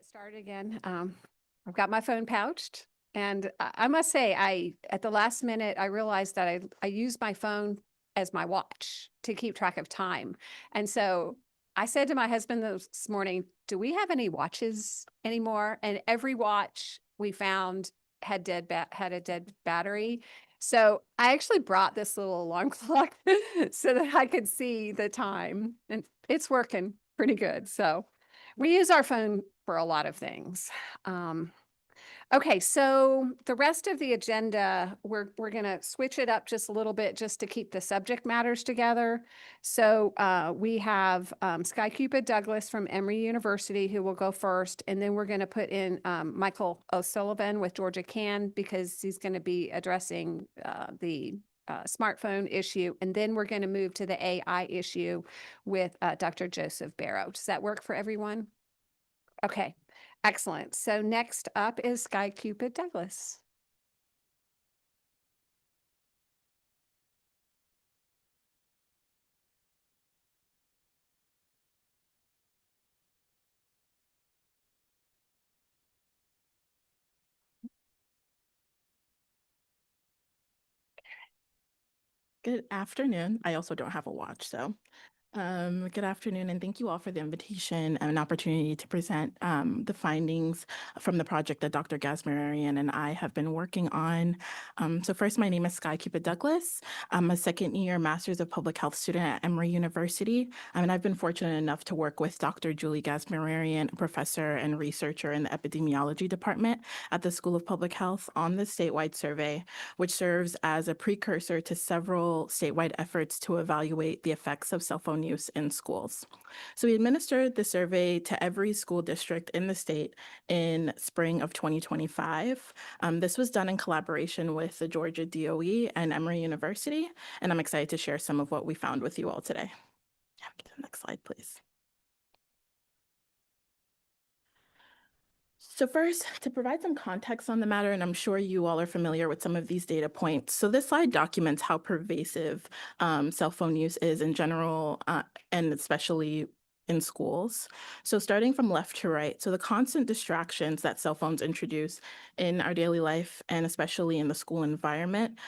Get started again. I've got my phone pouched, and I must say, at the last minute, I realized that I use my phone as my watch to keep track of time. And so I said to my husband this morning, do we have any watches anymore? And every watch we found had had a dead battery. So I actually brought this little alarm clock so that I could see the time, and it's working pretty good. So we use our phone for a lot of things. Okay, so the rest of the agenda, we're going to switch it up just a little bit just to keep the subject matters together. So we have Sky Cupid Douglas from Emory University who will go first, and then we're going to put in Michael O'Sullivan with Georgia Can because he's going to be addressing the smartphone issue, and then we're going to move to the AI issue with Dr. Joseph Barrow. Does that work for everyone? Okay, excellent. So next up is Sky Cupid Douglas. Good afternoon. I also don't have a watch, so good afternoon, and thank you all for the invitation and an opportunity to present the findings from the project that Dr. Gasmararian and I have been working on. So first, my name is Sky Cupid Douglas. I'm a second-year Master's of Public Health student at Emory University, and I've been fortunate enough to work with Dr. Julie Gasmararian, a professor and researcher in the epidemiology department at the School of Public Health on the statewide survey, which serves as a precursor to several statewide efforts to evaluate the effects of cell phone use in schools. So we administered the survey to every school district in the state in spring of 2025. This was done in collaboration with the Georgia DOE and Emory University, and I'm excited to share some of what we found with you all today. Next slide, please. So first, to provide some context on the matter, and I'm sure you all are familiar with some of these data points. So this slide documents how pervasive cell phone use is in general, and especially in schools. So starting from left to right, so the constant distractions that cell phones introduce in our daily life, and especially in the school environment,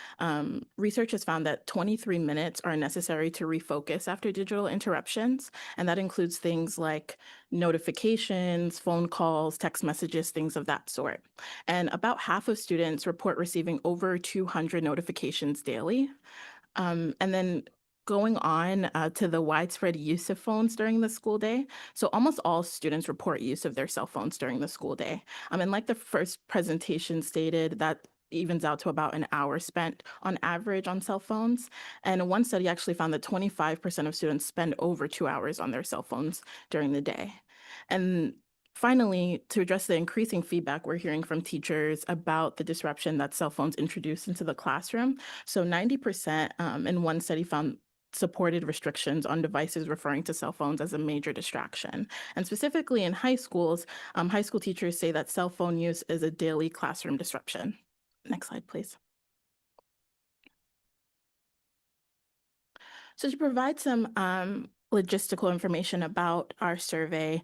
research has found that 23 minutes are necessary to refocus after digital interruptions. And that includes things like notifications, phone calls, text messages, things of that sort. And about half of students report receiving over 200 notifications daily. And then going on to the widespread use of phones during the school day. So almost all students report use of their cell phones during the school day. And like the first presentation stated, that evens out to about an hour spent on average on cell phones. And one study actually found that 25% of students spend over 2 hours on their cell phones during the day. And finally, to address the increasing feedback we're hearing from teachers about the disruption that cell phones introduce into the classroom. So 90% in one study found supported restrictions on devices referring to cell phones as a major distraction. And specifically in high schools, high school teachers say that cell phone use is a daily classroom disruption. Next slide, please. So to provide some logistical information about our survey,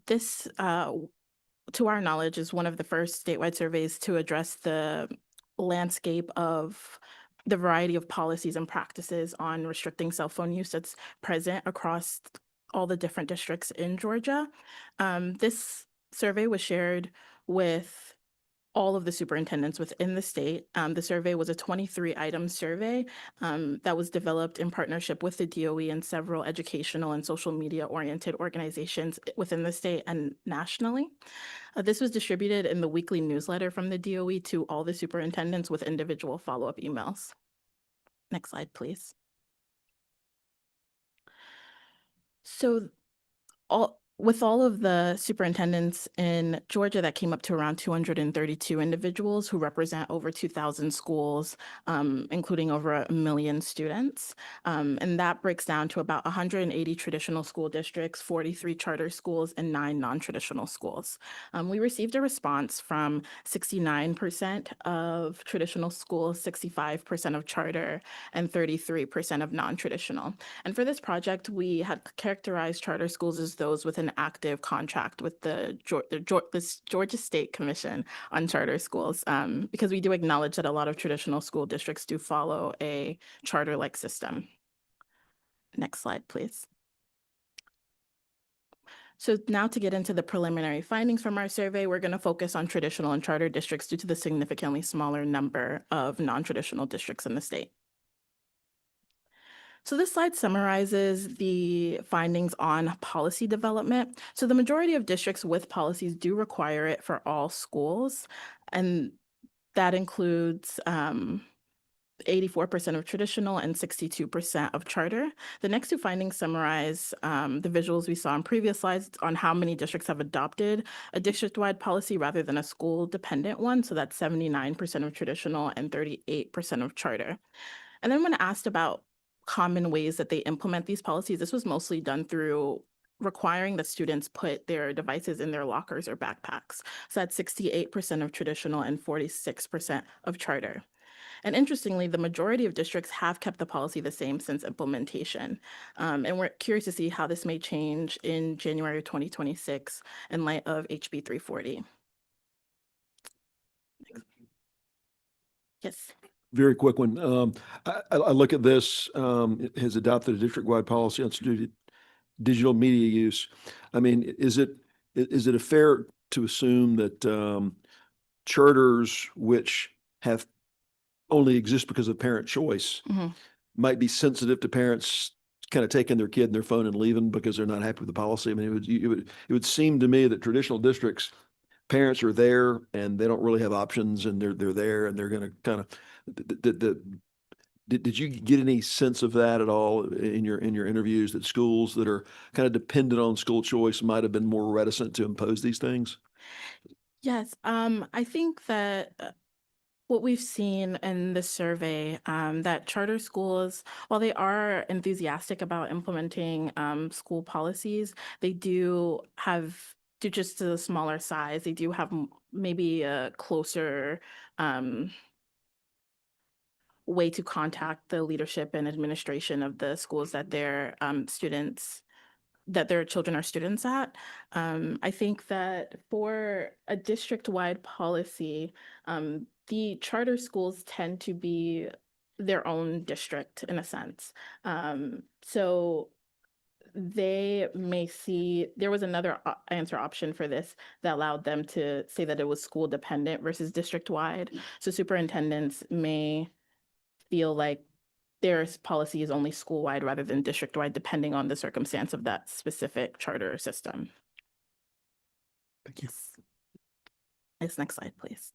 this, to our knowledge, is one of the first statewide surveys to address the landscape of the variety of policies and practices on restricting cell phone use that's present across all the different districts in Georgia. This survey was shared with all of the superintendents within the state. The survey was a 23-item survey that was developed in partnership with the DOE and several educational and social media-oriented organizations within the state and nationally. This was distributed in the weekly newsletter from the DOE to all the superintendents with individual follow-up emails. Next slide, please. So with all of the superintendents in Georgia, that came up to around 232 individuals who represent over 2,000 schools, including over 1 million students. And that breaks down to about 180 traditional school districts, 43 charter schools, and 9 non-traditional schools. We received a response from 69% of traditional schools, 65% of charter, and 33% of non-traditional. And for this project, we had characterized charter schools as those with an an active contract with the Georgia State Commission on Charter Schools, because we do acknowledge that a lot of traditional school districts do follow a charter-like system. Next slide, please. So now to get into the preliminary findings from our survey, we're going to focus on traditional and charter districts due to the significantly smaller number of non-traditional districts in the state. So this slide summarizes the findings on policy development. So the majority of districts with policies do require it for all schools, and that includes 84% of traditional and 62% of charter. The next two findings summarize the visuals we saw in previous slides on how many districts have adopted a district-wide policy rather than a school-dependent one. So that's 79% of traditional and 38% of charter. And then when asked about common ways that they implement these policies, this was mostly done through requiring that students put their devices in their lockers or backpacks. So that's 68% of traditional and 46% of charter. And interestingly, the majority of districts have kept the policy the same since implementation. And we're curious to see how this may change in January 2026 in light of HB 340. Yes. Very quick one. I look at this, it has adopted a district-wide policy on student digital media use. I mean, is it fair to assume that charters which have only exist because of parent choice might be sensitive to parents kind of taking their kid and their phone and leaving because they're not happy with the policy? I mean, it would seem to me that traditional districts, parents are there and they don't really have options, and they're there and they're going to kind of did you get any sense of that at all in your interviews, that schools that are kind of dependent on school choice might have been more reticent to impose these things? Yes, I think that what we've seen in the survey, that charter schools, while they are enthusiastic about implementing school policies, they do have, due just to the smaller size, they do have maybe a closer way to contact the leadership and administration of the schools that their children are students at. I think that for a district-wide policy, the charter schools tend to be their own district in a sense. So they may see, there was another answer option for this that allowed them to say that it was school dependent versus district-wide. So superintendents may feel like their policy is only school-wide rather than district-wide, depending on the circumstance of that specific charter system. Thank you. Yes, next slide, please.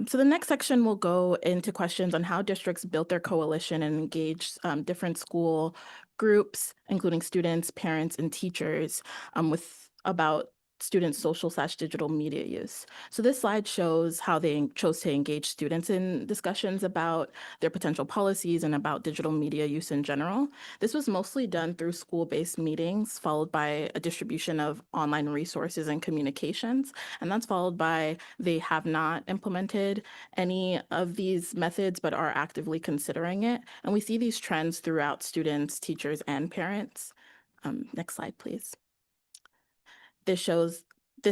So the next section will go into questions on how districts built their coalition and engaged different school groups, including students, parents, and teachers, about students' social/digital media use. So this slide shows how they chose to engage students in discussions about their potential policies and about digital media use in general. This was mostly done through school-based meetings, followed by a distribution of online resources and communications. And that's followed by they have not implemented any of these methods, but are actively considering it. And we see these trends throughout students, teachers, and parents. Next slide, please. This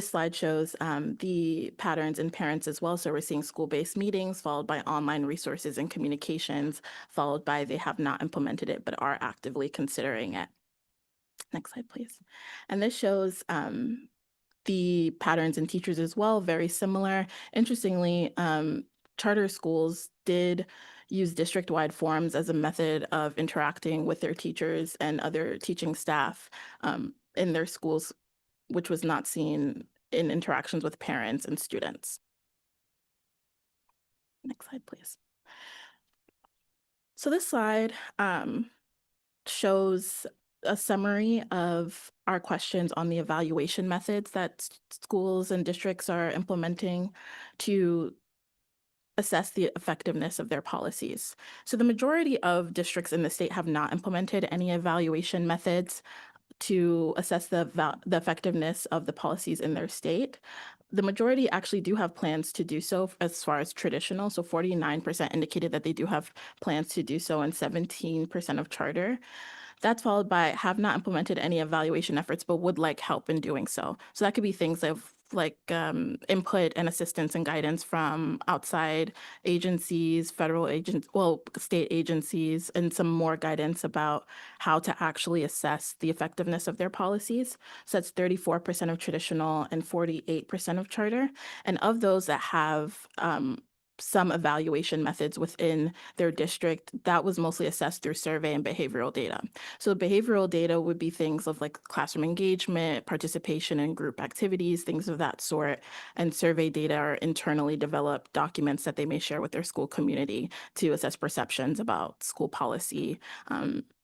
slide shows the patterns in parents as well. So we're seeing school-based meetings followed by online resources and communications, followed by they have not implemented it but are actively considering it. Next slide, please. And this shows the patterns in teachers as well, very similar. Interestingly, charter schools did use district-wide forums as a method of interacting with their teachers and other teaching staff in their schools, which was not seen in interactions with parents and students. Next slide, please. So this slide shows a summary of our questions on the evaluation methods that schools and districts are implementing to assess the effectiveness of their policies. So the majority of districts in the state have not implemented any evaluation methods to assess the effectiveness of the policies in their state. The majority actually do have plans to do so as far as traditional. So 49% indicated that they do have plans to do so, and 17% of charter. That's followed by have not implemented any evaluation efforts, but would like help in doing so. So that could be things like input and assistance and guidance from outside agencies, federal agents, well, state agencies, and some more guidance about how to actually assess the effectiveness of their policies. So that's 34% of traditional and 48% of charter. And of those that have some evaluation methods within their district, that was mostly assessed through survey and behavioral data. So behavioral data would be things of like classroom engagement, participation in group activities, things of that sort. And survey data are internally developed documents that they may share with their school community to assess perceptions about school policy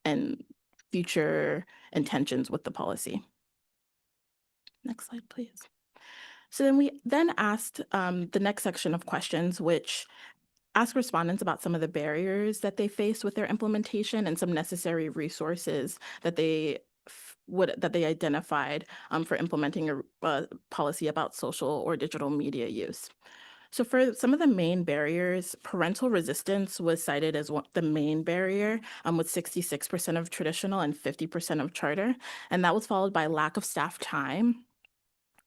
and future intentions with the policy. Next slide, please. So then we then asked the next section of questions, which ask respondents about some of the barriers that they face with their implementation and some necessary resources that they identified for implementing a policy about social or digital media use. So for some of the main barriers, parental resistance was cited as the main barrier with 66% of traditional and 50% of charter. And that was followed by lack of staff time.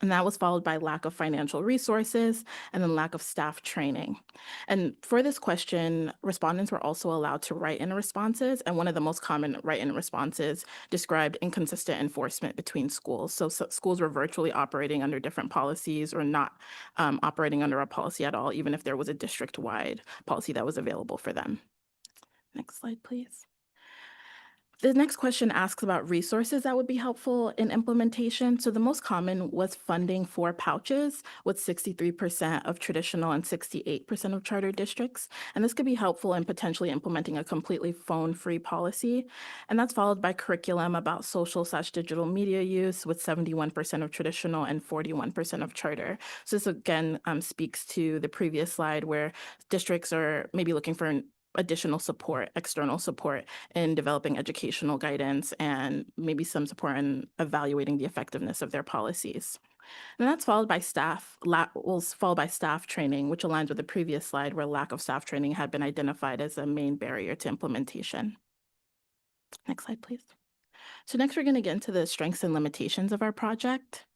And that was followed by lack of financial resources and then lack of staff training. And for this question, respondents were also allowed to write in responses. And one of the most common write-in responses described inconsistent enforcement between schools. So schools were virtually operating under different policies or not operating under a policy at all, even if there was a district-wide policy that was available for them. Next slide, please. The next question asks about resources that would be helpful in implementation. So the most common was funding for pouches with 63% of traditional and 68% of charter districts. And this could be helpful in potentially implementing a completely phone-free policy. And that's followed by curriculum about social/digital media use with 71% of traditional and 41% of charter. So this again speaks to the previous slide where districts are maybe looking for additional support, external support in developing educational guidance and maybe some support in evaluating the effectiveness of their policies. And that's followed by staff training, which aligns with the previous slide where lack of staff training had been identified as a main barrier to implementation. Next slide, please. So next we're going to get into the strengths and limitations of our project.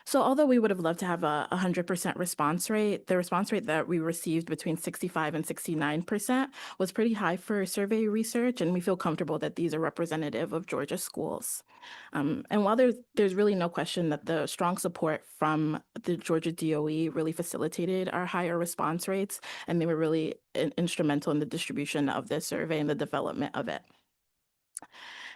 So although we would have loved to have a 100% response rate, the response rate that we received between 65 and 69% was pretty high for survey research, and we feel comfortable that these are representative of Georgia schools. And while there's really no question that the strong support from the Georgia DOE really facilitated our higher response rates, and they were really instrumental in the distribution of the survey and the development of it.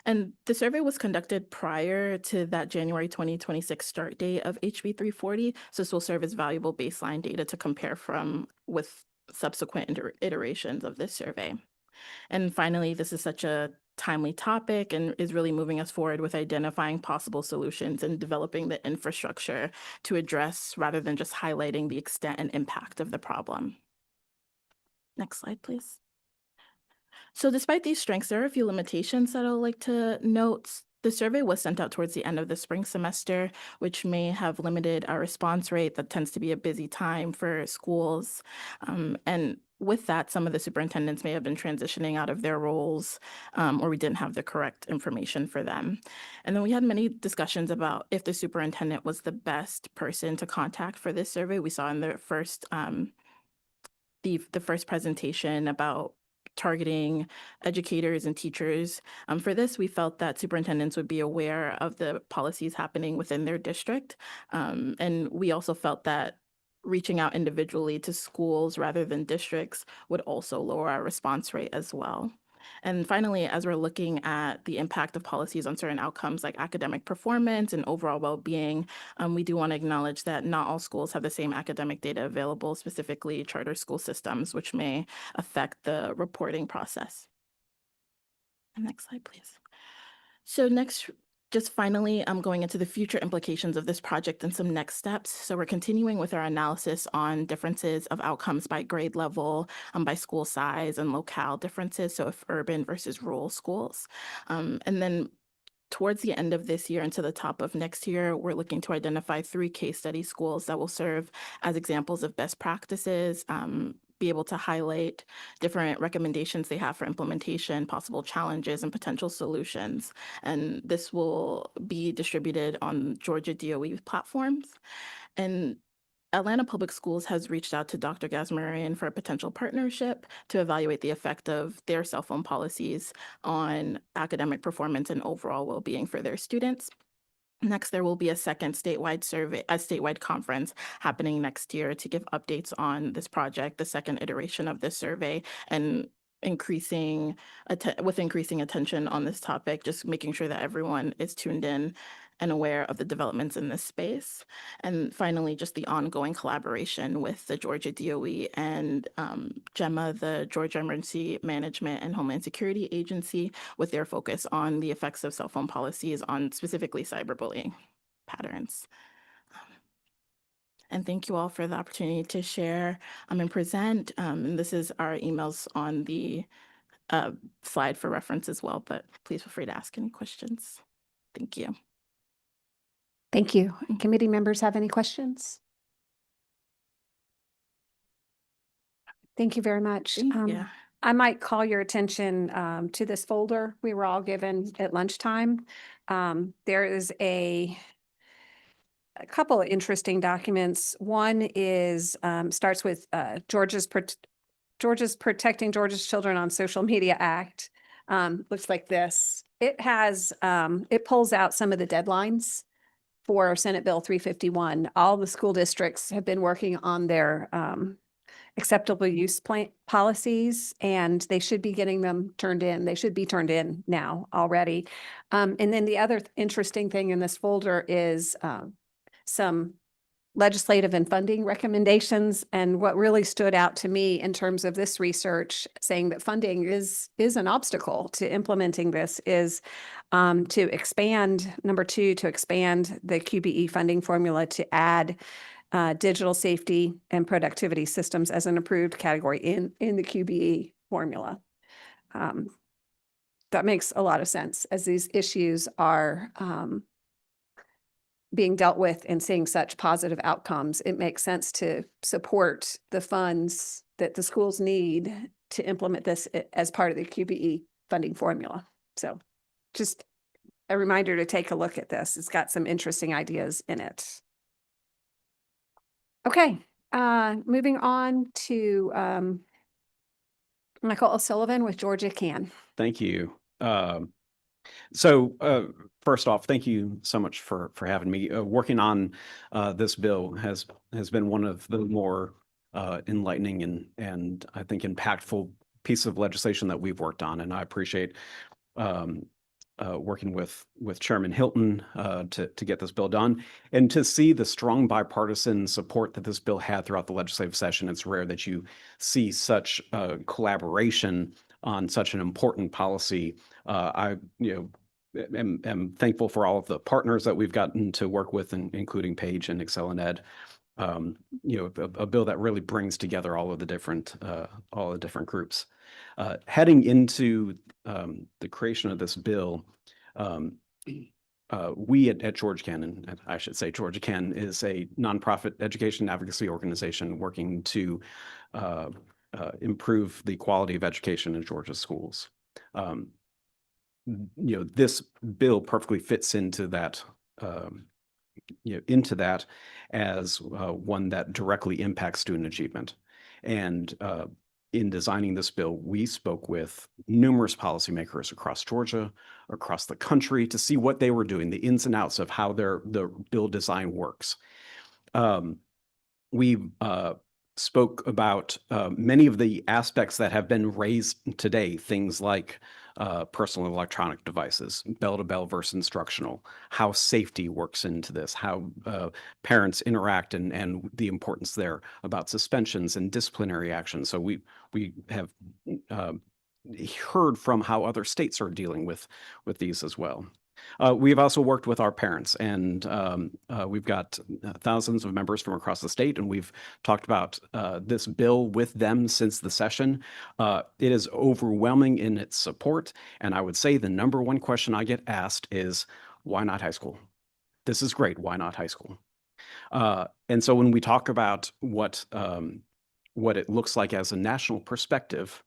And the survey was conducted prior to that January 2026 start date of HB 340. So this will serve as valuable baseline data to compare with subsequent iterations of this survey. And finally, this is such a timely topic and is really moving us forward with identifying possible solutions and developing the infrastructure to address rather than just highlighting the extent and impact of the problem. Next slide, please. So despite these strengths, there are a few limitations that I'd like to note. The survey was sent out towards the end of the spring semester, which may have limited our response rate. That tends to be a busy time for schools. And with that, some of the superintendents may have been transitioning out of their roles, or we didn't have the correct information for them. And then we had many discussions about if the superintendent was the best person to contact for this survey. We saw in the first presentation about targeting educators and teachers. For this, we felt that superintendents would be aware of the policies happening within their district. And we also felt that reaching out individually to schools rather than districts would also lower our response rate as well. And finally, as we're looking at the impact of policies on certain outcomes like academic performance and overall well-being, we do want to acknowledge that not all schools have the same academic data available, specifically charter school systems, which may affect the reporting process. Next slide, please. So next, just finally, I'm going into the future implications of this project and some next steps. So we're continuing with our analysis on differences of outcomes by grade level, by school size and locale differences. So if urban versus rural schools. And then towards the end of this year and to the top of next year, we're looking to identify 3 case study schools that will serve as examples of best practices be able to highlight different recommendations they have for implementation, possible challenges, and potential solutions. And this will be distributed on Georgia DOE platforms. And Atlanta Public Schools has reached out to Dr. Gazmarian for a potential partnership to evaluate the effect of their cell phone policies on academic performance and overall well-being for their students. Next, there will be a second statewide conference happening next year to give updates on this project, the second iteration of this survey, and increasing attention on this topic, just making sure that everyone is tuned in and aware of the developments in this space. And finally, just the ongoing collaboration with the Georgia DOE and GEMA, the Georgia Emergency Management and Homeland Security Agency, with their focus on the effects of cell phone policies on specifically cyberbullying patterns. And thank you all for the opportunity to share and present. And this is our emails on the slide for reference as well, but please feel free to ask any questions. Thank you. Thank you. Committee members have any questions? Thank you very much. Yeah. I might call your attention to this folder we were all given at lunchtime. There is a couple of interesting documents. One is starts with Georgia's Protecting Georgia's Children on Social Media Act. Looks like this. It has it pulls out some of the deadlines for Senate Bill 351. All the school districts have been working on their acceptable use plan policies, and they should be getting them turned in. They should be turned in now already. And then the other interesting thing in this folder is some legislative and funding recommendations. And what really stood out to me in terms of this research saying that funding is an obstacle to implementing this is to expand, number two, to expand the QBE funding formula to add digital safety and productivity systems as an approved category in the QBE formula. That makes a lot of sense as these issues are being dealt with and seeing such positive outcomes. It makes sense to support the funds that the schools need to implement this as part of the QBE funding formula. So just a reminder to take a look at this. It's got some interesting ideas in it. Okay, moving on to Michael O'Sullivan with Georgia Can. Thank you. First off, thank you so much for having me. Working on this bill has been one of the more enlightening and I think impactful piece of legislation that we've worked on, and I appreciate working with Chairman Hilton to get this bill done and to see the strong bipartisan support that this bill had throughout the legislative session. It's rare that you see such collaboration on such an important policy. I am thankful for all of the partners that we've gotten to work with, including Paige and ExcelinEd. A bill that really brings together all the different groups. Heading into the creation of this bill, we at Georgia Can, and I should say Georgia Can is a nonprofit education advocacy organization working to improve the quality of education in Georgia schools. This bill perfectly fits into that. As one that directly impacts student achievement. And in designing this bill, we spoke with numerous policymakers across Georgia, across the country, to see what they were doing, the ins and outs of how the bill design works. We spoke about many of the aspects that have been raised today, things like personal electronic devices, bell-to-bell versus instructional, how safety works into this, how parents interact and the importance there about suspensions and disciplinary actions. So we have heard from how other states are dealing with these as well. We've also worked with our parents, and we've got thousands of members from across the state, and we've talked about this bill with them since the session. It is overwhelming in its support, and I would say the number one question I get asked is, why not high school? This is great, why not high school? And so when we talk about what what it looks like as a national perspective,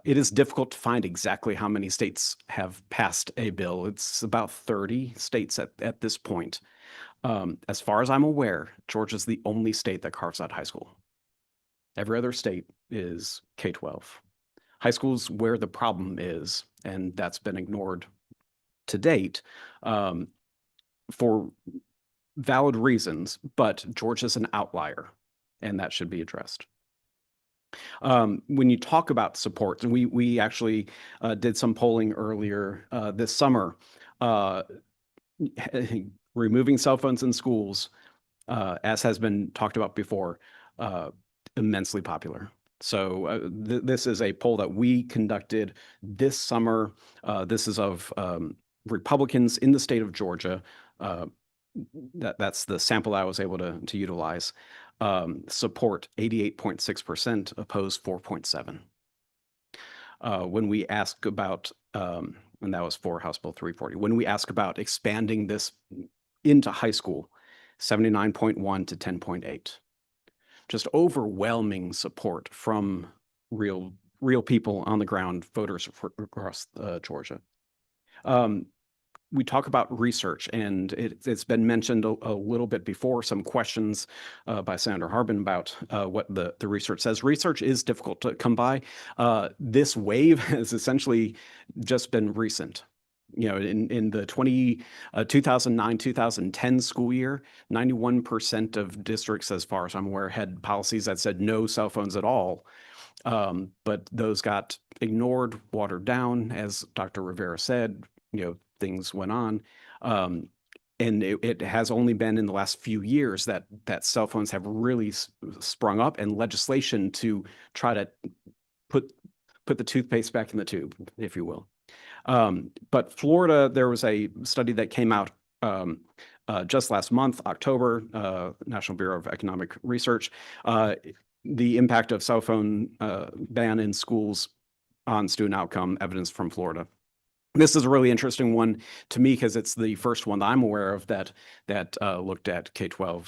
it is difficult to find exactly how many states have passed a bill. It's about 30 states at this point. As far as I'm aware, Georgia's the only state that carves out high school. Every other state is K-12. High school's where the problem is, and that's been ignored to date for valid reasons, but Georgia's an outlier, and that should be addressed. When you talk about support, and we actually did some polling earlier this summer, removing cell phones in schools, as has been talked about before, immensely popular. So this is a poll that we conducted this summer. This is of Republicans in the state of Georgia. That's the sample I was able to utilize. Support 88.6%, oppose 4.7%. When we ask about, and that was for House Bill 340, when we ask about expanding this into high school, 79.1 to 10.8. Just overwhelming support from real people on the ground, voters across Georgia. We talk about research, and it's been mentioned a little bit before, some questions by Senator Harbin about what the research says. Research is difficult to come by. This wave has essentially just been recent. You know, in the 2009-2010 school year, 91% of districts, as far as I'm aware, had policies that said no cell phones at all. But those got ignored, watered down, as Dr. Rivera said. You know, things went on. And it has only been in the last few years that cell phones have really sprung up, and legislation to try to put the toothpaste back in the tube, if you will. But Florida, there was a study that came out just last month, October, National Bureau of Economic Research, the impact of cell phone ban in schools on student outcome, evidence from Florida. This is a really interesting one to me because it's the first one that I'm aware of that looked at K-12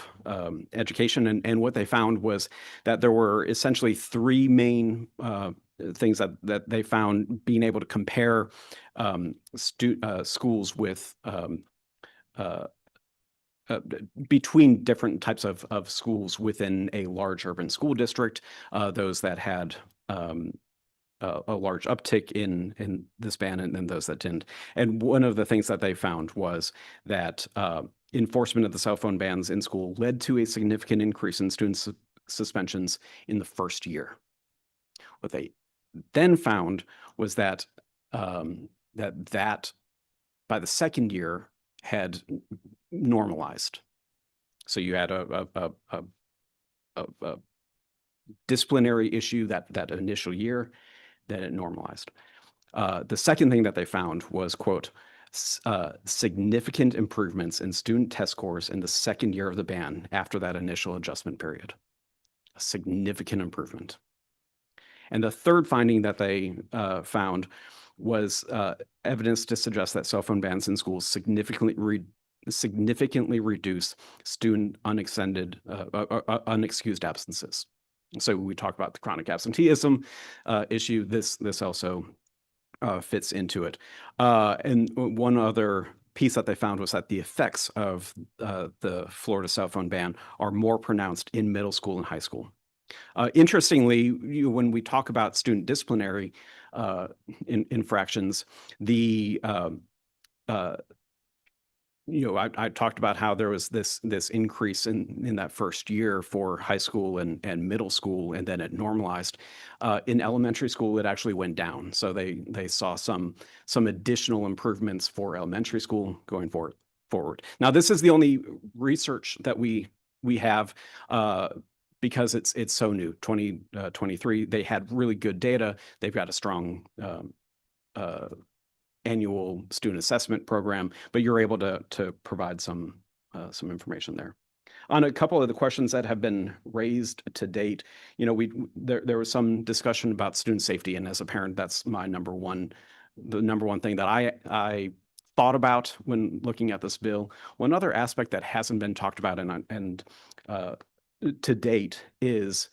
education. And what they found was that there were essentially three main things that they found being able to compare schools with between different types of schools within a large urban school district, those that had a large uptick in this ban and those that didn't. And one of the things that they found was that enforcement of the cell phone bans in school led to a significant increase in student suspensions in the first year. What they then found was that that by the second year had normalized. So you had a disciplinary issue that initial year, then it normalized. The second thing that they found was, quote, significant improvements in student test scores in the second year of the ban after that initial adjustment period. A significant improvement. And the third finding that they found was evidence to suggest that cell phone bans in schools significantly reduce student unexcused absences. So we talk about the chronic absenteeism issue. This also fits into it. And one other piece that they found was that the effects of the Florida cell phone ban are more pronounced in middle school and high school. Interestingly, when we talk about student disciplinary infractions, I talked about how there was this increase in that first year for high school and middle school, and then it normalized. In elementary school, it actually went down. So they saw some additional improvements for elementary school going forward. Now, this is the only research that we have because it's so new. 2023, they had really good data. They've got a strong annual student assessment program, but you're able to provide some information there. On a couple of the questions that have been raised to date, there was some discussion about student safety, and as a parent, that's the number one thing that I thought about when looking at this bill. One other aspect that hasn't been talked about and to date is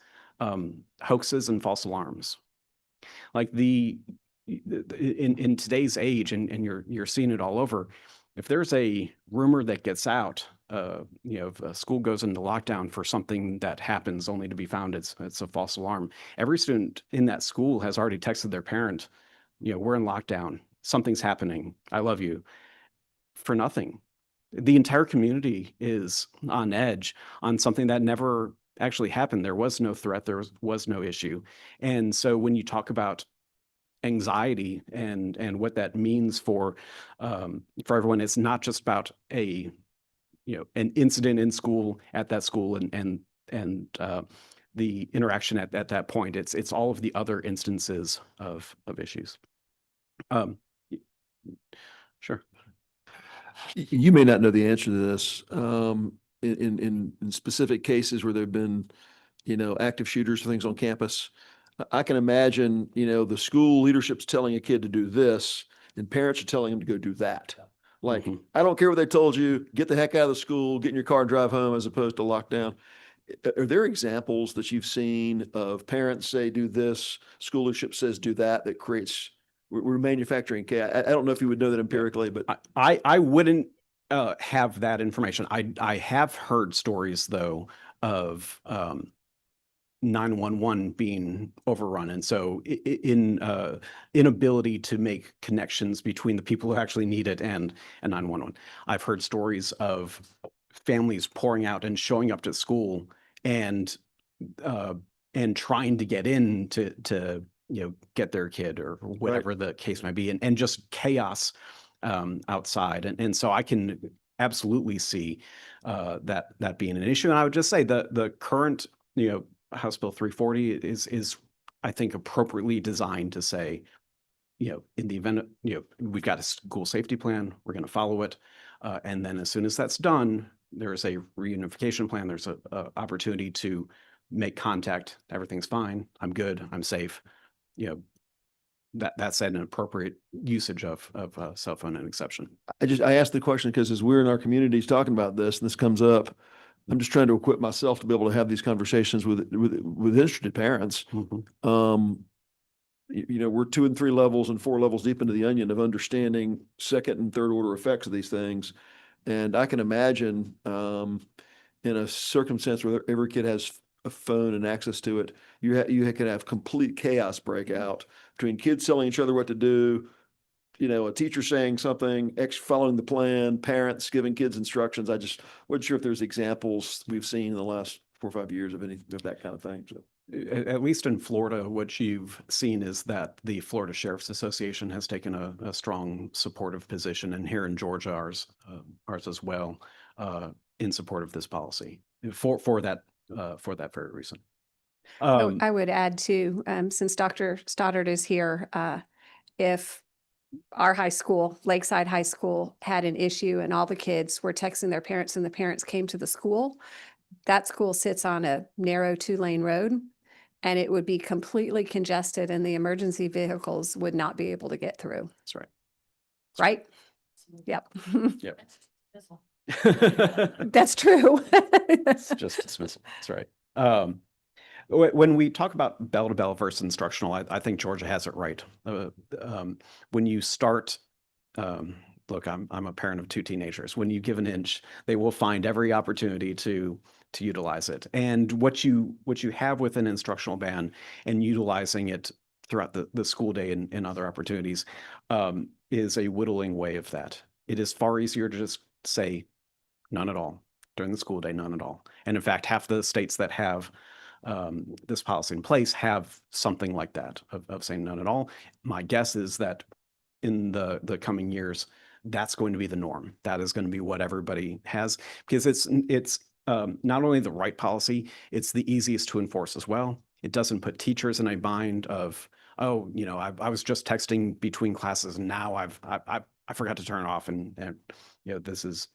hoaxes and false alarms. Like in today's age, and you're seeing it all over. If there's a rumor that gets out, if a school goes into lockdown for something that happens only to be found it's a false alarm, every student in that school has already texted their parent, we're in lockdown, something's happening, I love you, for nothing. The entire community is on edge on something that never actually happened. There was no threat, there was no issue. And so when you talk about anxiety and what that means for everyone, it's not just about an incident in school at that school and the interaction at that point. It's all of the other instances of issues. Sure. You may not know the answer to this. In specific cases where there've been, active shooters or things on campus, I can imagine, the school leadership's telling a kid to do this and parents are telling them to go do that. Like, I don't care what they told you, get the heck out of the school, get in your car and drive home, as opposed to lockdown. Are there examples that you've seen of parents say, do this, school leadership says, do that, that creates, we're manufacturing chaos? I don't know if you would know that empirically, but I wouldn't have that information. I have heard stories though of 911 being overrun, and so inability to make connections between the people who actually need it and 911. I've heard stories of families pouring out and showing up to school and trying to get in to get their kid or whatever the case might be, and just chaos outside. And so I can absolutely see that being an issue. And I would just say the current, House Bill 340 is I think appropriately designed to say, in the event, we've got a school safety plan, we're going to follow it. And then as soon as that's done, there's a reunification plan. There's a opportunity to make contact. Everything's fine. I'm good. I'm safe. That's an appropriate usage of cell phone and exception. I asked the question because as we're in our communities talking about this and this comes up, I'm just trying to equip myself to be able to have these conversations with interested parents. We're 2 and 3 levels and 4 levels deep into the onion of understanding second and third order effects of these things. And I can imagine in a circumstance where every kid has a phone and access to it, you can have complete chaos break out between kids telling each other what to do, a teacher saying something, following the plan, parents giving kids instructions. I just wasn't sure if there's examples we've seen in the last 4 or 5 years of any of that kind of thing. So. At least in Florida, what you've seen is that the Florida Sheriff's Association has taken a strong supportive position, and here in Georgia, ours as well, in support of this policy for that very reason. I would add too, since Dr. Stoddard is here, if our high school, Lakeside High School, had an issue and all the kids were texting their parents and the parents came to the school, that school sits on a narrow 2-lane road and it would be completely congested and the emergency vehicles would not be able to get through. That's right. Right? Yep. Yep. That's true. It's just dismissal. That's right. When we talk about bell-to-bell versus instructional, I think Georgia has it right. When you start, look, I'm a parent of 2 teenagers. When you give an inch, they will find every opportunity to utilize it. And what you have with an instructional ban and utilizing it throughout the school day and other opportunities is a whittling away of that. It is far easier to just say none at all during the school day, none at all. And in fact, half the states that have this policy in place have something like that of saying none at all. My guess is that in the coming years, that's going to be the norm. That is going to be what everybody has, because it's not only the right policy, it's the easiest to enforce as well. It doesn't put teachers in a bind of, oh, I was just texting between classes and now I forgot to turn it off and this is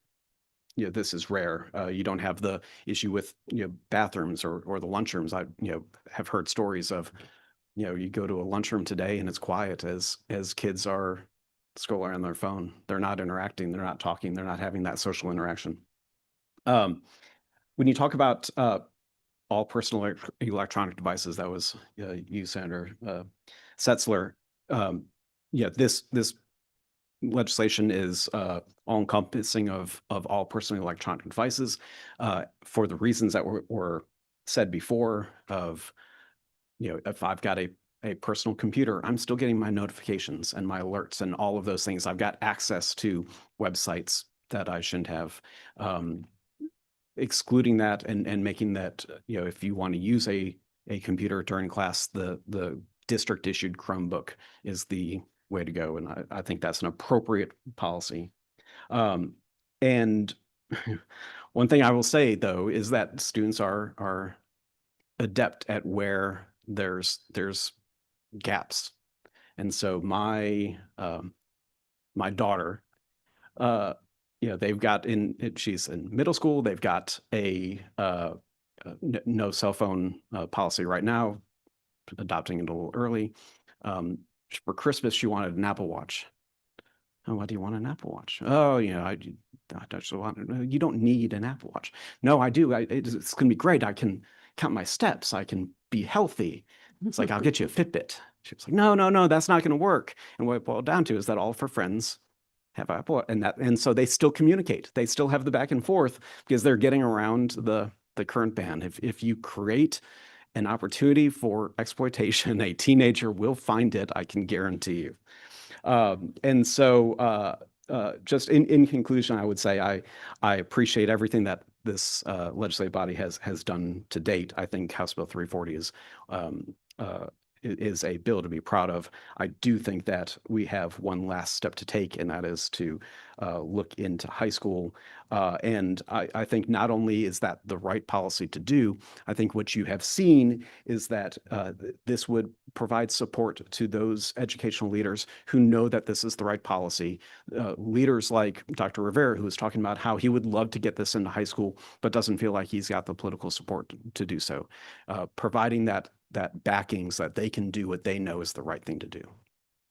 rare. You don't have the issue with bathrooms or the lunchrooms. I have heard stories of you go to a lunchroom today and it's quiet as kids are scrolling on their phone. They're not interacting. They're not talking. They're not having that social interaction. When you talk about all personal electronic devices. That was you, Senator Setzler. Yeah, this legislation is all encompassing of all personal electronic devices for the reasons that were said before of, if I've got a personal computer, I'm still getting my notifications and my alerts and all of those things. I've got access to websites that I shouldn't have. Excluding that and making that, if you want to use a computer during class, the district issued Chromebook is the way to go. And I think that's an appropriate policy. And one thing I will say, though, is that students are adept at where there's gaps. And so my daughter, they've got she's in middle school, they've got a no cell phone policy right now, adopting it a little early. For Christmas, she wanted an Apple Watch. Oh, why do you want an Apple Watch? Oh, I just want. You don't need an Apple Watch. No, I do. It's going to be great. I can count my steps. I can be healthy. It's like, I'll get you a Fitbit. She was like, no, that's not going to work. And what it boiled down to is that all of her friends have Apple, and so they still communicate. They still have the back and forth because they're getting around the current ban. If you create an opportunity for exploitation, a teenager will find it, I can guarantee you. And so just in conclusion, I would say I appreciate everything that this legislative body has done to date. I think House Bill 340 is a bill to be proud of. I do think that we have one last step to take, and that is to look into high school. And I think not only is that the right policy to do, I think what you have seen is that this would provide support to those educational leaders who know that this is the right policy. Leaders like Dr. Rivera, who was talking about how he would love to get this into high school, but doesn't feel like he's got the political support to do so. Providing that backing so that they can do what they know is the right thing to do.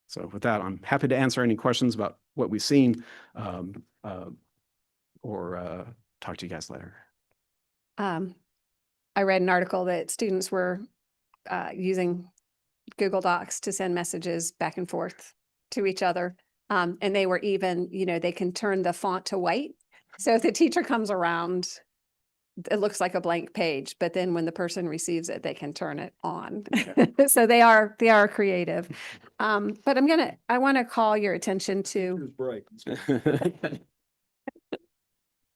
So with that, I'm happy to answer any questions about what we've seen or talk to you guys later. I read an article that students were using Google Docs to send messages back and forth to each other. And they were even, they can turn the font to white. So if the teacher comes around, it looks like a blank page, but then when the person receives it, they can turn it on. So they are creative. But I want to call your attention to,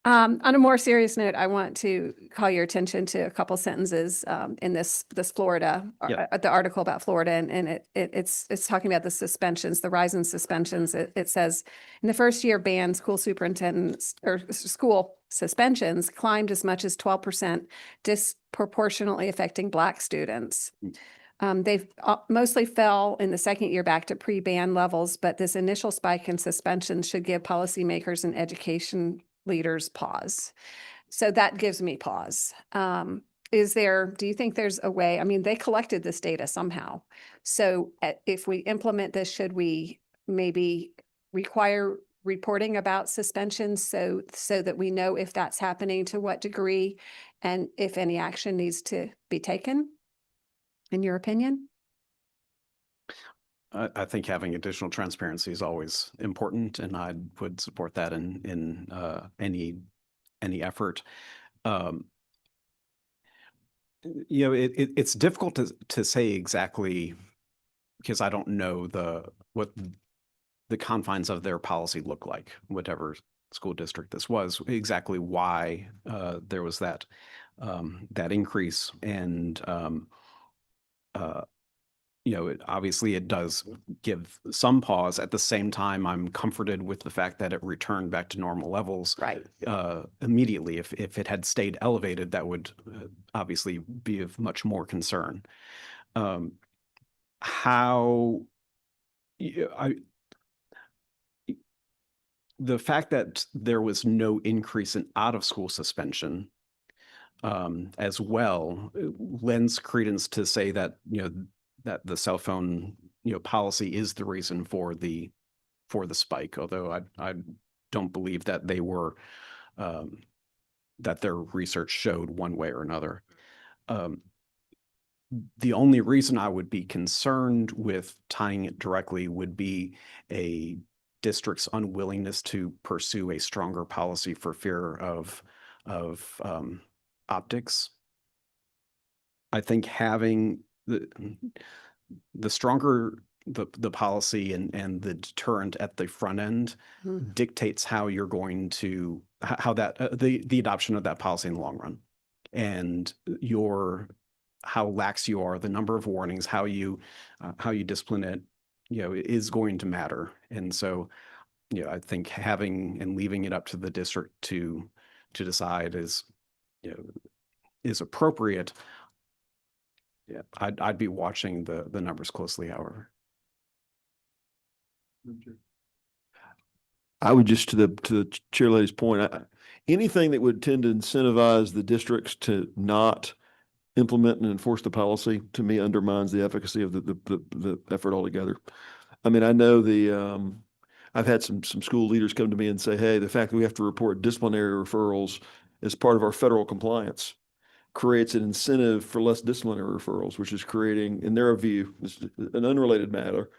on a more serious note, I want to call your attention to a couple sentences in this Florida, the article about Florida, and it's talking about the suspensions, the rise in suspensions. It says in the first year ban, school superintendents or school suspensions climbed as much as 12%, disproportionately affecting Black students. They've mostly fell in the second year back to pre-ban levels, but this initial spike in suspensions should give policymakers and education leaders pause. So that gives me pause. Do you think there's a way, they collected this data somehow. So if we implement this, should we maybe require reporting about suspensions so that we know if that's happening, to what degree, and if any action needs to be taken, in your opinion? I think having additional transparency is always important, and I would support that in any effort. It's difficult to say exactly, because I don't know what the confines of their policy look like, whatever school district this was, exactly why there was that increase. And obviously it does give some pause. At the same time, I'm comforted with the fact that it returned back to normal levels immediately. If it had stayed elevated, that would obviously be of much more concern. The fact that there was no increase in out-of-school suspension as well lends credence to say that that the cell phone policy is the reason for the spike. Although I don't believe that they were that their research showed one way or another. The only reason I would be concerned with tying it directly would be a district's unwillingness to pursue a stronger policy for fear of optics. I think having the stronger the policy and the deterrent at the front end dictates how you're going to how that the adoption of that policy in the long run, and how lax you are, the number of warnings, how you discipline it, is going to matter. And so, I think having and leaving it up to the district to decide is appropriate. Yeah, I'd be watching the numbers closely, however. I would just to the chair lady's point, anything that would tend to incentivize the districts to not implement and enforce the policy, to me, undermines the efficacy of the effort altogether. I mean, I know I've had some school leaders come to me and say, hey, the fact that we have to report disciplinary referrals as part of our federal compliance creates an incentive for less disciplinary referrals, which is creating, in their view, an unrelated matter,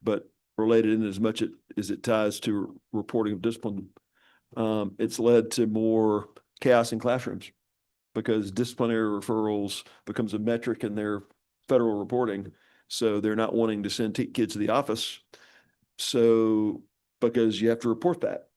but related in as much as it ties to reporting of discipline. It's led to more chaos in classrooms because disciplinary referrals becomes a metric in their federal reporting. So they're not wanting to send kids to the office. So because you have to report that,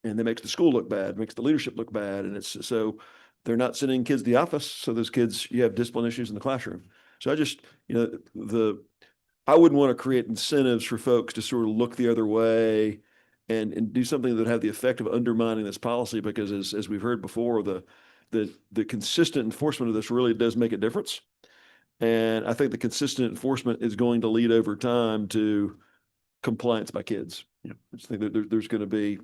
and that makes the school look bad, makes the leadership look bad. And it's so they're not sending kids to the office. So those kids, you have discipline issues in the classroom. So I just, I wouldn't want to create incentives for folks to sort of look the other way and do something that would have the effect of undermining this policy, because as we've heard before, the consistent enforcement of this really does make a difference. And I think the consistent enforcement is going to lead over time to compliance by kids. I just think that there's going to be,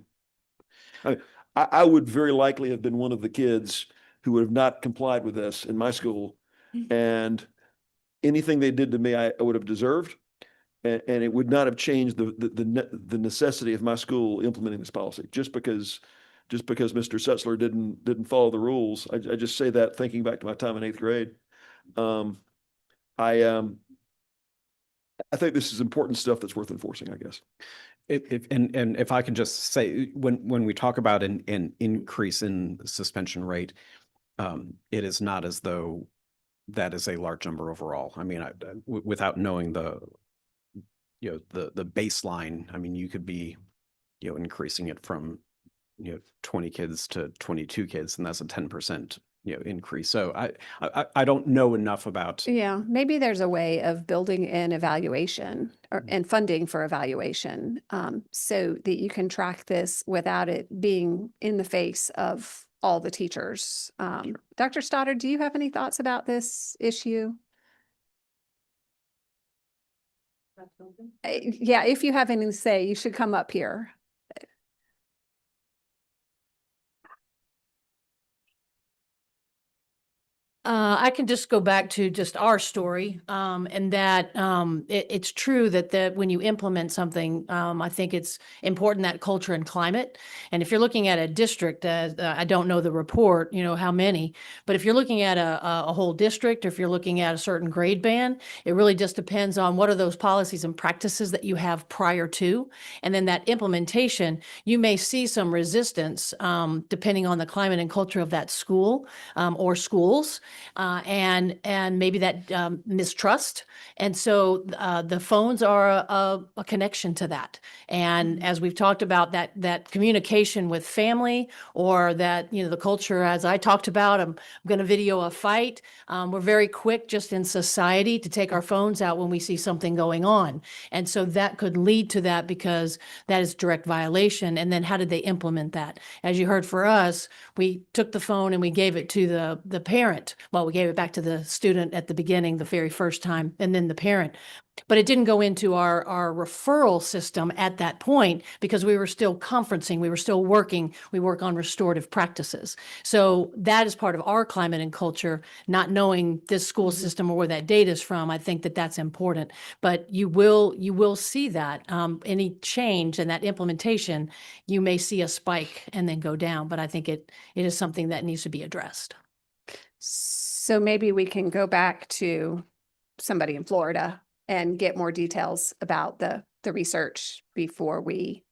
I would very likely have been one of the kids who would have not complied with this in my school, and anything they did to me, I would have deserved, and it would not have changed the necessity of my school implementing this policy just because Mr. Setzler didn't follow the rules. I just say that thinking back to my time in 8th grade. I think this is important stuff that's worth enforcing, I guess. If I can just say, when we talk about an increase in the suspension rate, it is not as though that is a large number overall. I mean, without knowing the baseline, I mean, you could be, increasing it from, 20 kids to 22 kids, and that's a 10%, increase. So I don't know enough about. Yeah, maybe there's a way of building in evaluation and funding for evaluation, so that you can track this without it being in the face of all the teachers. Dr. Stoddard, do you have any thoughts about this issue? Yeah, if you have anything to say, you should come up here. I can just go back to just our story, and that it's true that when you implement something, I think it's important that culture and climate. And if you're looking at a district, I don't know the report, how many, but if you're looking at a whole district, or if you're looking at a certain grade band, it really just depends on what are those policies and practices that you have prior to. And then that implementation, you may see some resistance depending on the climate and culture of that school or schools. And maybe that mistrust. And so the phones are a connection to that. And as we've talked about, that communication with family, or that, the culture, as I talked about, I'm going to video a fight. We're very quick just in society to take our phones out when we see something going on. And so that could lead to that, because that is direct violation. And then how did they implement that? As you heard, for us, we took the phone and we gave it to the parent. Well, we gave it back to the student at the beginning, the very first time, and then the parent. But it didn't go into our referral system at that point, because we were still conferencing, we were still working, we work on restorative practices. So that is part of our climate and culture, not knowing this school system or where that data is from. I think that that's important. But you will see that any change in that implementation, you may see a spike and then go down. But I think it is something that needs to be addressed. So maybe we can go back to somebody in Florida and get more details about the research before we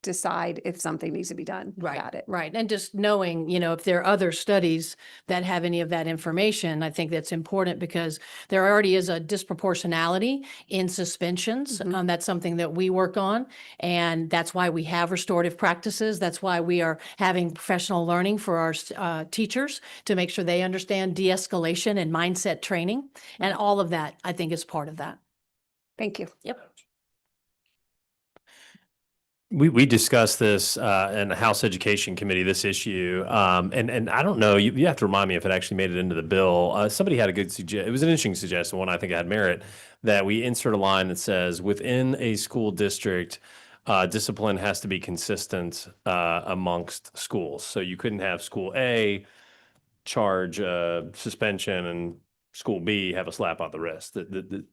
decide if something needs to be done about it. Right. And just knowing, if there are other studies that have any of that information, I think that's important because there already is a disproportionality in suspensions. That's something that we work on. And that's why we have restorative practices. That's why we are having professional learning for our teachers to make sure they understand de-escalation and mindset training. And all of that, I think, is part of that. Thank you. Yep. We discussed this in the House Education Committee, this issue. And I don't know, you have to remind me if it actually made it into the bill. Somebody had a good it was an interesting suggestion, one I think had merit, that we insert a line that says within a school district, discipline has to be consistent amongst schools. So you couldn't have school A charge suspension and school B have a slap on the wrist. The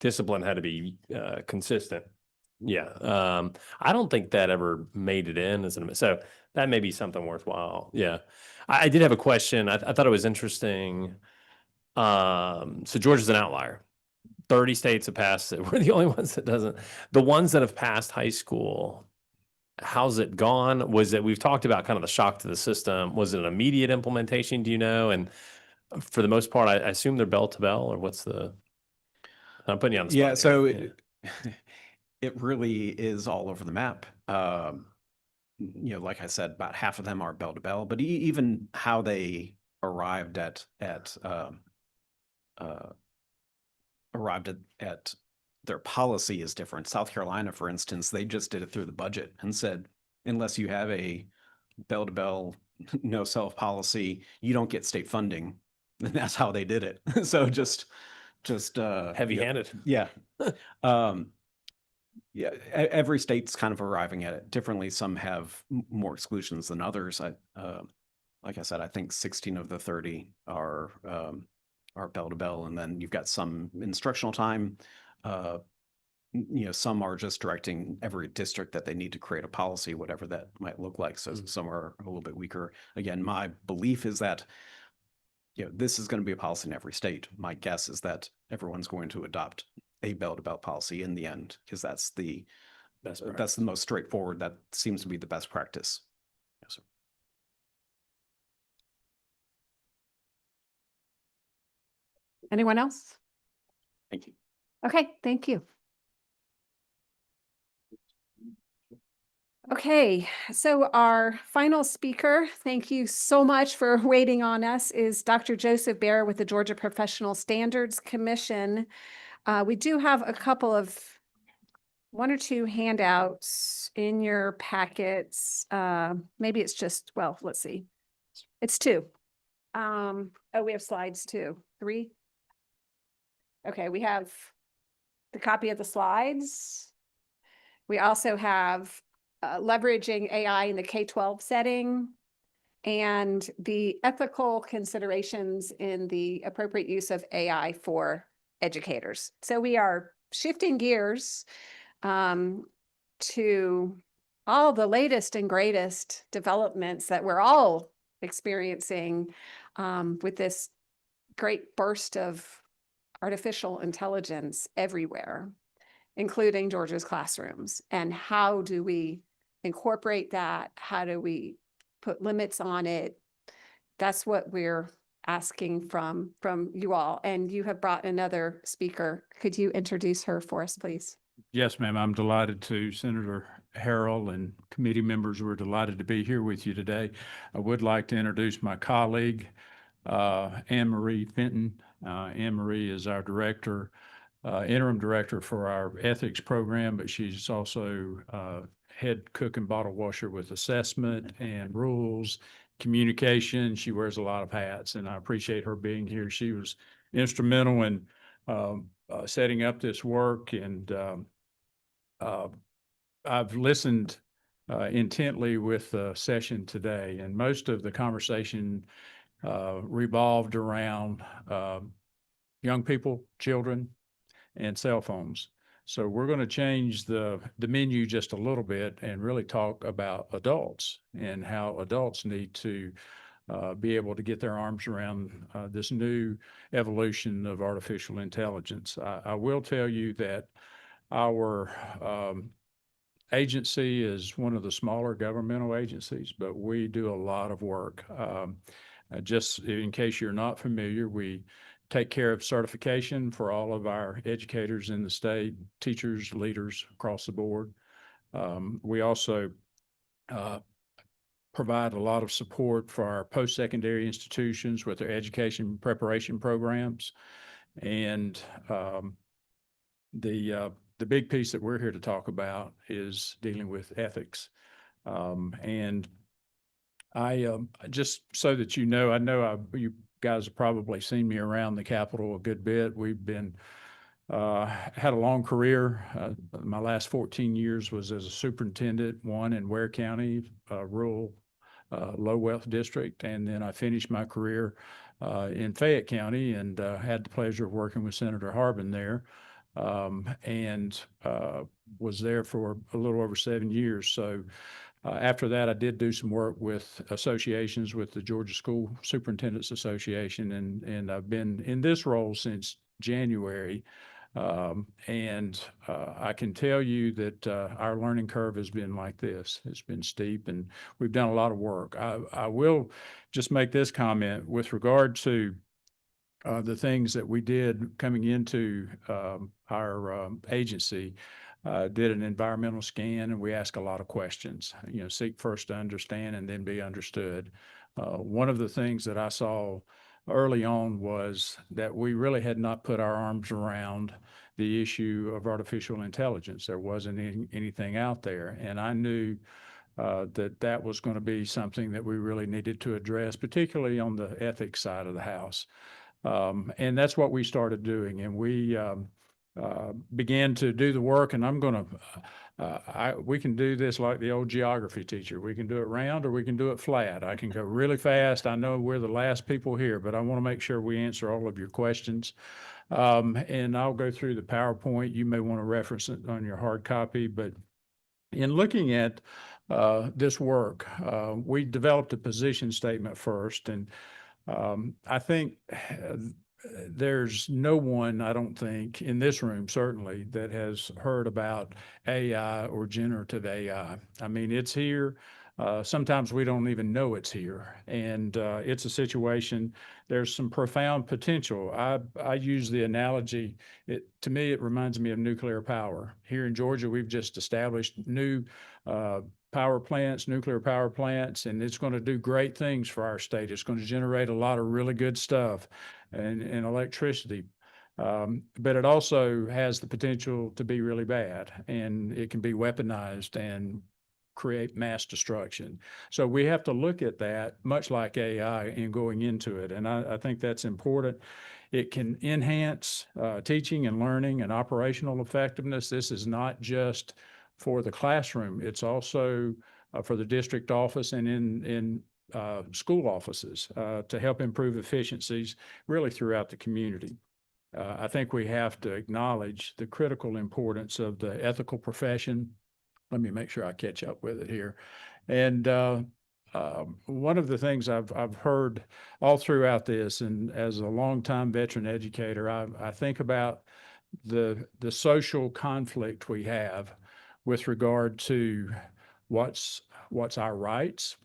discipline had to be consistent. Yeah. I don't think that ever made it in so that may be something worthwhile. Yeah. I did have a question. I thought it was interesting. So Georgia's an outlier. 30 states have passed it. We're the only ones that doesn't. The ones that have passed high school, how's it gone? Was it, we've talked about kind of the shock to the system. Was it an immediate implementation? Do you know? And for the most part, I assume they're bell to bell, or what's I'm putting you on the spot. Yeah, here. so it really is all over the map. Like I said, about half of them are bell to bell, but even how they arrived at their policy is different. South Carolina, for instance, they just did it through the budget and said, unless you have a bell to bell, no self policy, you don't get state funding. And that's how they did it. So just Heavy handed. yeah. Yeah, every state's kind of arriving at it differently. Some have more exclusions than others. Like I said, I think 16 of the 30 are bell to bell, and then you've got some instructional time. Some are just directing every district that they need to create a policy, whatever that might look like. So some are a little bit weaker. Again, my belief is that this is going to be a policy in every state. My guess is that everyone's going to adopt a bell to bell policy in the end, because that's the most straightforward. That seems to be the best practice. Yes, sir. Anyone else? Thank you. Okay, thank you. Okay, so our final speaker, thank you so much for waiting on us, is Dr. Joseph Baer with the Georgia Professional Standards Commission. We do have one or two handouts in your packets. Maybe it's just, well, let's see. It's two. We have slides too. 3. Okay, we have the copy of the slides. We also have leveraging AI in the K-12 setting and the ethical considerations in the appropriate use of AI for educators. So we are shifting gears to all the latest and greatest developments that we're all experiencing with this great burst of artificial intelligence everywhere, including Georgia's classrooms. And how do we incorporate that? How do we put limits on it? That's what we're asking from you all. And you have brought another speaker. Could you introduce her for us, please? Yes, ma'am. I'm delighted to. Senator Harrell and committee members, we're delighted to be here with you today. I would like to introduce my colleague, Anne Marie Fenton. Anne Marie is our director, interim director for our ethics program, but she's also head cook and bottle washer with assessment and rules, communication. She wears a lot of hats, and I appreciate her being here. She was instrumental in setting up this work, and I've listened intently with the session today, and most of the conversation revolved around young people, children, and cell phones. So we're going to change the menu just a little bit and really talk about adults and how adults need to be able to get their arms around this new evolution of artificial intelligence. I will tell you that our agency is one of the smaller governmental agencies, but we do a lot of work. Just in case you're not familiar, we take care of certification for all of our educators in the state, teachers, leaders across the board. We also provide a lot of support for our post-secondary institutions with their education preparation programs. And the big piece that we're here to talk about is dealing with ethics. And I just so that you know, you guys have probably seen me around the Capitol a good bit. We've been had a long career. My last 14 years was as a superintendent, one in Ware County, rural low wealth district. And then I finished my career in Fayette County and had the pleasure of working with Senator Harbin there. And was there for a little over 7 years. So after that, I did do some work with associations with the Georgia School Superintendents Association, and I've been in this role since January. I can tell you that our learning curve has been like this. It's been steep, and we've done a lot of work. I will just make this comment with regard to the things that we did coming into our agency. Did an environmental scan, and we asked a lot of questions. Seek first to understand and then be understood. One of the things that I saw early on was that we really had not put our arms around the issue of artificial intelligence. There wasn't anything out there, and I knew that was going to be something that we really needed to address, particularly on the ethics side of the house. And that's what we started doing, and we began to do the work. And I'm going to, we can do this like the old geography teacher. We can do it round or we can do it flat. I can go really fast. I know we're the last people here, but I want to make sure we answer all of your questions. And I'll go through the PowerPoint. You may want to reference it on your hard copy, but in looking at this work, we developed a position statement first. And I think there's no one, I don't think, in this room certainly, that has heard about AI or generative AI. I mean, it's here. Sometimes we don't even know it's here. And it's a situation, there's some profound potential. I use the analogy, to me, it reminds me of nuclear power. Here in Georgia, we've just established new power plants, nuclear power plants, and it's going to do great things for our state. It's going to generate a lot of really good stuff and electricity. But it also has the potential to be really bad, and it can be weaponized and create mass destruction. So we have to look at that much like AI in going into it. And I think that's important. It can enhance teaching and learning and operational effectiveness. This is not just for the classroom. It's also for the district office and in school offices to help improve efficiencies really throughout the community. I think we have to acknowledge the critical importance of the ethical profession. Let me make sure I catch up with it here. And one of the things I've heard all throughout this, and as a longtime veteran educator, I think about the social conflict we have with regard to what's our rights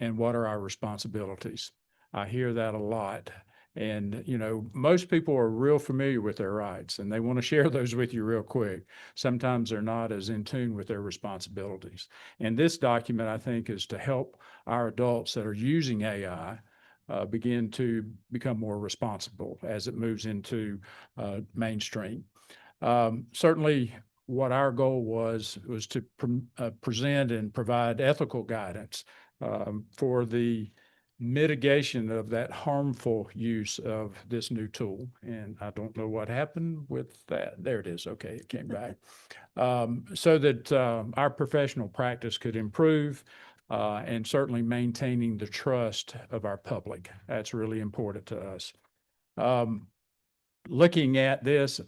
and what are our responsibilities. I hear that a lot. And, most people are real familiar with their rights and they want to share those with you real quick. Sometimes they're not as in tune with their responsibilities. And this document, I think, is to help our adults that are using AI begin to become more responsible as it moves into mainstream. Certainly, what our goal was to present and provide ethical guidance for the mitigation of that harmful use of this new tool. And I don't know what happened with that. There it is. Okay, it came back. So that our professional practice could improve and certainly maintaining the trust of our public. That's really important to us. Looking at this,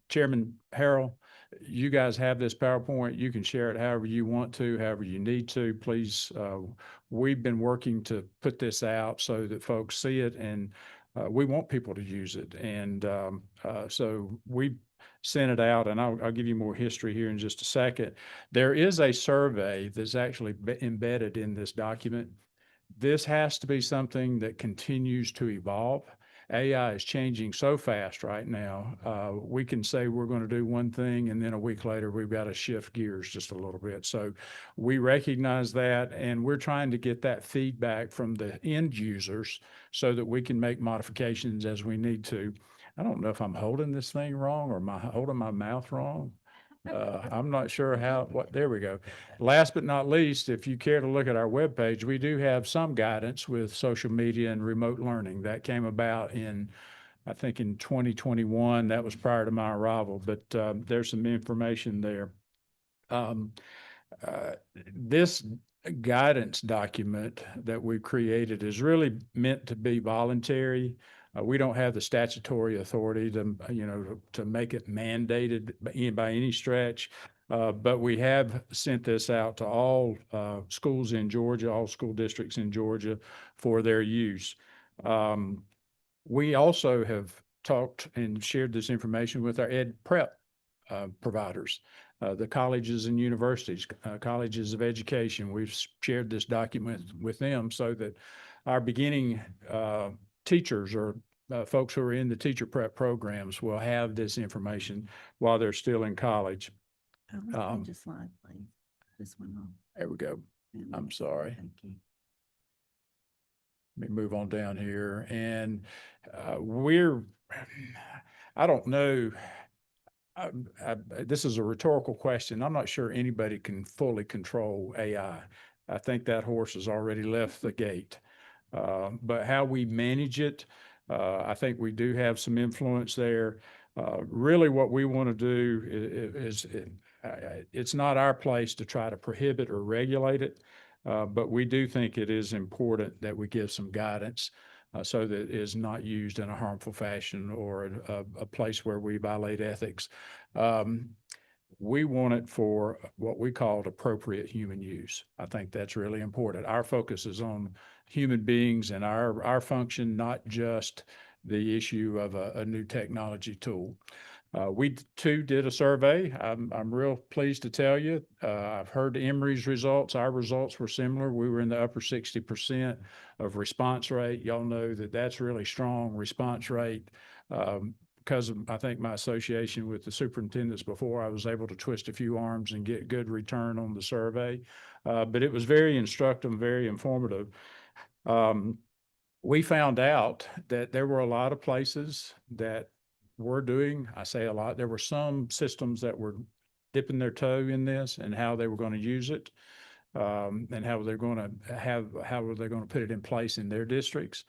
Chairman Harrell, you guys have this PowerPoint. You can share it however you want to, however you need to. Please, we've been working to put this out so that folks see it, and we want people to use it. And so we sent it out, and I'll give you more history here in just a second. There is a survey that's actually embedded in this document. This has to be something that continues to evolve. AI is changing so fast right now. We can say we're going to do one thing, and then a week later, we've got to shift gears just a little bit. So we recognize that, and we're trying to get that feedback from the end users so that we can make modifications as we need to. I don't know if I'm holding this thing wrong or am I holding my mouth wrong? I'm not sure there we go. Last but not least, if you care to look at our webpage, we do have some guidance with social media and remote learning. That came about I think in 2021. That was prior to my arrival, but there's some information there. This guidance document that we created is really meant to be voluntary. We don't have the statutory authority to make it mandated by any stretch, but we have sent this out to all schools in Georgia, all school districts in Georgia for their use. We also have talked and shared this information with our ed prep providers, the colleges and universities, colleges of education. We've shared this document with them so that our beginning teachers or folks who are in the teacher prep programs will have this information while they're still in college. Just slide, please. This one on. There we go. I'm sorry. Thank you. Let me move on down here. And I don't know. This is a rhetorical question. I'm not sure anybody can fully control AI. I think that horse has already left the gate. But how we manage it, I think we do have some influence there. Really what we want to do is it's not our place to try to prohibit or regulate it, but we do think it is important that we give some guidance so that it is not used in a harmful fashion or a place where we violate ethics. We want it for what we call appropriate human use. I think that's really important. Our focus is on human beings and our function, not just the issue of a new technology tool. We too did a survey. I'm real pleased to tell you. I've heard Emory's results. Our results were similar. We were in the upper 60% of response rate. Y'all know that that's really strong response rate. Because of, I think, my association with the superintendents before, I was able to twist a few arms and get good return on the survey. But it was very instructive, very informative. We found out that there were a lot of places that were doing, I say a lot, there were some systems that were dipping their toe in this and how they were going to use it, and how they're going to put it in place in their districts.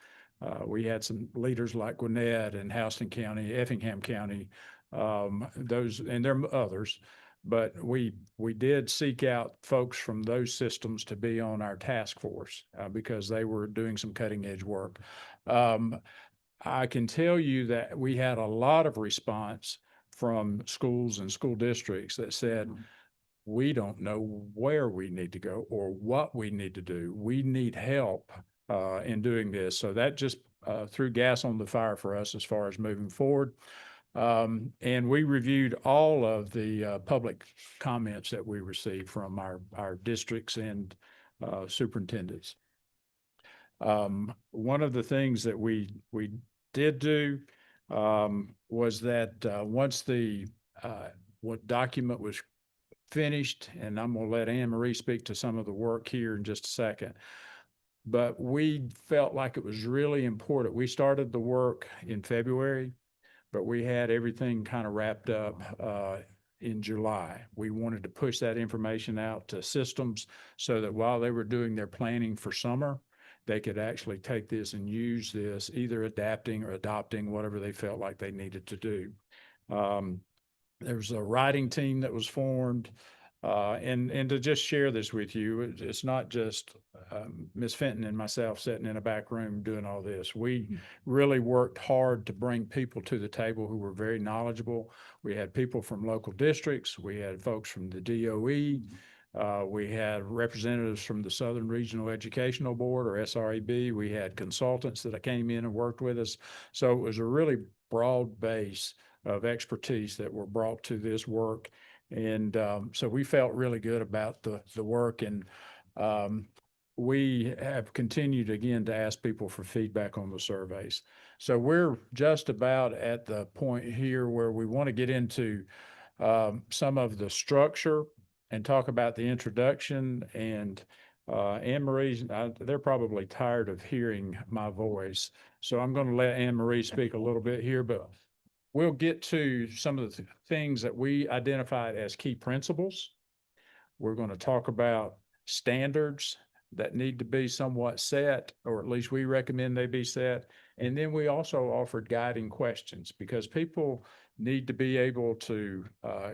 We had some leaders like Gwinnett and Houston County, Effingham County, those, and there are others, but we did seek out folks from those systems to be on our task force because they were doing some cutting edge work. I can tell you that we had a lot of response from schools and school districts that said, we don't know where we need to go or what we need to do. We need help in doing this. So that just threw gas on the fire for us as far as moving forward. And we reviewed all of the public comments that we received from our districts and superintendents. One of the things that we did do was that once the document was finished, and I'm going to let Anne Marie speak to some of the work here in just a second, but we felt like it was really important. We started the work in February, but we had everything kind of wrapped up in July. We wanted to push that information out to systems so that while they were doing their planning for summer, they could actually take this and use this, either adapting or adopting whatever they felt like they needed to do. There was a writing team that was formed. And to just share this with you, it's not just Ms. Fenton and myself sitting in a back room doing all this. We really worked hard to bring people to the table who were very knowledgeable. We had people from local districts. We had folks from the DOE. We had representatives from the Southern Regional Educational Board, or SREB. We had consultants that came in and worked with us. So it was a really broad base of expertise that were brought to this work. And so we felt really good about the work, and we have continued again to ask people for feedback on the surveys. So we're just about at the point here where we want to get into some of the structure and talk about the introduction. And Anne Marie, they're probably tired of hearing my voice, so I'm going to let Anne Marie speak a little bit here, but we'll get to some of the things that we identified as key principles. We're going to talk about standards that need to be somewhat set, or at least we recommend they be set. And then we also offered guiding questions, because people need to be able to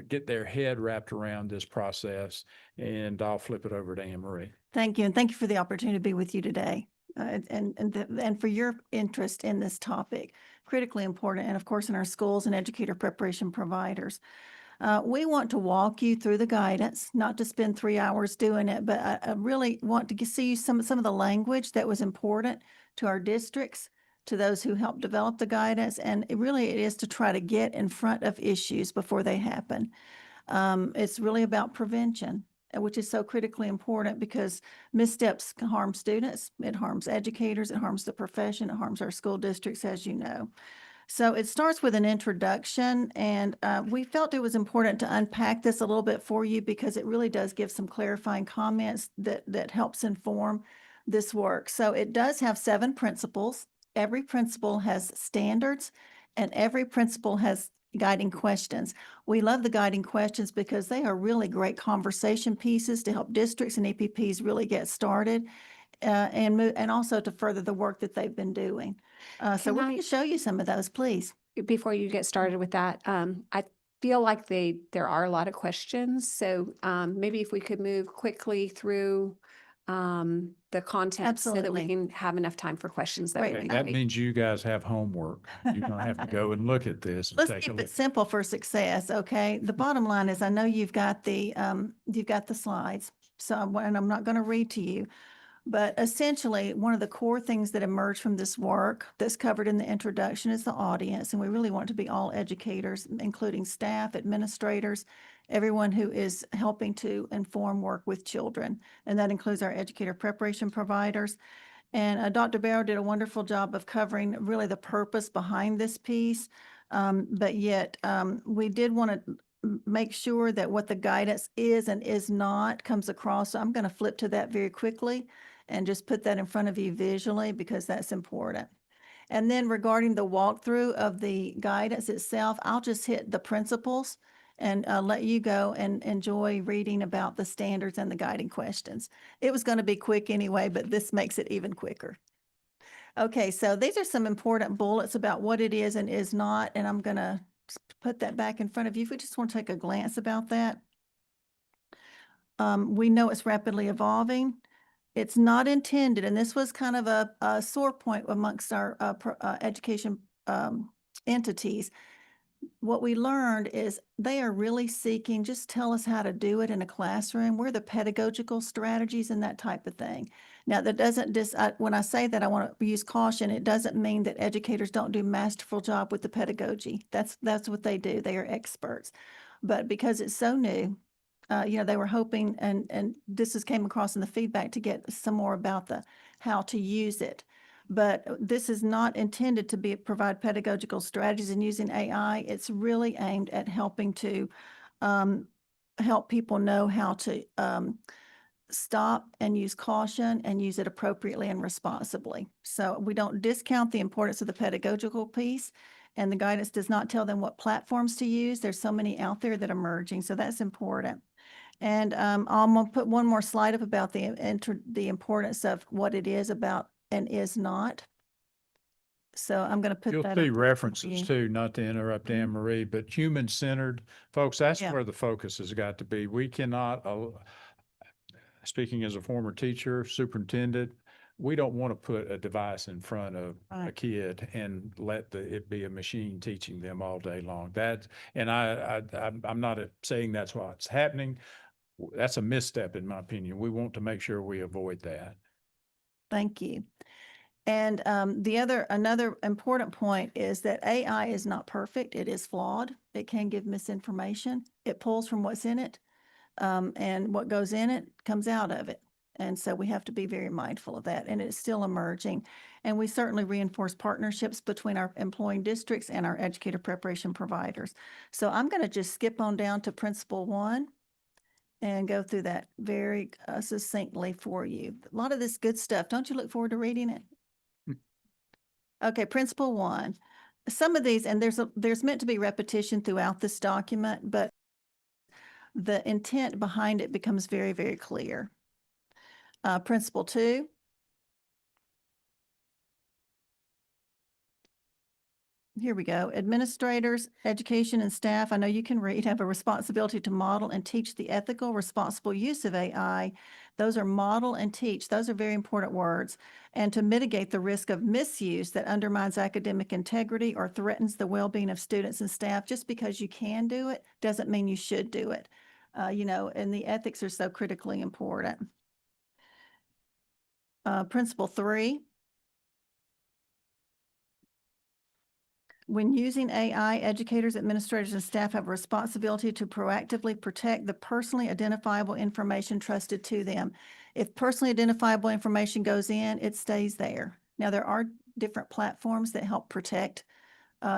get their head wrapped around this process. And I'll flip it over to Anne Marie. Thank you. And thank you for the opportunity to be with you today. And for your interest in this topic, critically important, and of course in our schools and educator preparation providers. We want to walk you through the guidance, not to spend 3 hours doing it, but I really want to see some of the language that was important to our districts, to those who helped develop the guidance, and it is to try to get in front of issues before they happen. It's really about prevention, which is so critically important, because missteps can harm students, it harms educators, it harms the profession, it harms our school districts, as you know. So it starts with an introduction, and we felt it was important to unpack this a little bit for you, because it really does give some clarifying comments that helps inform this work. So it does have 7 principles. Every principle has standards, and every principle has guiding questions. We love the guiding questions because they are really great conversation pieces to help districts and EPPs really get started, and also to further the work that they've been doing. So we're going to show you some of those, please. Before you get started with that, I feel like there are a lot of questions. So maybe if we could move quickly through the content so that we Absolutely. can have enough time for questions. That Great. would And be that great. means you guys have homework. You're going to have to go and look at this and Let's take a keep look. it simple for success, okay? The bottom line is, I know you've got the slides, so I'm not going to read to you. But essentially, one of the core things that emerged from this work that's covered in the introduction is the audience. And we really want to be all educators, including staff, administrators, everyone who is helping to inform work with children. And that includes our educator preparation providers. And Dr. Barrow did a wonderful job of covering really the purpose behind this piece. But yet we did want to make sure that what the guidance is and is not comes across. So I'm going to flip to that very quickly and just put that in front of you visually, because that's important. And then regarding the walkthrough of the guidance itself, I'll just hit the principles and let you go and enjoy reading about the standards and the guiding questions. It was going to be quick anyway, but this makes it even quicker. Okay, so these are some important bullets about what it is and is not, and I'm going to put that back in front of you if we just want to take a glance about that. We know it's rapidly evolving. It's not intended, and this was kind of a sore point amongst our education entities. What we learned is they are really seeking, just tell us how to do it in a classroom. We're the pedagogical strategies and that type of thing. Now, that doesn't when I say that, I want to use caution. It doesn't mean that educators don't do a masterful job with the pedagogy. That's what they do. They are experts. But because it's so new, they were hoping, and this came across in the feedback, to get some more about how to use it. But this is not intended to provide pedagogical strategies and using AI. It's really aimed at helping to help people know how to stop and use caution and use it appropriately and responsibly. So we don't discount the importance of the pedagogical piece, and the guidance does not tell them what platforms to use. There's so many out there that are emerging, so that's important. And I'm going to put one more slide up about the importance of what it is about and is not. So I'm going to put You'll that. see up references you. too, not to interrupt Anne Marie, but human-centered, folks, that's Yeah. where the focus has got to be. We cannot, speaking as a former teacher, superintendent, we don't want to put a device in front of a Right. kid and let it be a machine teaching them all day long. I'm not saying that's what's happening. That's a misstep in my opinion. We want to make sure we avoid that. Thank you. And another important point is that AI is not perfect. It is flawed. It can give misinformation. It pulls from what's in it. And what goes in it comes out of it. And so we have to be very mindful of that. And it's still emerging. And we certainly reinforce partnerships between our employing districts and our educator preparation providers. So I'm going to just skip on down to Principle 1 and go through that very succinctly for you. A lot of this good stuff. Don't you look forward to reading it? Okay, Principle 1. Some of these, and there's meant to be repetition throughout this document, but the intent behind it becomes very, very clear. Principle 2. Here we go. Administrators, education, and staff, I know you can read, have a responsibility to model and teach the ethical, responsible use of AI. Those are model and teach. Those are very important words. And to mitigate the risk of misuse that undermines academic integrity or threatens the well-being of students and staff. Just because you can do it doesn't mean you should do it. And the ethics are so critically important. Principle 3. When using AI, educators, administrators, and staff have a responsibility to proactively protect the personally identifiable information trusted to them. If personally identifiable information goes in, it stays there. Now, there are different platforms that help protect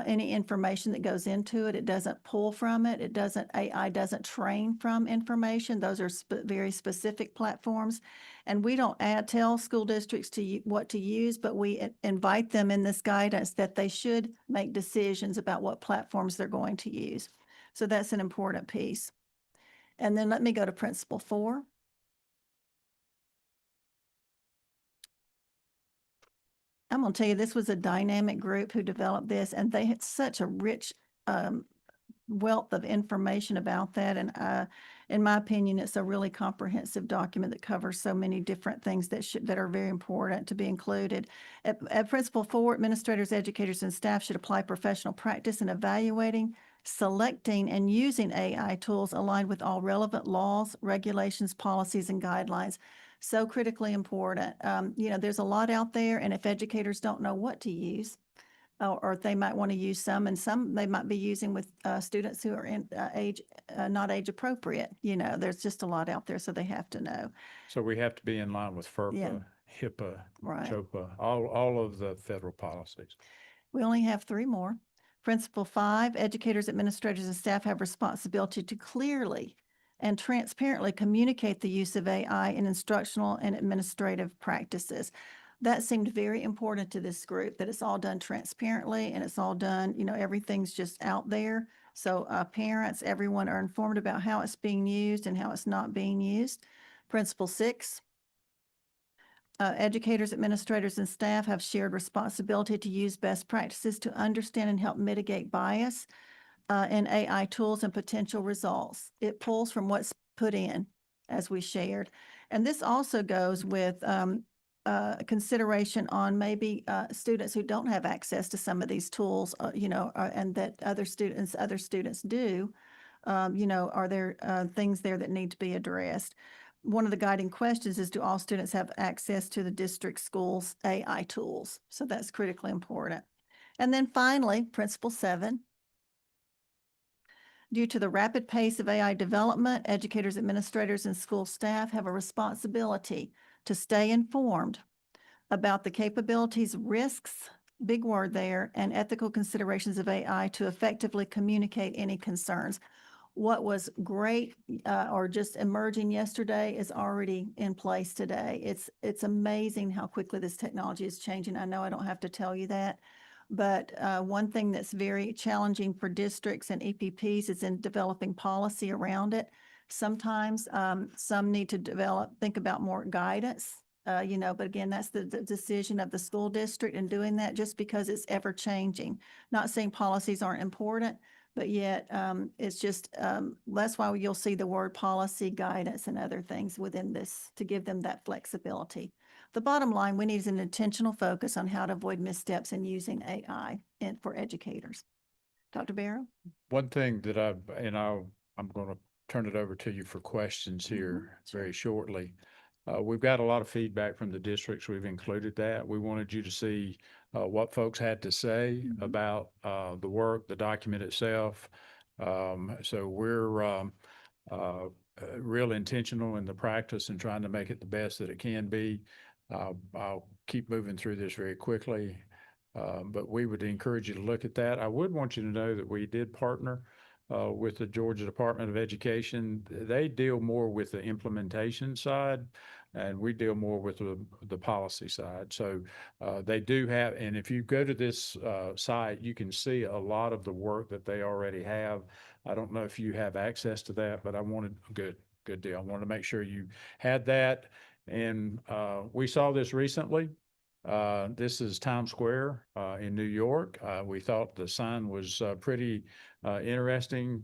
any information that goes into it. It doesn't pull from it. AI doesn't train from information. Those are very specific platforms. And we don't tell school districts what to use, but we invite them in this guidance that they should make decisions about what platforms they're going to use. So that's an important piece. And then let me go to Principle 4. I'm going to tell you, this was a dynamic group who developed this, and they had such a rich wealth of information about that. And in my opinion, it's a really comprehensive document that covers so many different things that are very important to be included. At Principle 4, administrators, educators, and staff should apply professional practice in evaluating, selecting, and using AI tools aligned with all relevant laws, regulations, policies, and guidelines. So critically important. There's a lot out there, and if educators don't know what to use, or if they might want to use some, and some they might be using with students who are in not age appropriate. There's just a lot out there, so they have to know. So we have to be in line with FERPA, Yeah. HIPAA, Right. CHOPA, all of the federal policies. We only have 3 more. Principle 5, educators, administrators, and staff have responsibility to clearly and transparently communicate the use of AI in instructional and administrative practices. That seemed very important to this group, that it's all done transparently and it's all done, everything's just out there. So parents, everyone are informed about how it's being used and how it's not being used. Principle 6. Educators, administrators, and staff have shared responsibility to use best practices to understand and help mitigate bias in AI tools and potential results. It pulls from what's put in, as we shared. And this also goes with consideration on maybe students who don't have access to some of these tools, and that other students do. Are there things there that need to be addressed? One of the guiding questions is, do all students have access to the district schools' AI tools? So that's critically important. And then finally, Principle 7. Due to the rapid pace of AI development, educators, administrators, and school staff have a responsibility to stay informed about the capabilities, risks, big word there, and ethical considerations of AI to effectively communicate any concerns. What was great or just emerging yesterday is already in place today. It's amazing how quickly this technology is changing. I know I don't have to tell you that. But one thing that's very challenging for districts and EPPs is in developing policy around it. Sometimes some need to think about more guidance but again, that's the decision of the school district in doing that, just because it's ever changing. Not saying policies aren't important, but yet it's just, that's why you'll see the word policy, guidance, and other things within this to give them that flexibility. The bottom line, we need an intentional focus on how to avoid missteps in using AI for educators. Dr. Barrow? One thing that I'm going to turn it over to you for questions here very shortly. We've got a lot of feedback from the districts. We've included that. We wanted you to see what folks had to say about the work, the document itself. So we're real intentional in the practice and trying to make it the best that it can be. I'll keep moving through this very quickly, but we would encourage you to look at that. I would want you to know that we did partner with the Georgia Department of Education. They deal more with the implementation side, and we deal more with the policy side. So they do have, and if you go to this site, you can see a lot of the work that they already have. I don't know if you have access to that, but I wanted, good deal. I wanted to make sure you had that. And we saw this recently. This is Times Square in New York. We thought the sign was pretty interesting.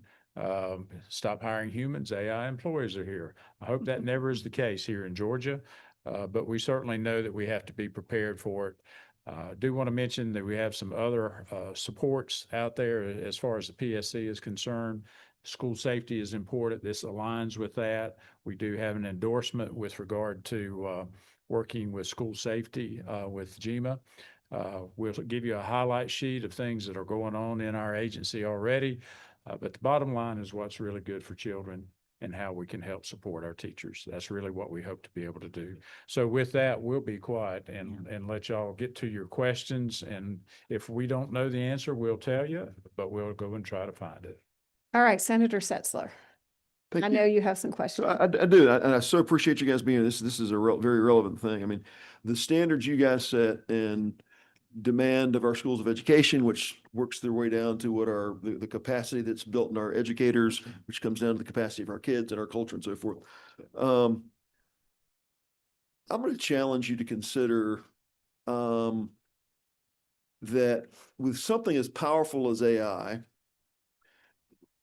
Stop hiring humans, AI employees are here. I hope that never is the case here in Georgia, but we certainly know that we have to be prepared for it. I do want to mention that we have some other supports out there as far as the PSC is concerned. School safety is important. This aligns with that. We do have an endorsement with regard to working with school safety with GEMA. We'll give you a highlight sheet of things that are going on in our agency already. But the bottom line is what's really good for children and how we can help support our teachers. That's really what we hope to be able to do. So with that, we'll be quiet and let y'all get to your questions. And if we don't know the answer, we'll tell you, but we'll go and try to find it. All right, Senator Setzler. Thank I you. know you have some questions. So I do, and I so appreciate you guys being here. This is a very relevant thing. I mean, the standards you guys set and demand of our schools of education, which works their way down to what the capacity that's built in our educators, which comes down to the capacity of our kids and our culture and so forth. I'm going to challenge you to consider that with something as powerful as AI,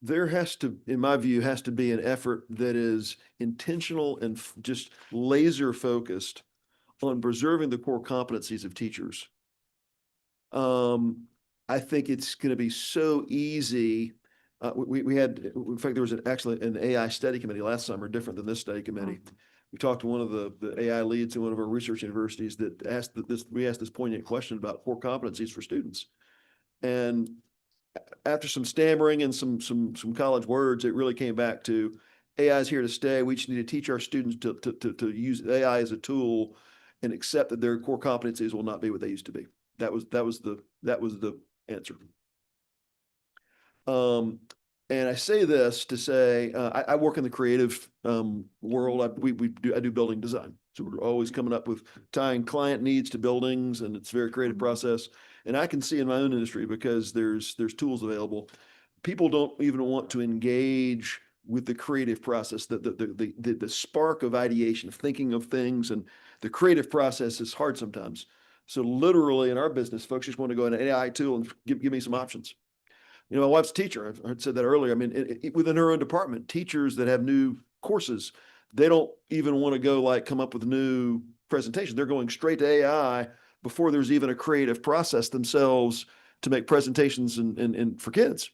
there has to, in my view, has to be an effort that is intentional and just laser focused on preserving the core competencies of teachers. I think it's going to be so easy. We had, in fact, there was actually an AI study committee last summer, different than this study committee. We talked to one of the AI leads in one of our research universities that asked we asked this poignant question about core competencies for students. And after some stammering and some college words, it really came back to AI is here to stay. We just need to teach our students to use AI as a tool and accept that their core competencies will not be what they used to be. That was the answer. And I say this to say, I work in the creative world. I do building design. So we're always coming up with tying client needs to buildings, and it's a very creative process. And I can see in my own industry, because there's tools available, people don't even want to engage with the creative process, the spark of ideation, of thinking of things, and the creative process is hard sometimes. So literally in our business, folks just want to go in an AI tool and give me some options. You know, my wife's a teacher. I said that earlier. I mean, within her own department, teachers that have new courses, they don't even want to go come up with new presentations. They're going straight to AI before there's even a creative process themselves to make presentations and for kids.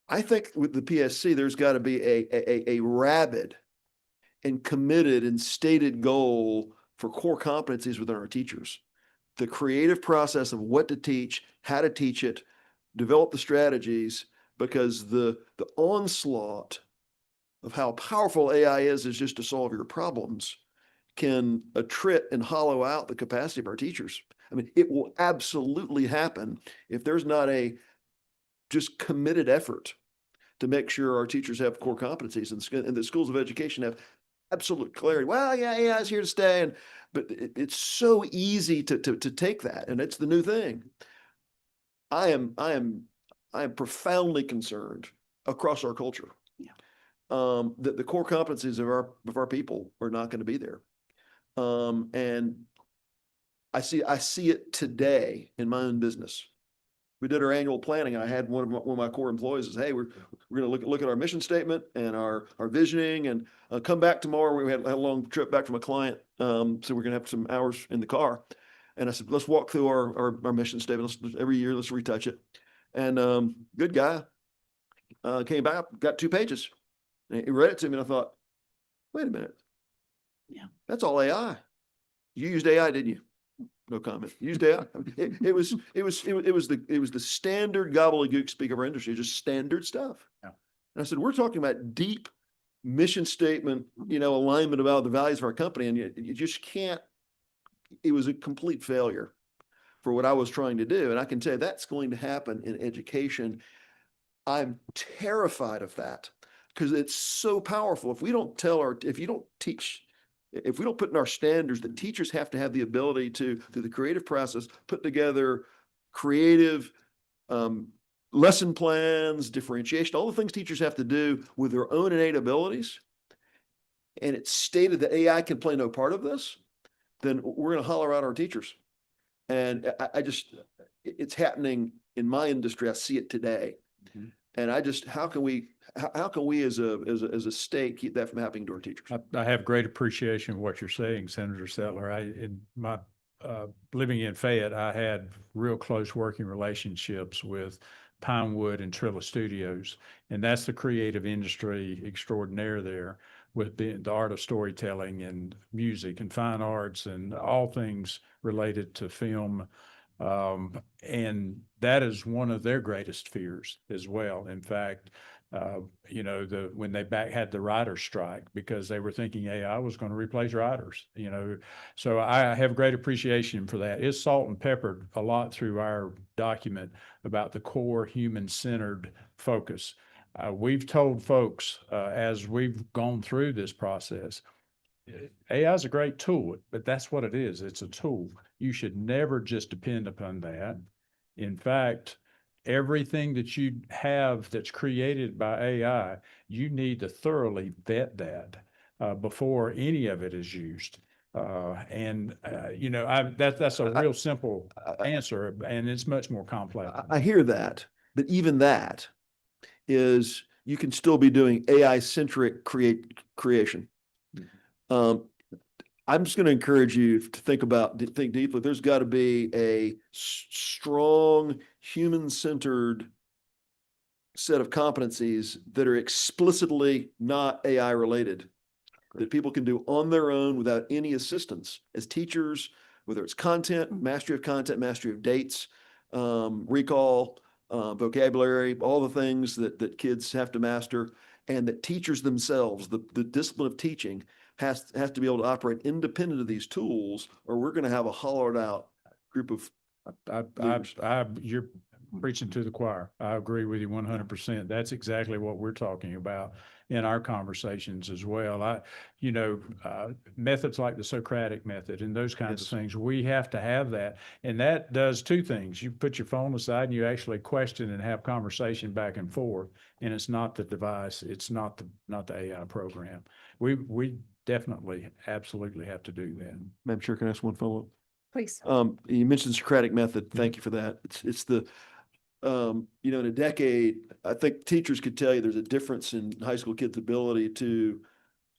I think with the PSC, there's got to be a rabid and committed and stated goal for core competencies within our teachers. The creative process of what to teach, how to teach it, develop the strategies, because the onslaught of how powerful AI is just to solve your problems can attrit and hollow out the capacity of our teachers. I mean, it will absolutely happen if there's not a just committed effort to make sure our teachers have core competencies and the schools of education have absolute clarity. Well, yeah, AI is here to stay, but it's so easy to take that, and it's the new thing. I am profoundly concerned across our culture that the core competencies of our people are not going to be there. And I see it today in my own business. We did our annual planning. I had one of my core employees says, "Hey, we're going to look at our mission statement and our visioning, and come back tomorrow." We had a long trip back from a client, so we're going to have some hours in the car. And I said, "Let's walk through our mission statement. Every year, let's retouch it." And good guy came back, got 2 pages, and he read it to me, and I thought, "Wait a minute, Yeah. that's all AI. You used AI, didn't you?" No comment. Used AI. It was the standard gobbledygook speak of our industry, just standard stuff. Yeah. And I said, we're talking about deep mission statement, alignment about the values of our company, and you just can't. It was a complete failure for what I was trying to do, and I can tell you that's going to happen in education. I'm terrified of that because it's so powerful. If you don't teach. If we don't put in our standards that teachers have to have the ability to, through the creative process, put together creative lesson plans, differentiation, all the things teachers have to do with their own innate abilities, and it's stated that AI can play no part of this, then we're going to holler out our teachers. And it's happening in my industry. I see it today. Mhm. And how can we as a state keep that from happening to our teachers? I have great appreciation of what you're saying, Senator Settler. In my living in Fayette, I had real close working relationships with Pinewood and Trilla Studios, and that's the creative industry extraordinaire there, with the art of storytelling and music and fine arts and all things related to film. And that is one of their greatest fears as well. In fact, when they had the writer's strike, because they were thinking AI was going to replace writers, so I have great appreciation for that. It's salt and peppered a lot through our document about the core human-centered focus. We've told folks as we've gone through this process, AI is a great tool, but that's what it is. It's a tool. You should never just depend upon that. In fact, everything that you have that's created by AI, you need to thoroughly vet that before any of it is used. That's a real simple answer, and it's much more complex. I hear that, but even that is, you can still be doing AI-centric creation. I'm just going to encourage you to think deeply. There's got to be a strong human-centered set of competencies that are explicitly not AI related, that people can do on their own without any assistance as teachers, whether it's content, mastery of dates, recall, vocabulary, all the things that kids have to master, and that teachers themselves, the discipline of teaching has to be able to operate independent of these tools, or we're going to have a hollowed out group of leaders. You're preaching to the choir. I agree with you 100%. That's exactly what we're talking about in our conversations as well. Methods like the Socratic method and those kinds of things, we have to have that. And that does 2 things. You put your phone aside and you actually question and have conversation back and forth. And it's not the device. It's not the AI program. We definitely, absolutely have to do that. Madam Chair, can I ask one follow-up? Please. You mentioned the Socratic method. Thank you for that. It's the, in a decade, I think teachers could tell you there's a difference in high school kids' ability to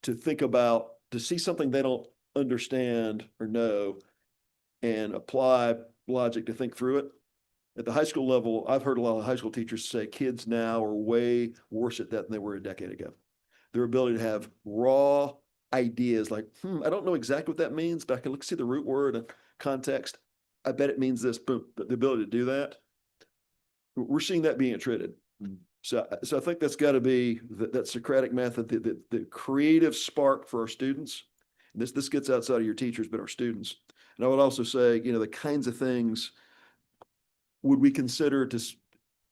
think about, to see something they don't understand or know and apply logic to think through it. At the high school level, I've heard a lot of high school teachers say kids now are way worse at that than they were a decade ago. Their ability to have raw ideas like, I don't know exactly what that means, but I can see the root word and context. I bet it means this, but the ability to do that, we're seeing that being attributed. So I think that's got to be that Socratic method, the creative spark for our students. This gets outside of your teachers, but our students. And I would also say, the kinds of things would we consider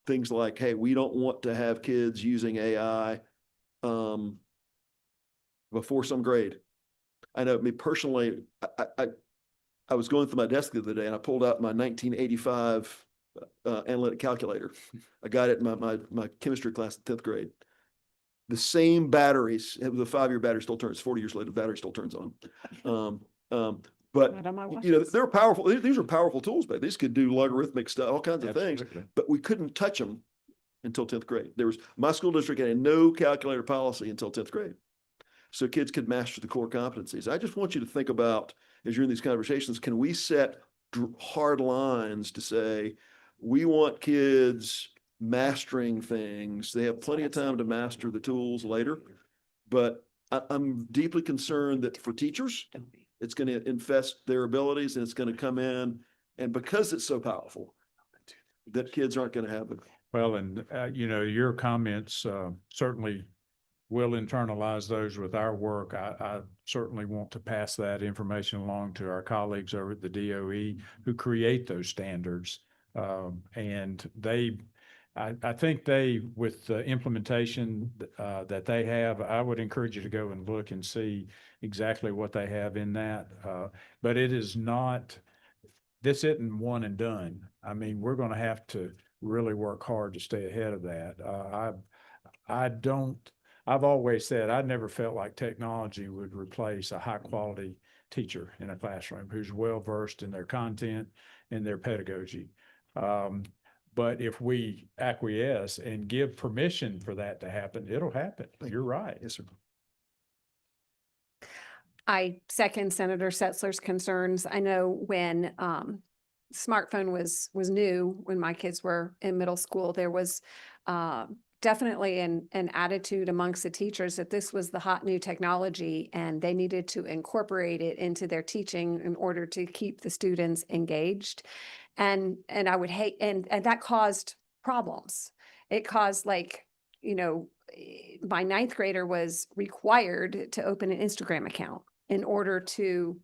things like, hey, we don't want to have kids using AI before some grade. I know me personally, I was going through my desk the other day and I pulled out my 1985 analytic calculator. I got it in my chemistry class in 10th grade. The same batteries, it was a 5-year battery, still turns, 40 years later, the battery still turns on. But Not on my watch you know, list. they're powerful. These are powerful tools, but these could do logarithmic stuff, all kinds of things. Absolutely. But we couldn't touch them until 10th grade. My school district had no calculator policy until 10th grade. So kids could master the core competencies. I just want you to think about, as you're in these conversations, can we set hard lines to say, we want kids mastering things. They have plenty of time to master the tools later. But I'm deeply concerned that for teachers, it's going to infest their abilities and it's going to come in. And because it's so powerful, that kids aren't going to have it. Well, and you know, your comments certainly will internalize those with our work. I certainly want to pass that information along to our colleagues over at the DOE who create those standards. And I think with the implementation that they have, I would encourage you to go and look and see exactly what they have in that. But it is not, this isn't one and done. I mean, we're going to have to really work hard to stay ahead of that. I've always said I never felt like technology would replace a high quality teacher in a classroom who's well versed in their content and their pedagogy. But if we acquiesce and give permission for that to happen, it'll happen. You're right. Yes, sir. I second Senator Setzler's concerns. I know when smartphone was new, when my kids were in middle school, there was definitely an attitude amongst the teachers that this was the hot new technology and they needed to incorporate it into their teaching in order to keep the students engaged. And I would hate, and that caused problems. It caused, like, you know, my 9th grader was required to open an Instagram account in order to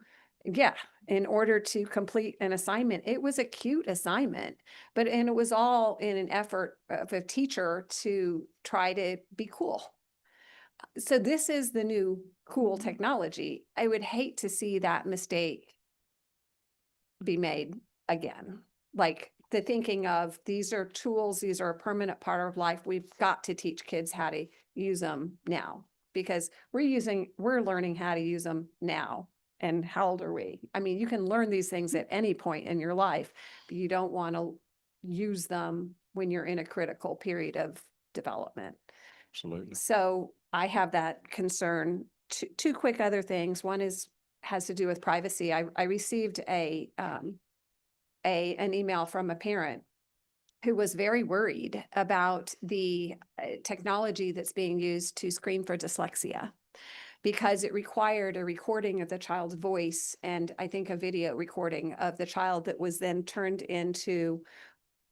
complete an assignment. It was a cute assignment, and it was all in an effort of a teacher to try to be cool. So this is the new cool technology. I would hate to see that mistake be made again. Like the thinking of, these are tools, these are a permanent part of life. We've got to teach kids how to use them now, because we're learning how to use them now. And how old are we? I mean, you can learn these things at any point in your life, but you don't want to use them when you're in a critical period of development. Absolutely. So I have that concern. Two quick other things. One has to do with privacy. I received an email from a parent who was very worried about the technology that's being used to screen for dyslexia, because it required a recording of the child's voice and I think a video recording of the child that was then turned into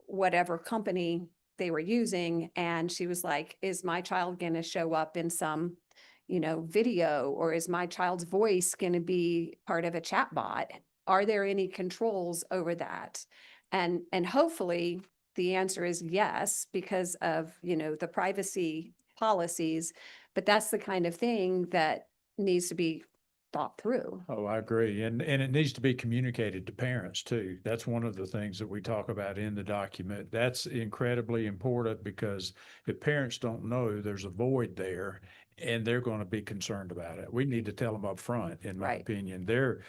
whatever company they were using. And she was like, is my child going to show up in some, video, or is my child's voice going to be part of a chat bot? Are there any controls over that? And hopefully the answer is yes, because of, the privacy policies, but that's the kind of thing that needs to be thought through. Oh, I agree. And it needs to be communicated to parents too. That's one of the things that we talk about in the document. That's incredibly important, because if parents don't know, there's a void there and they're going to be concerned about it. We need to tell them up front, in my Right. opinion. There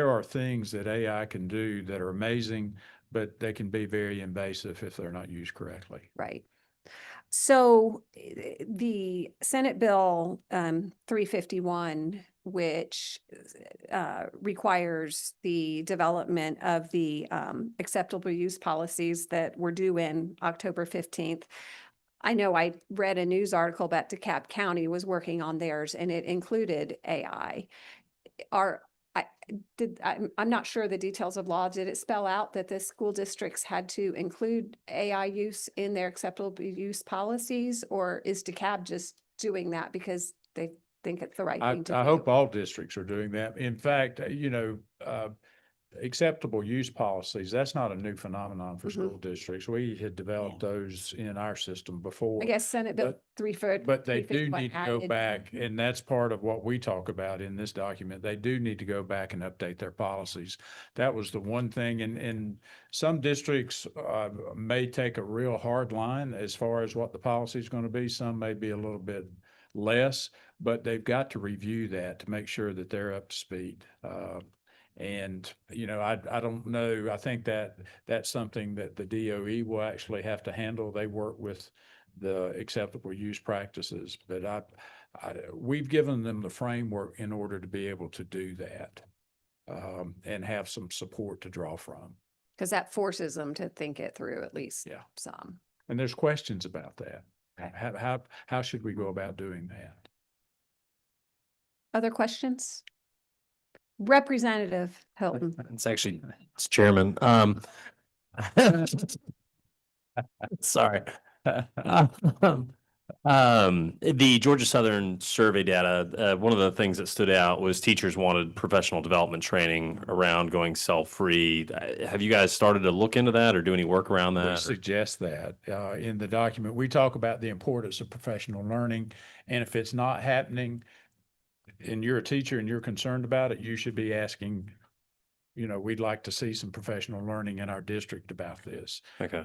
are things that AI can do that are amazing, but they can be very invasive if they're not used correctly. Right. So the Senate Bill 351, which requires the development of the acceptable use policies that were due in October 15th. I know I read a news article that DeKalb County was working on theirs and it included AI. I'm not sure the details of law. Did it spell out that the school districts had to include AI use in their acceptable use policies, or is DeKalb just doing that because they think it's the right thing to do? I hope all districts are doing that. In fact, acceptable use policies, that's not a new phenomenon for school districts. We had developed those in our system before. I guess Senate Bill But they do 351 need to go added- back, and that's part of what we talk about in this document. They do need to go back and update their policies. That was the one thing, and some districts may take a real hard line as far as what the policy is going to be. Some may be a little bit less, but they've got to review that to make sure that they're up to speed. And, you know, I don't know, I think that that's something that the DOE will actually have to handle. They work with the acceptable use practices, but we've given them the framework in order to be able to do that. And have some support to draw from. Because that forces them to think it through at least Yeah. some. And there's questions about that. Okay. How should we go about doing that? Other questions? Representative Hilton. It's Chairman. Sorry. The Georgia Southern survey data, one of the things that stood out was teachers wanted professional development training around going self-free. Have you guys started to look into that or do any work around We that? suggest that in the document. We talk about the importance of professional learning. And if it's not happening and you're a teacher and you're concerned about it, you should be asking, you know, we'd like to see some professional learning in our district about this. Okay.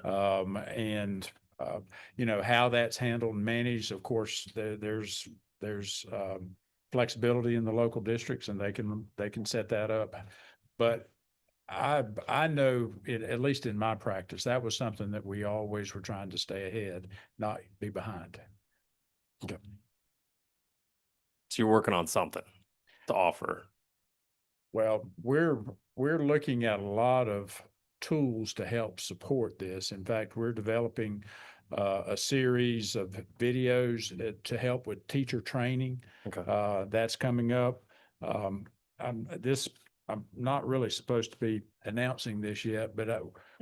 You know, how that's handled and managed, of course, there's flexibility in the local districts and they can set that up. But I know, at least in my practice, that was something that we always were trying to stay ahead, not be behind. So you're working on something to offer. Well, we're looking at a lot of tools to help support this. In fact, we're developing a series of videos to help with teacher training. Okay. That's coming up. I'm not really supposed to be announcing this yet, but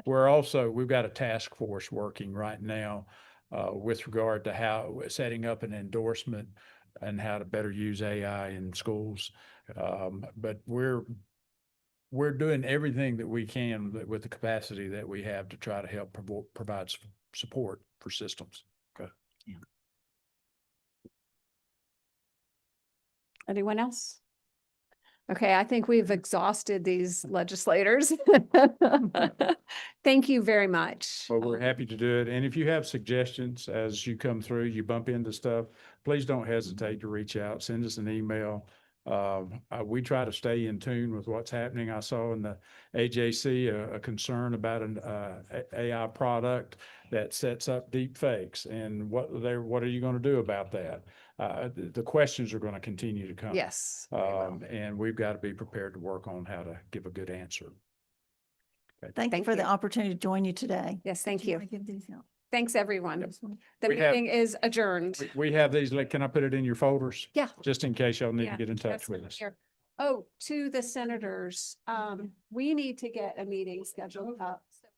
we've got a task force working right now with regard to how setting up an endorsement and how to better use AI in schools. But we're doing everything that we can with the capacity that we have to try to help provide support for systems. Okay. Anyone else? Okay, I think we've exhausted these legislators. Thank you very much. Well, we're happy to do it. And if you have suggestions as you come through, you bump into stuff, please don't hesitate to reach out, send us an email. We try to stay in tune with what's happening. I saw in the AJC a concern about an AI product that sets up deep fakes, and what are you going to do about that? The questions are going to continue to come. Yes. they will. And we've got to be prepared to work on how to give a good answer. Thank you Thank for the you. opportunity to join you today. Yes, thank Do you you. wanna give these out? Thanks, everyone. The We have- meeting is adjourned. We have these, like, can I put it in your folders? Yeah. Just in case y'all need Yeah, to get in touch that's with us. here. Oh, to the senators, we need to get a meeting scheduled up. So